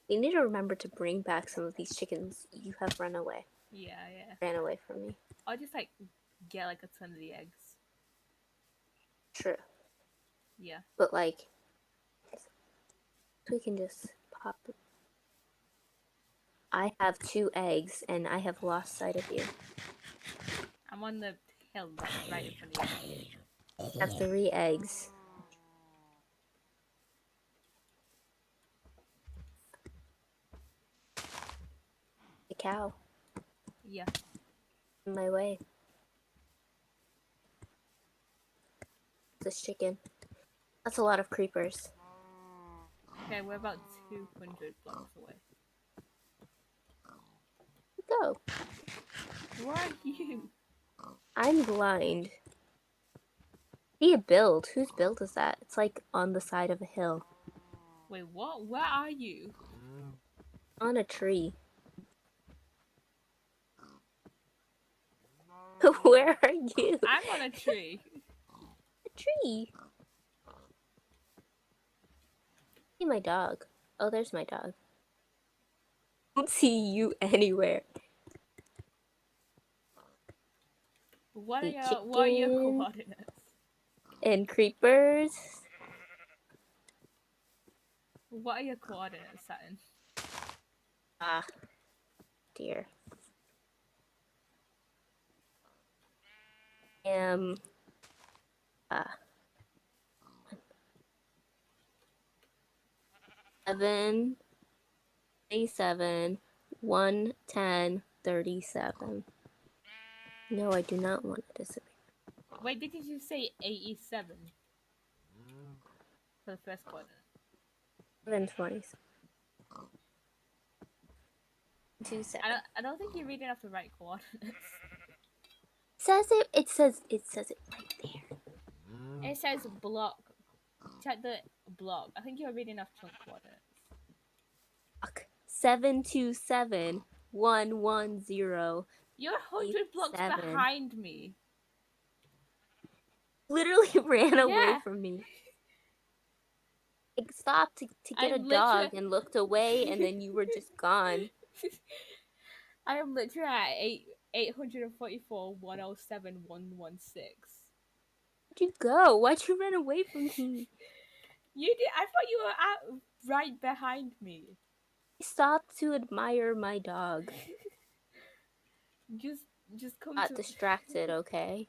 You need to remember to bring back some of these chickens. You have run away. Yeah, yeah. Ran away from me. I'll just like get like a ton of the eggs. True. Yeah. But like, we can just pop. I have 2 eggs and I have lost sight of you. I'm on the hill right in front of you. I have 3 eggs. The cow. Yeah. In my way. This chicken. That's a lot of creepers. Okay, we're about 200 blocks away. Go. Where are you? I'm blind. See a build. Whose build is that? It's like on the side of a hill. Wait, what? Where are you? On a tree. Where are you? I'm on a tree. A tree. See my dog. Oh, there's my dog. I don't see you anywhere. What See are your chicken coordinates? and creepers. What are your coordinates, Saturn? Ah, dear. Ah. 7, 27, 110, 37. No, I do not want to disagree. Wait, did you say 87 for the first coordinate? 720. 27. I don't think you're reading off the right coordinates. Says it. It says it right there. It says block. Check the block. I think you're reading off chunk coordinates. 727 110. You're 100 blocks 7. behind me. Literally ran away Yeah. from me. I stopped to get a I'm dog and looked away, and then you were just gone. I am literally at 844 107 116. Where'd you go? Why'd you run away from me? You did. I thought you were right behind me. I stopped to admire my dog. Just, just come Got to. distracted, okay?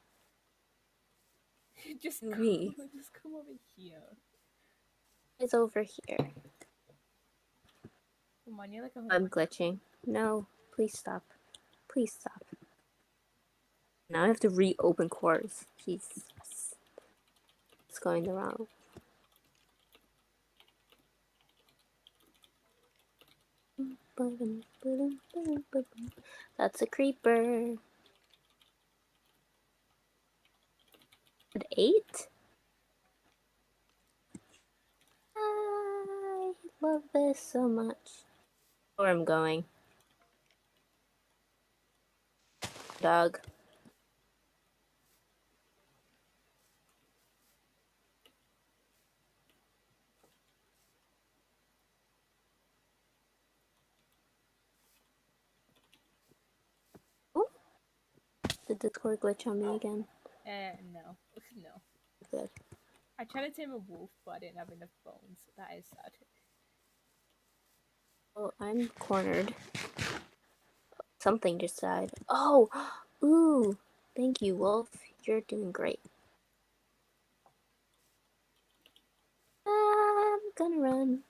Just To come, me. just come over here. It's over here. Come on, you're like a. I'm glitching. No, please stop. Please stop. Now I have to reopen cores. Jesus. It's going the wrong. That's a creeper. At 8? I love this so much. Where I'm going. Dog. Oh. Did the Discord glitch on me again? No, no. Good. I tried to tame a wolf, but I didn't have enough bones. That is sad. Oh, I'm cornered. Something just died. Oh! Ooh! Thank you, Wolf. You're doing great. I'm gonna run.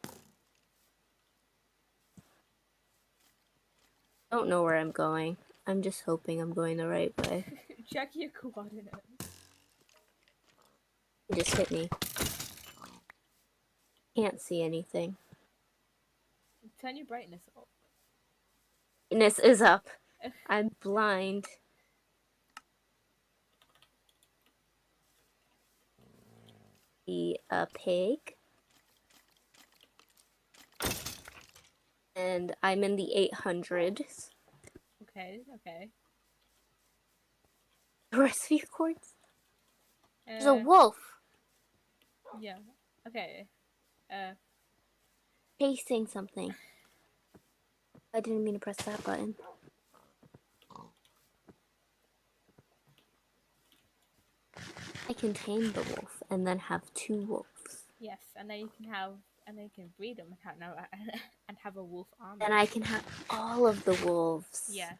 Don't know where I'm going. I'm just hoping I'm going the right way. Check your coordinates. It just hit me. Can't see anything. Turn your brightness up. Brightness is up. I'm blind. A pig. And I'm in the 800s. Okay, okay. The rest of your cords? There's a wolf Yeah. Okay. chasing something. I didn't mean to press that button. I can tame the wolf and then have 2 wolves. Yes, and then you can breed them and have, and have a wolf army. Then I can have all of the wolves. Yeah.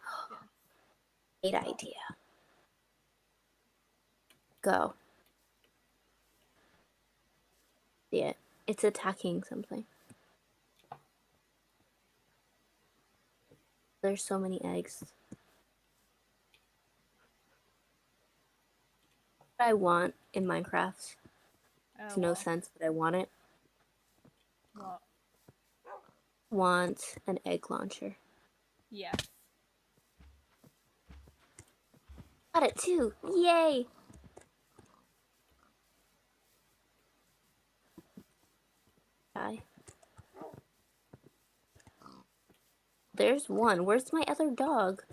Great idea. Go. Yeah, it's attacking something. There's so many eggs. What I want in Minecraft. It's no sense, but I want it. What? Want an egg launcher. Yes. Got it too! Yay! Die. There's one. Where's my other dog?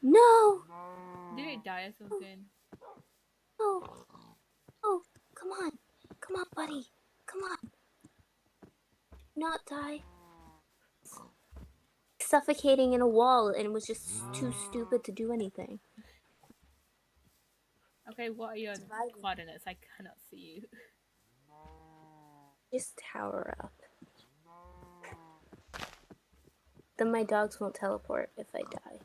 No! Did it die or something? No! Oh, come on. Come on, buddy. Come on. Not die. Suffocating in a wall and was just too stupid to do anything. Okay, what are your Surviving. coordinates? I cannot see you. Just tower up. Then my dogs won't teleport if I die.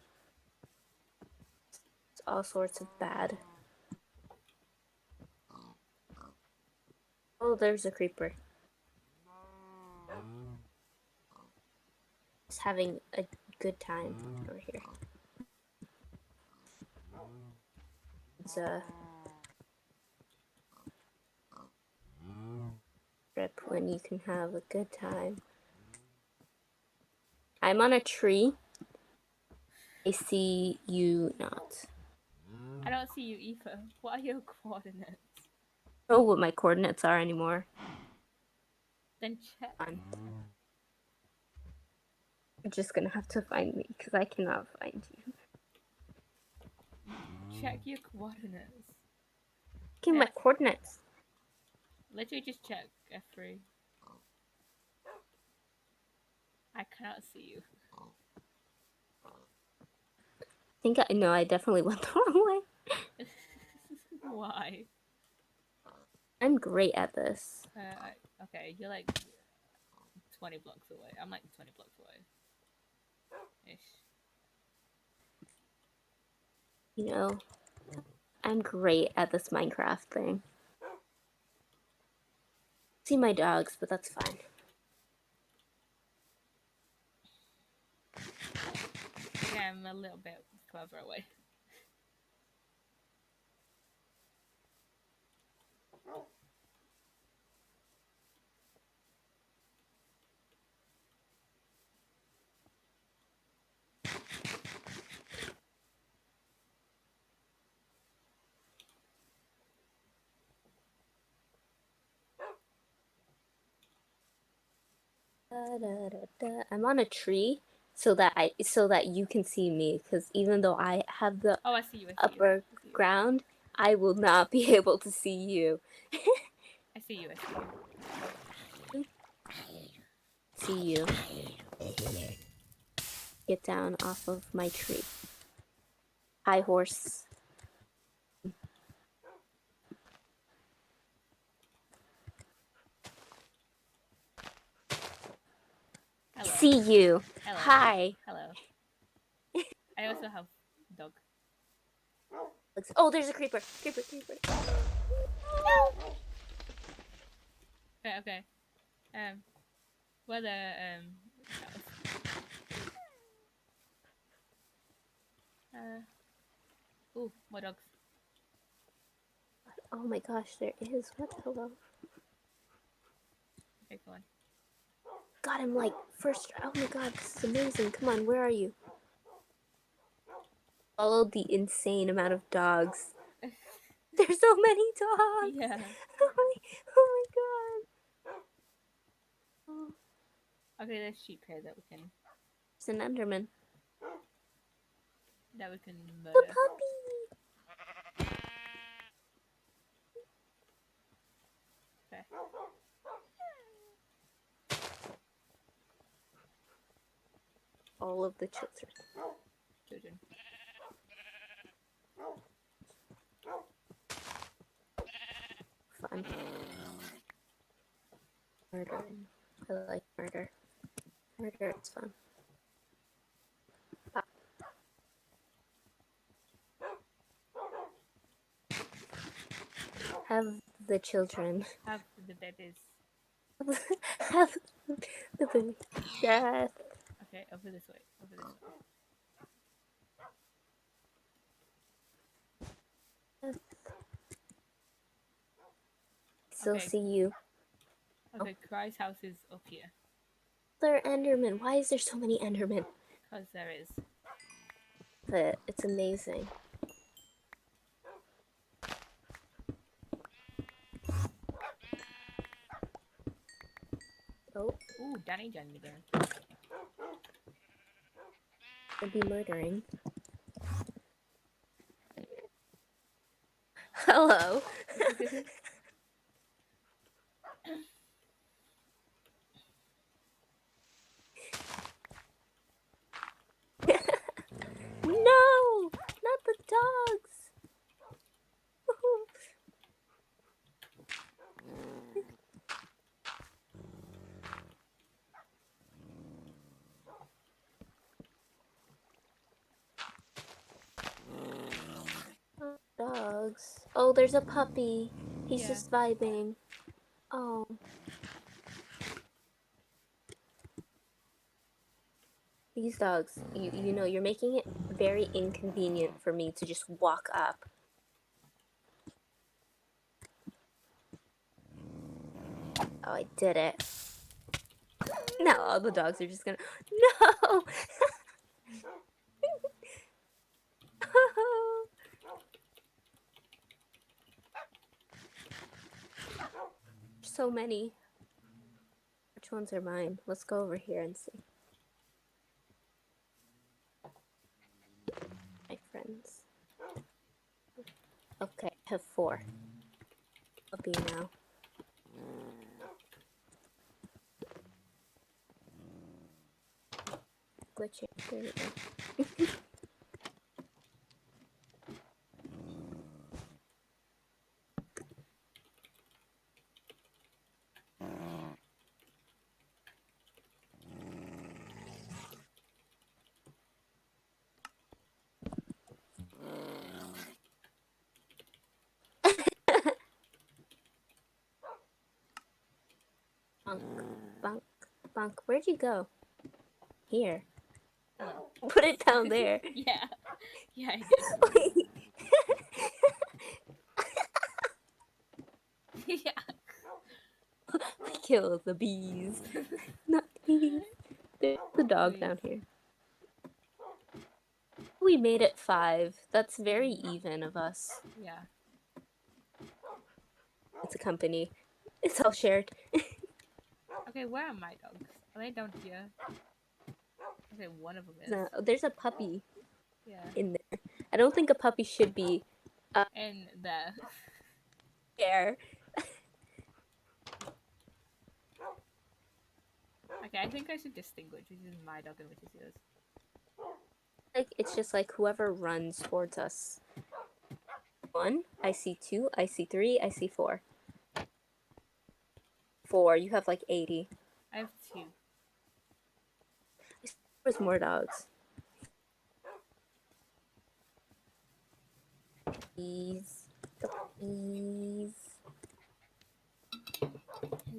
It's all sorts of bad. Oh, there's a creeper. Just having a good time over here. It's a trip when you can have a good time. I'm on a tree. I see you not. I don't see you either. What are your coordinates? I don't know what my coordinates are anymore. Then check. You're just gonna have to find me because I cannot find you. Check your coordinates. Give me my coordinates. Literally just check F3. I cannot see you. I definitely went the wrong way. Why? I'm great at this. Okay, you're like 20 blocks away. I'm like 20 blocks away. Ish. You know, I'm great at this Minecraft thing. See my dogs, but that's fine. Okay, I'm a little bit further away. I'm on a tree so that you can see me, because even though I have the Oh, I see you. upper ground, I will not be able to see you. I see you. See you. Get down off of my tree. Hi, horse. Hello. See you. Hello. Hi. Hello. I also have dog. Oh, there's a creeper. Creeper. Okay. Where the Ooh, more dogs. Oh my gosh, there is. What? Hello. Okay, come on. Got him like first. Oh my god, this is amazing. Come on, where are you? Followed the insane amount of dogs. There's so many dogs. Yeah. Oh my god. Oh, Okay, there's sheep here that we can it's an Enderman. murder. The puppy. Okay. All of the children. Children. Fun. Murdering. I like murder. Murder is fun. Ah. Have the children. Have the babies. Have the baby. Death. Okay, over this way. Over this way. Still Okay. see you. Okay, Cry's house is up here. There are Endermen. Why is there so many Endermen? Because there is. But it's amazing. Oh, Ooh, Danny joined me again. I'd be murdering. Hello. No, not the dogs. Dogs. Oh, there's a puppy. He's Yeah. just vibing. Oh. These dogs, you know, you're making it very inconvenient for me to just walk up. Oh, I did it. Now all the dogs are just gonna. No! So many. Which ones are mine? Let's go over here and see. My friends. Okay, I have 4. I'll be now. Glitching. There we go. Bunk, bunk, bunk. Where'd you go? Here. Hello. Put it down there. Yeah. Yeah, I did. Wait. Yeah. Kill the bees. Not bees. There's the dog down here. We made it 5. That's very even of us. Yeah. It's a company. It's all shared. Okay, where are my dogs? Are they down here? Okay, one of them is. No, there's a puppy Yeah. in there. I don't think a puppy should be And there. there. Okay, I think I should distinguish which is my dog and which is yours. Like it's just like whoever runs towards us. 1, I see 2, I see 3, I see 4. 4, you have like 80. I have 2. There's more dogs. Bees. The bees.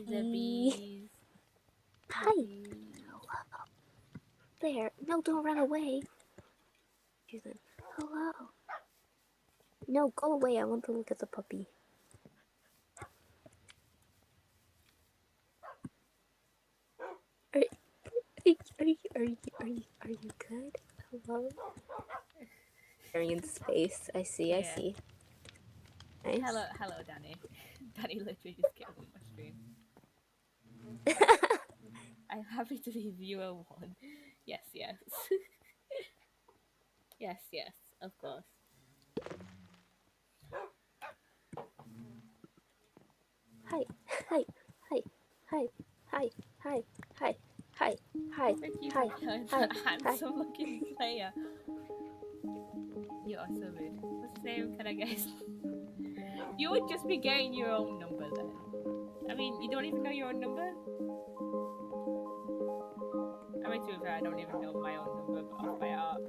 The bees. Hi. Bees. There. No, don't run away. Hello. No, go away. I want to look at the puppy. Are you good? Hello? Staring into space. I see. Yeah. Nice. Hello, Danny. Danny literally just came on my stream. I'm happy to be viewer one. Yes. yes, of course. Hi. Thank you for killing that handsome looking player. You are so rude. What's his name? Can I guess? You would just be getting your own number then. I mean, you don't even know your own number? I mean, to be fair, I don't even know my own number off by heart.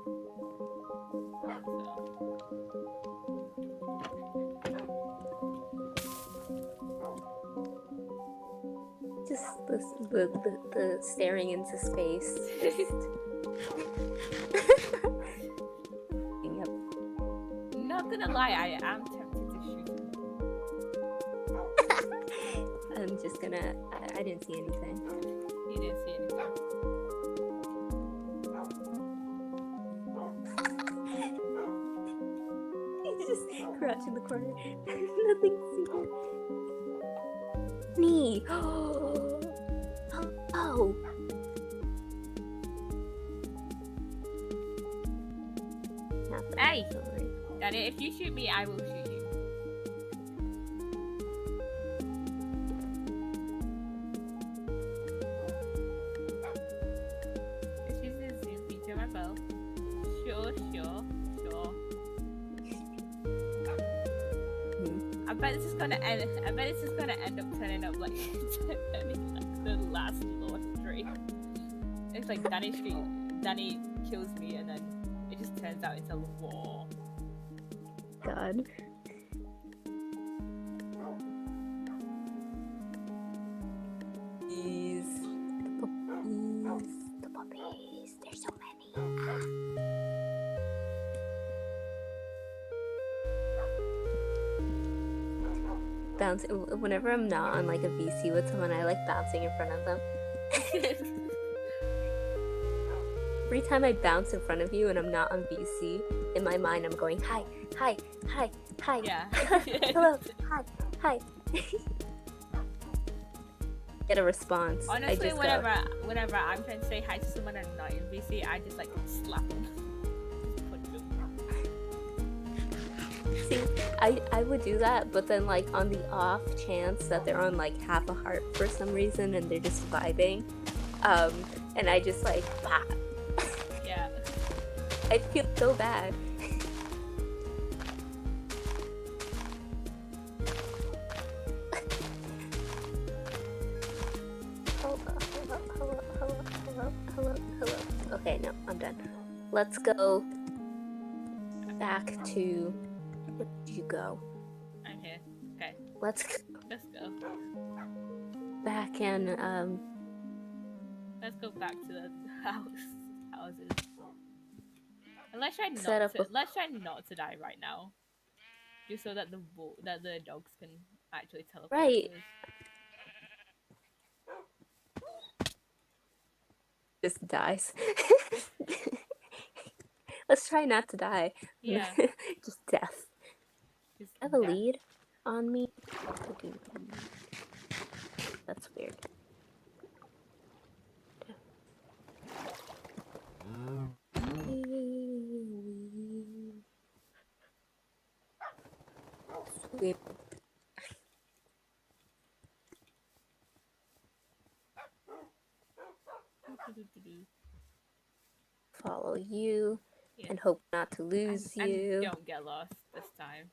Just the staring into space. Just. Yep. Not gonna lie, I am tempted to shoot him. I'm just gonna. I didn't see anything. You didn't see anything. He's just crouched in the corner. Nothing to see. Knee. Oh. Hey! Daddy, if you shoot me, I will shoot you. This is a zoom feature on my bow. Sure. I bet this is gonna end up turning up like turning like the last Lost Street. It's like Danny kills me and then it just turns out it's a war. God. The puppies. There's so many. Bouncing whenever I'm not on like a VC with someone, I like bouncing in front of them. Every time I bounce in front of you and I'm not on VC, in my mind I'm going hi. Yeah. Hello, hi. Get a response. Honestly, whenever I'm trying to say hi to someone and I'm not in VC, I just like slap them. Just punch them. See, I would do that, but then like on the off chance that they're on like half a heart for some reason and they're just vibing, and I just like pop. Yeah. I feel so bad. Hello. Okay, no, I'm done. Let's go back to. Where did you go? I'm here. Okay. Let's go. back and Let's go back to the houses. And let's try not to die right now, just so that the dogs can actually teleport. Right. To us. Just dies. Let's try not to die. Yeah. Just death. Just I have a death. lead on me. That's weird. Sweet. Follow you and hope not to lose you. And don't get lost this time.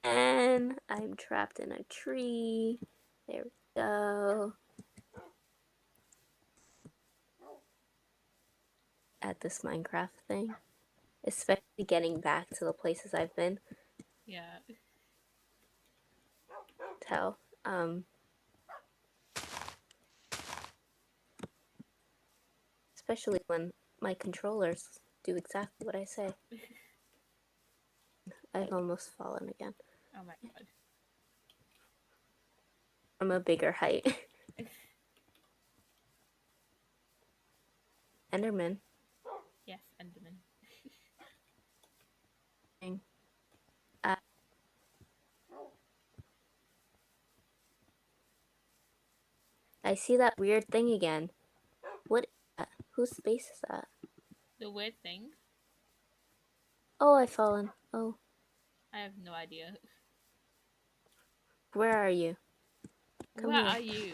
And I'm trapped in a tree. There we go. At this Minecraft thing. Especially getting back to the places I've been. Yeah. Tell. Especially when my controller's do exactly what I say. I've almost fallen again. Oh my god. From a bigger height. Enderman. Yes, Enderman. Uh, I see that weird thing again. What is that? Whose space is that? The weird thing, Oh, I've fallen. Oh, I have no idea. where are you? Come Where here. are you?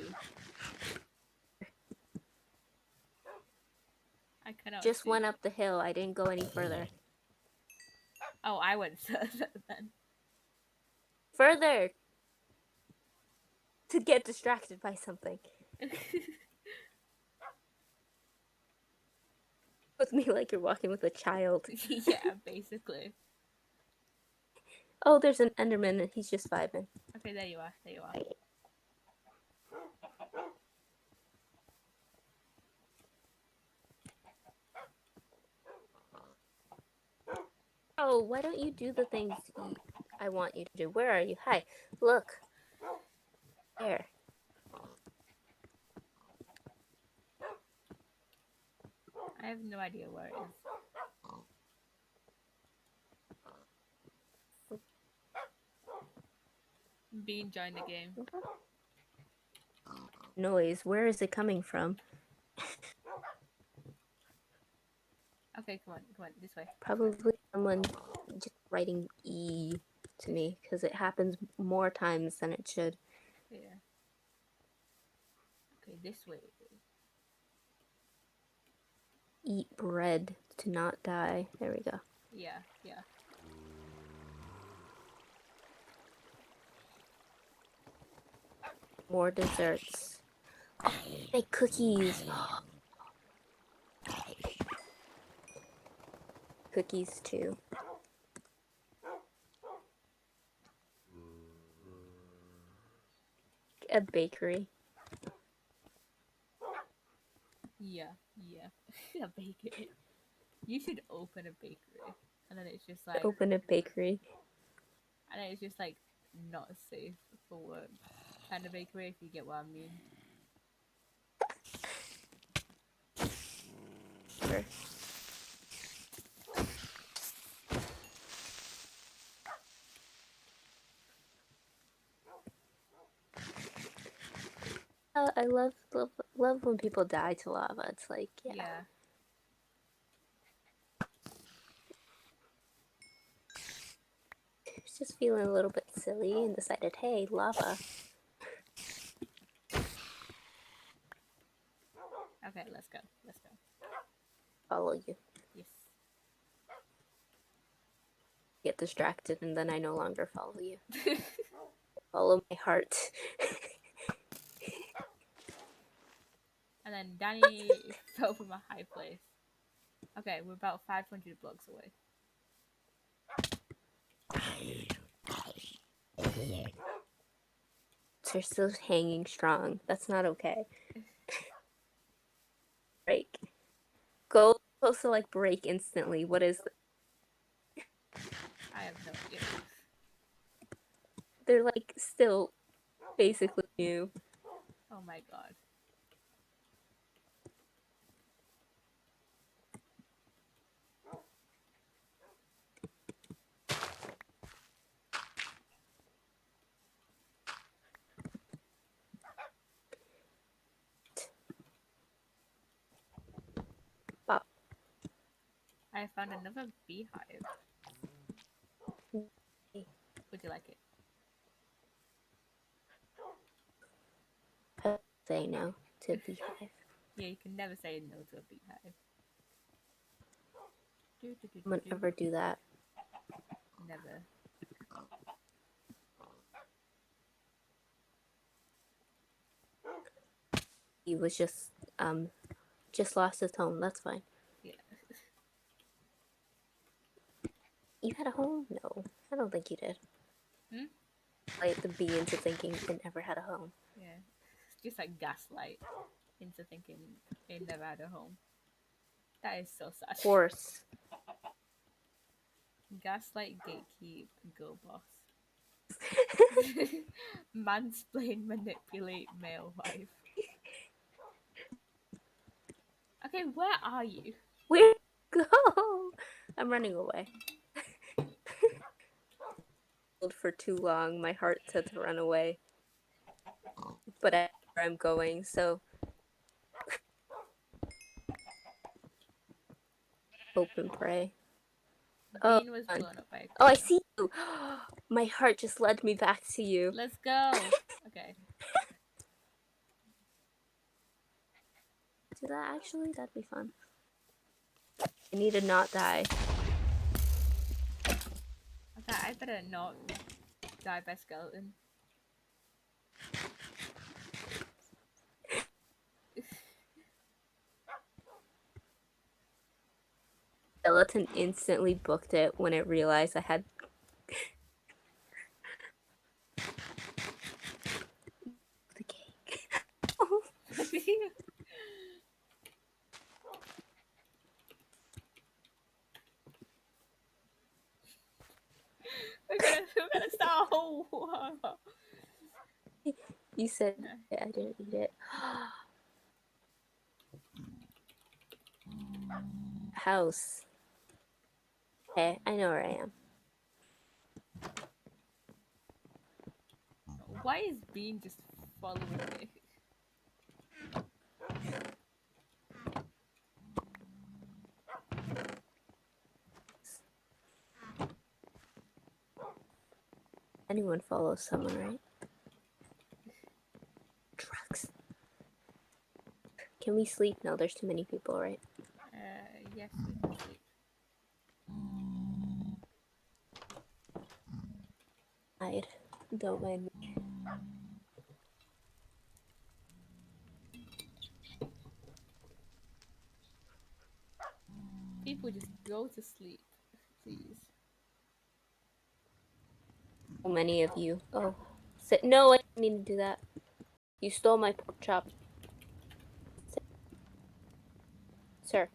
I cannot Just see. went up the hill. I didn't go any further. Oh, I went further then. Further! To get distracted by something. With me like you're walking with a child. Yeah, basically. Oh, there's an Enderman and he's just vibing. Okay, there you are. There you are. Oh, why don't you do the things I want you to do? Where are you? Hi. Look. There. I have no idea where it is. Be enjoying the game. Noise. Where is it coming from? Okay, come on, this way. Probably someone just writing E to me because it happens more times than it should. Yeah. Okay, this way. Eat bread to not die. There we go. Yeah, yeah. More desserts. Make cookies. Cookies too. A bakery. Yeah, yeah. A bakery. You should open a bakery. And then it's just like Open a bakery. and then it's just like not safe for work kind of bakery, if you get what I mean. Sure. I love when people die to lava. It's like, yeah. Yeah. I was just feeling a little bit silly and decided, hey, lava. Okay, let's go. Let's go. Follow you. Yes. Get distracted and then I no longer follow you. Follow my heart. And then Danny fell from a high place. Okay, we're about 500 blocks away. They're still hanging strong. That's not okay. Break. Go supposed to like break instantly. What is I have no idea. they're like still basically new. Oh my god. Wow. I found another beehive. Would you like it? I say no to beehive. Yeah, you can never say no to a beehive. I'm gonna never do that. Never. He was just lost his home. That's fine. Yeah. You had a home? No, I don't think you did. Hmm? Like the bee into thinking it never had a home. Yeah. Just like gaslight into thinking it never had a home. That is so sad. Horse. Gaslight, gatekeep, girl boss. Mansplain, manipulate, male wife. Okay, where are you? Where go? I'm running away. For too long, my heart said to run away. But I know where I'm going, so hope and pray. Oh, Bean was God. blown up by a Oh, I creeper. see you. My heart just led me back to you. Let's go. Okay. Do that actually? That'd be fun. I need to not die. Okay, I better not die by skeleton. Skeleton instantly booked it when it realized I had the cake. Oh. we're gonna start a whole war. You said it, I didn't eat it. House. Okay, I know where I am. Why is Bean just following me? Anyone follows someone, right? Drugs. Can we sleep? No, there's too many people, right? Yes, we can sleep. Hide. Don't mind me. People just go to sleep, please. So many of you. Oh. No, I didn't mean to do that. You stole my pork chop. Sir.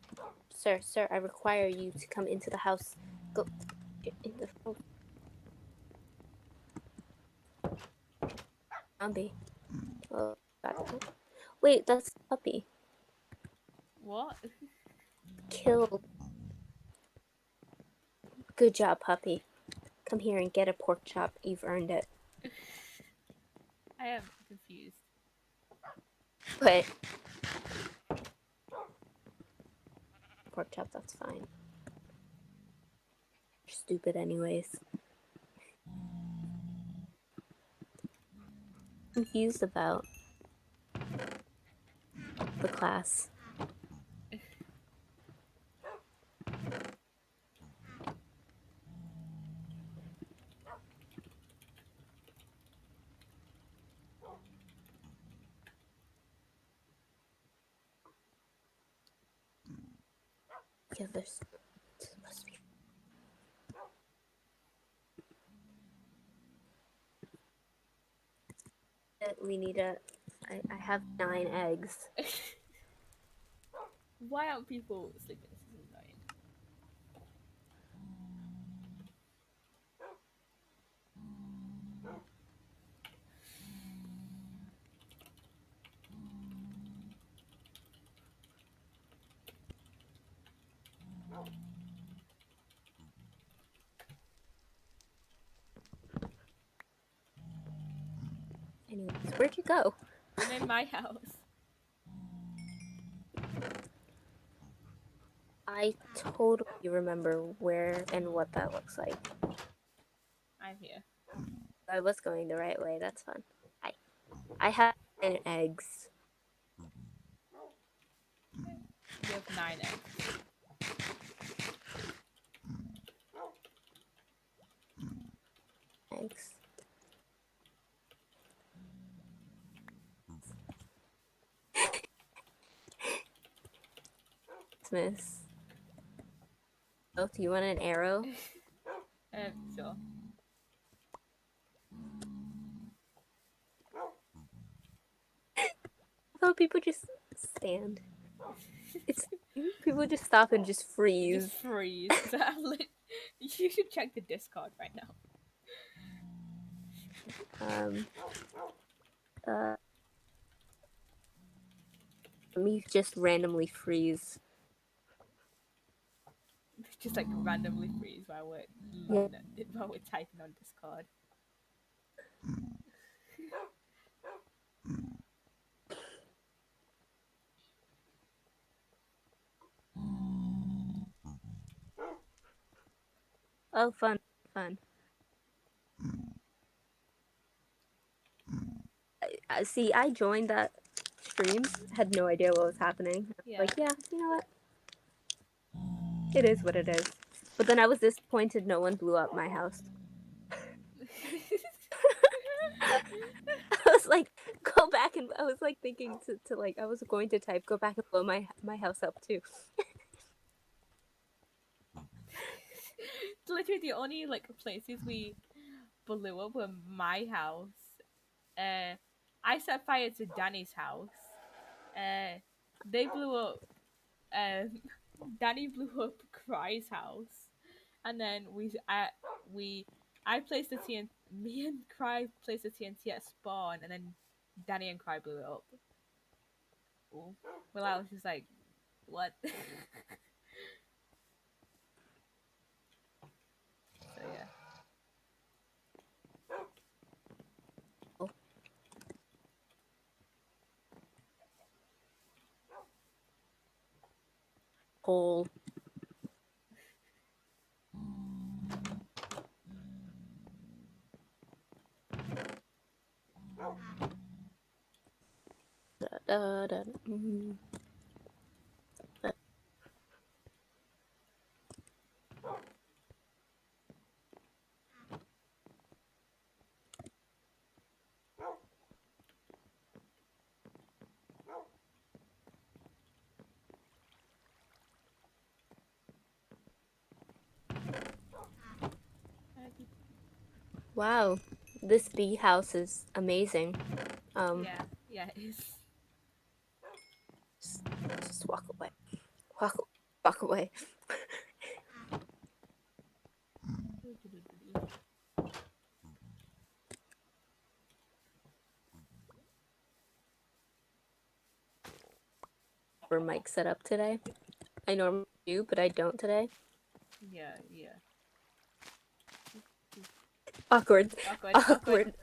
Sir, I require you to come into the house. Go. Get in the phone. Zombie. Oh, God. Wait, that's a puppy. What? Killed. Good job, puppy. Come here and get a pork chop. You've earned it. I am confused. But pork chop, that's fine. You're stupid anyways. Confused about the class. Yeah, there's supposed to be. We need a. I have 9 eggs. Why aren't people sleeping? This is annoying. Anyways, where'd you go? I'm in my house. I totally remember where and what that looks like. I'm here. I was going the right way. That's fun. I have 9 eggs. You have 9 eggs. Eggs. Christmas. Oh, do you want an arrow? Sure. Oh, people just stand. It's People just stop and just freeze. Just freeze. You should check the Discord right now. Me just randomly freeze. Just like randomly freeze while we're while we're typing on Discord. Oh, fun, fun. See, I joined that stream, had no idea what was happening. Yeah. Like, yeah, you know what? It is what it is. But then I was disappointed no one blew up my house. I was like, go back, and I was like thinking to like, I was going to type, go back and blow my house up too. Literally the only like places we blew up were my house. I set fire to Danny's house. They blew up. Danny blew up Cry's house, and then I placed the TNT. Me and Cry placed the TNT at spawn, and then Danny and Cry blew it up. Ooh. Well, I was just like, what? So yeah. Hole. Da, da, da. Wow, this bee house is amazing. Yeah, it is. Just walk away. Walk away. For mic set up today. I normally do, but I don't today. Yeah. Awkward. Awkward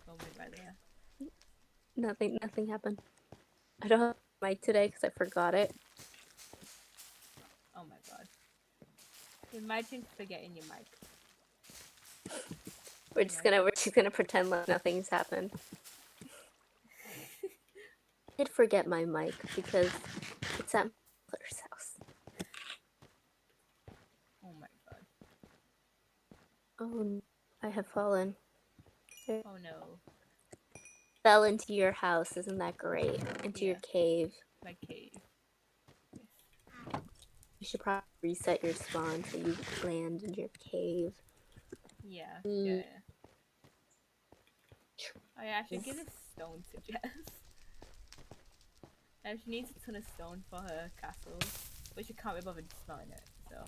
moment right there. Nothing happened. I don't have a mic today because I forgot it. Oh my god. Imagine forgetting your mic. We're just gonna pretend like nothing's happened. I did forget my mic because it's at my mother's house. Oh my god. Oh, I have fallen. Oh no. Fell into your house, isn't that great? Into your cave. My cave. You should probably reset your spawn so you land in your cave. Yeah. Mm. Oh yeah, I should give this stone to Jess. She needs a ton of stone for her castle, but she can't be bothered smelting it, so.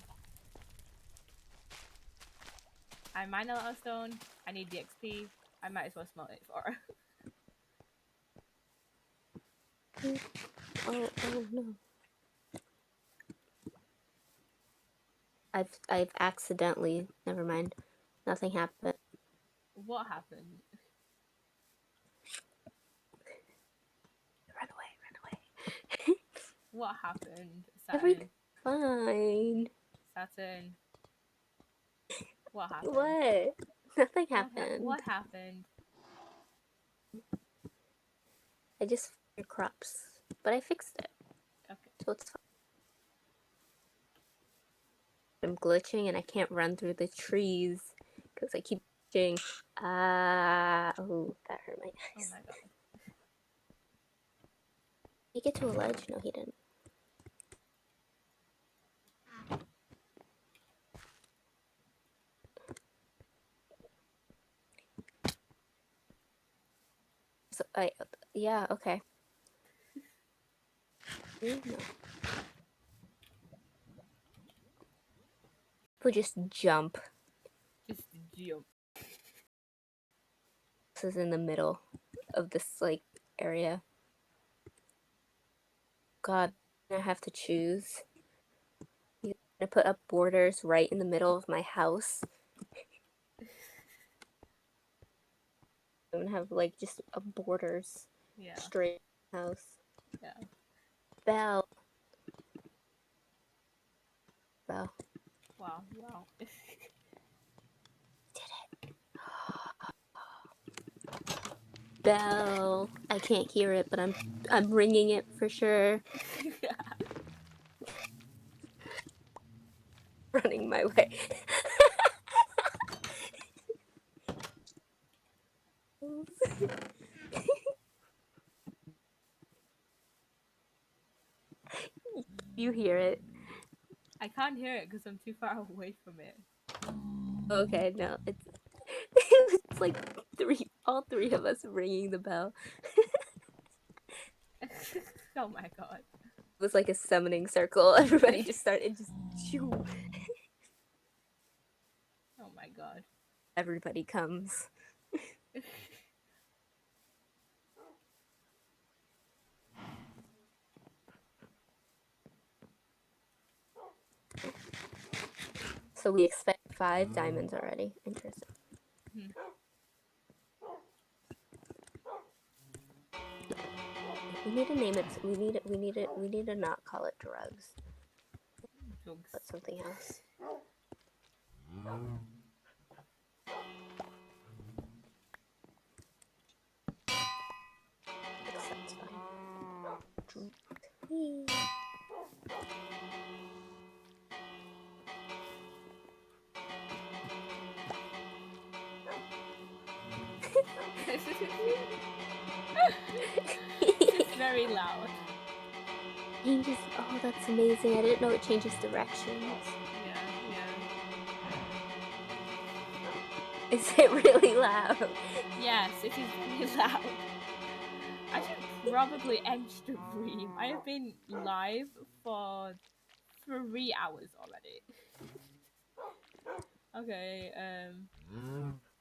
I mine a lot of stone, I need the XP, I might as well smelt it for her. Oh no. I've accidentally, never mind. Nothing happened. What happened? Run away. What happened? Everything's fine. Saturn. What happened? What? Nothing happened. What happened? I just your crops, but I fixed it. Okay. So it's fine. I'm glitching and I can't run through the trees because I keep glitching. Oh, that hurt my eyes. Oh my god. Did he get to a ledge? No, he didn't. So yeah, okay. No. People just jump. Just jump. This is in the middle of this like area. God, I have to choose. I'm gonna put up borders right in the middle of my house. I'm gonna have like just a borders Yeah. straight house. Yeah. Bell. Bell. Wow. Wow. Bell. I can't hear it, but I'm ringing it for sure. Running my way. You hear it. I can't hear it because I'm too far away from it. Okay, no, it's it's like all three of us ringing the bell. Oh my god. It was like a summoning circle. Everybody just started shoo. Oh my god. Everybody comes. So we expect 5 diamonds already. Interesting. Hmm. We need to name it. We need to not call it drugs, Drugs. but something else. That's fine. It's very loud. Changes. Oh, that's amazing. I didn't know it changes directions. Yeah, yeah. Is it really loud? Yes, it is very loud. I should probably end stream. I have been live for 3 hours already. Okay,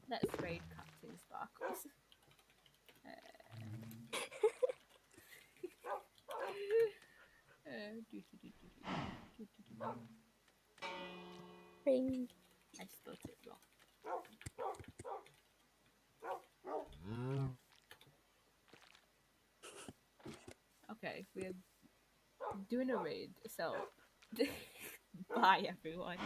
let's raid Captain Sparkles. Ring. I spelled it wrong. Okay, we're doing a raid, so bye everyone.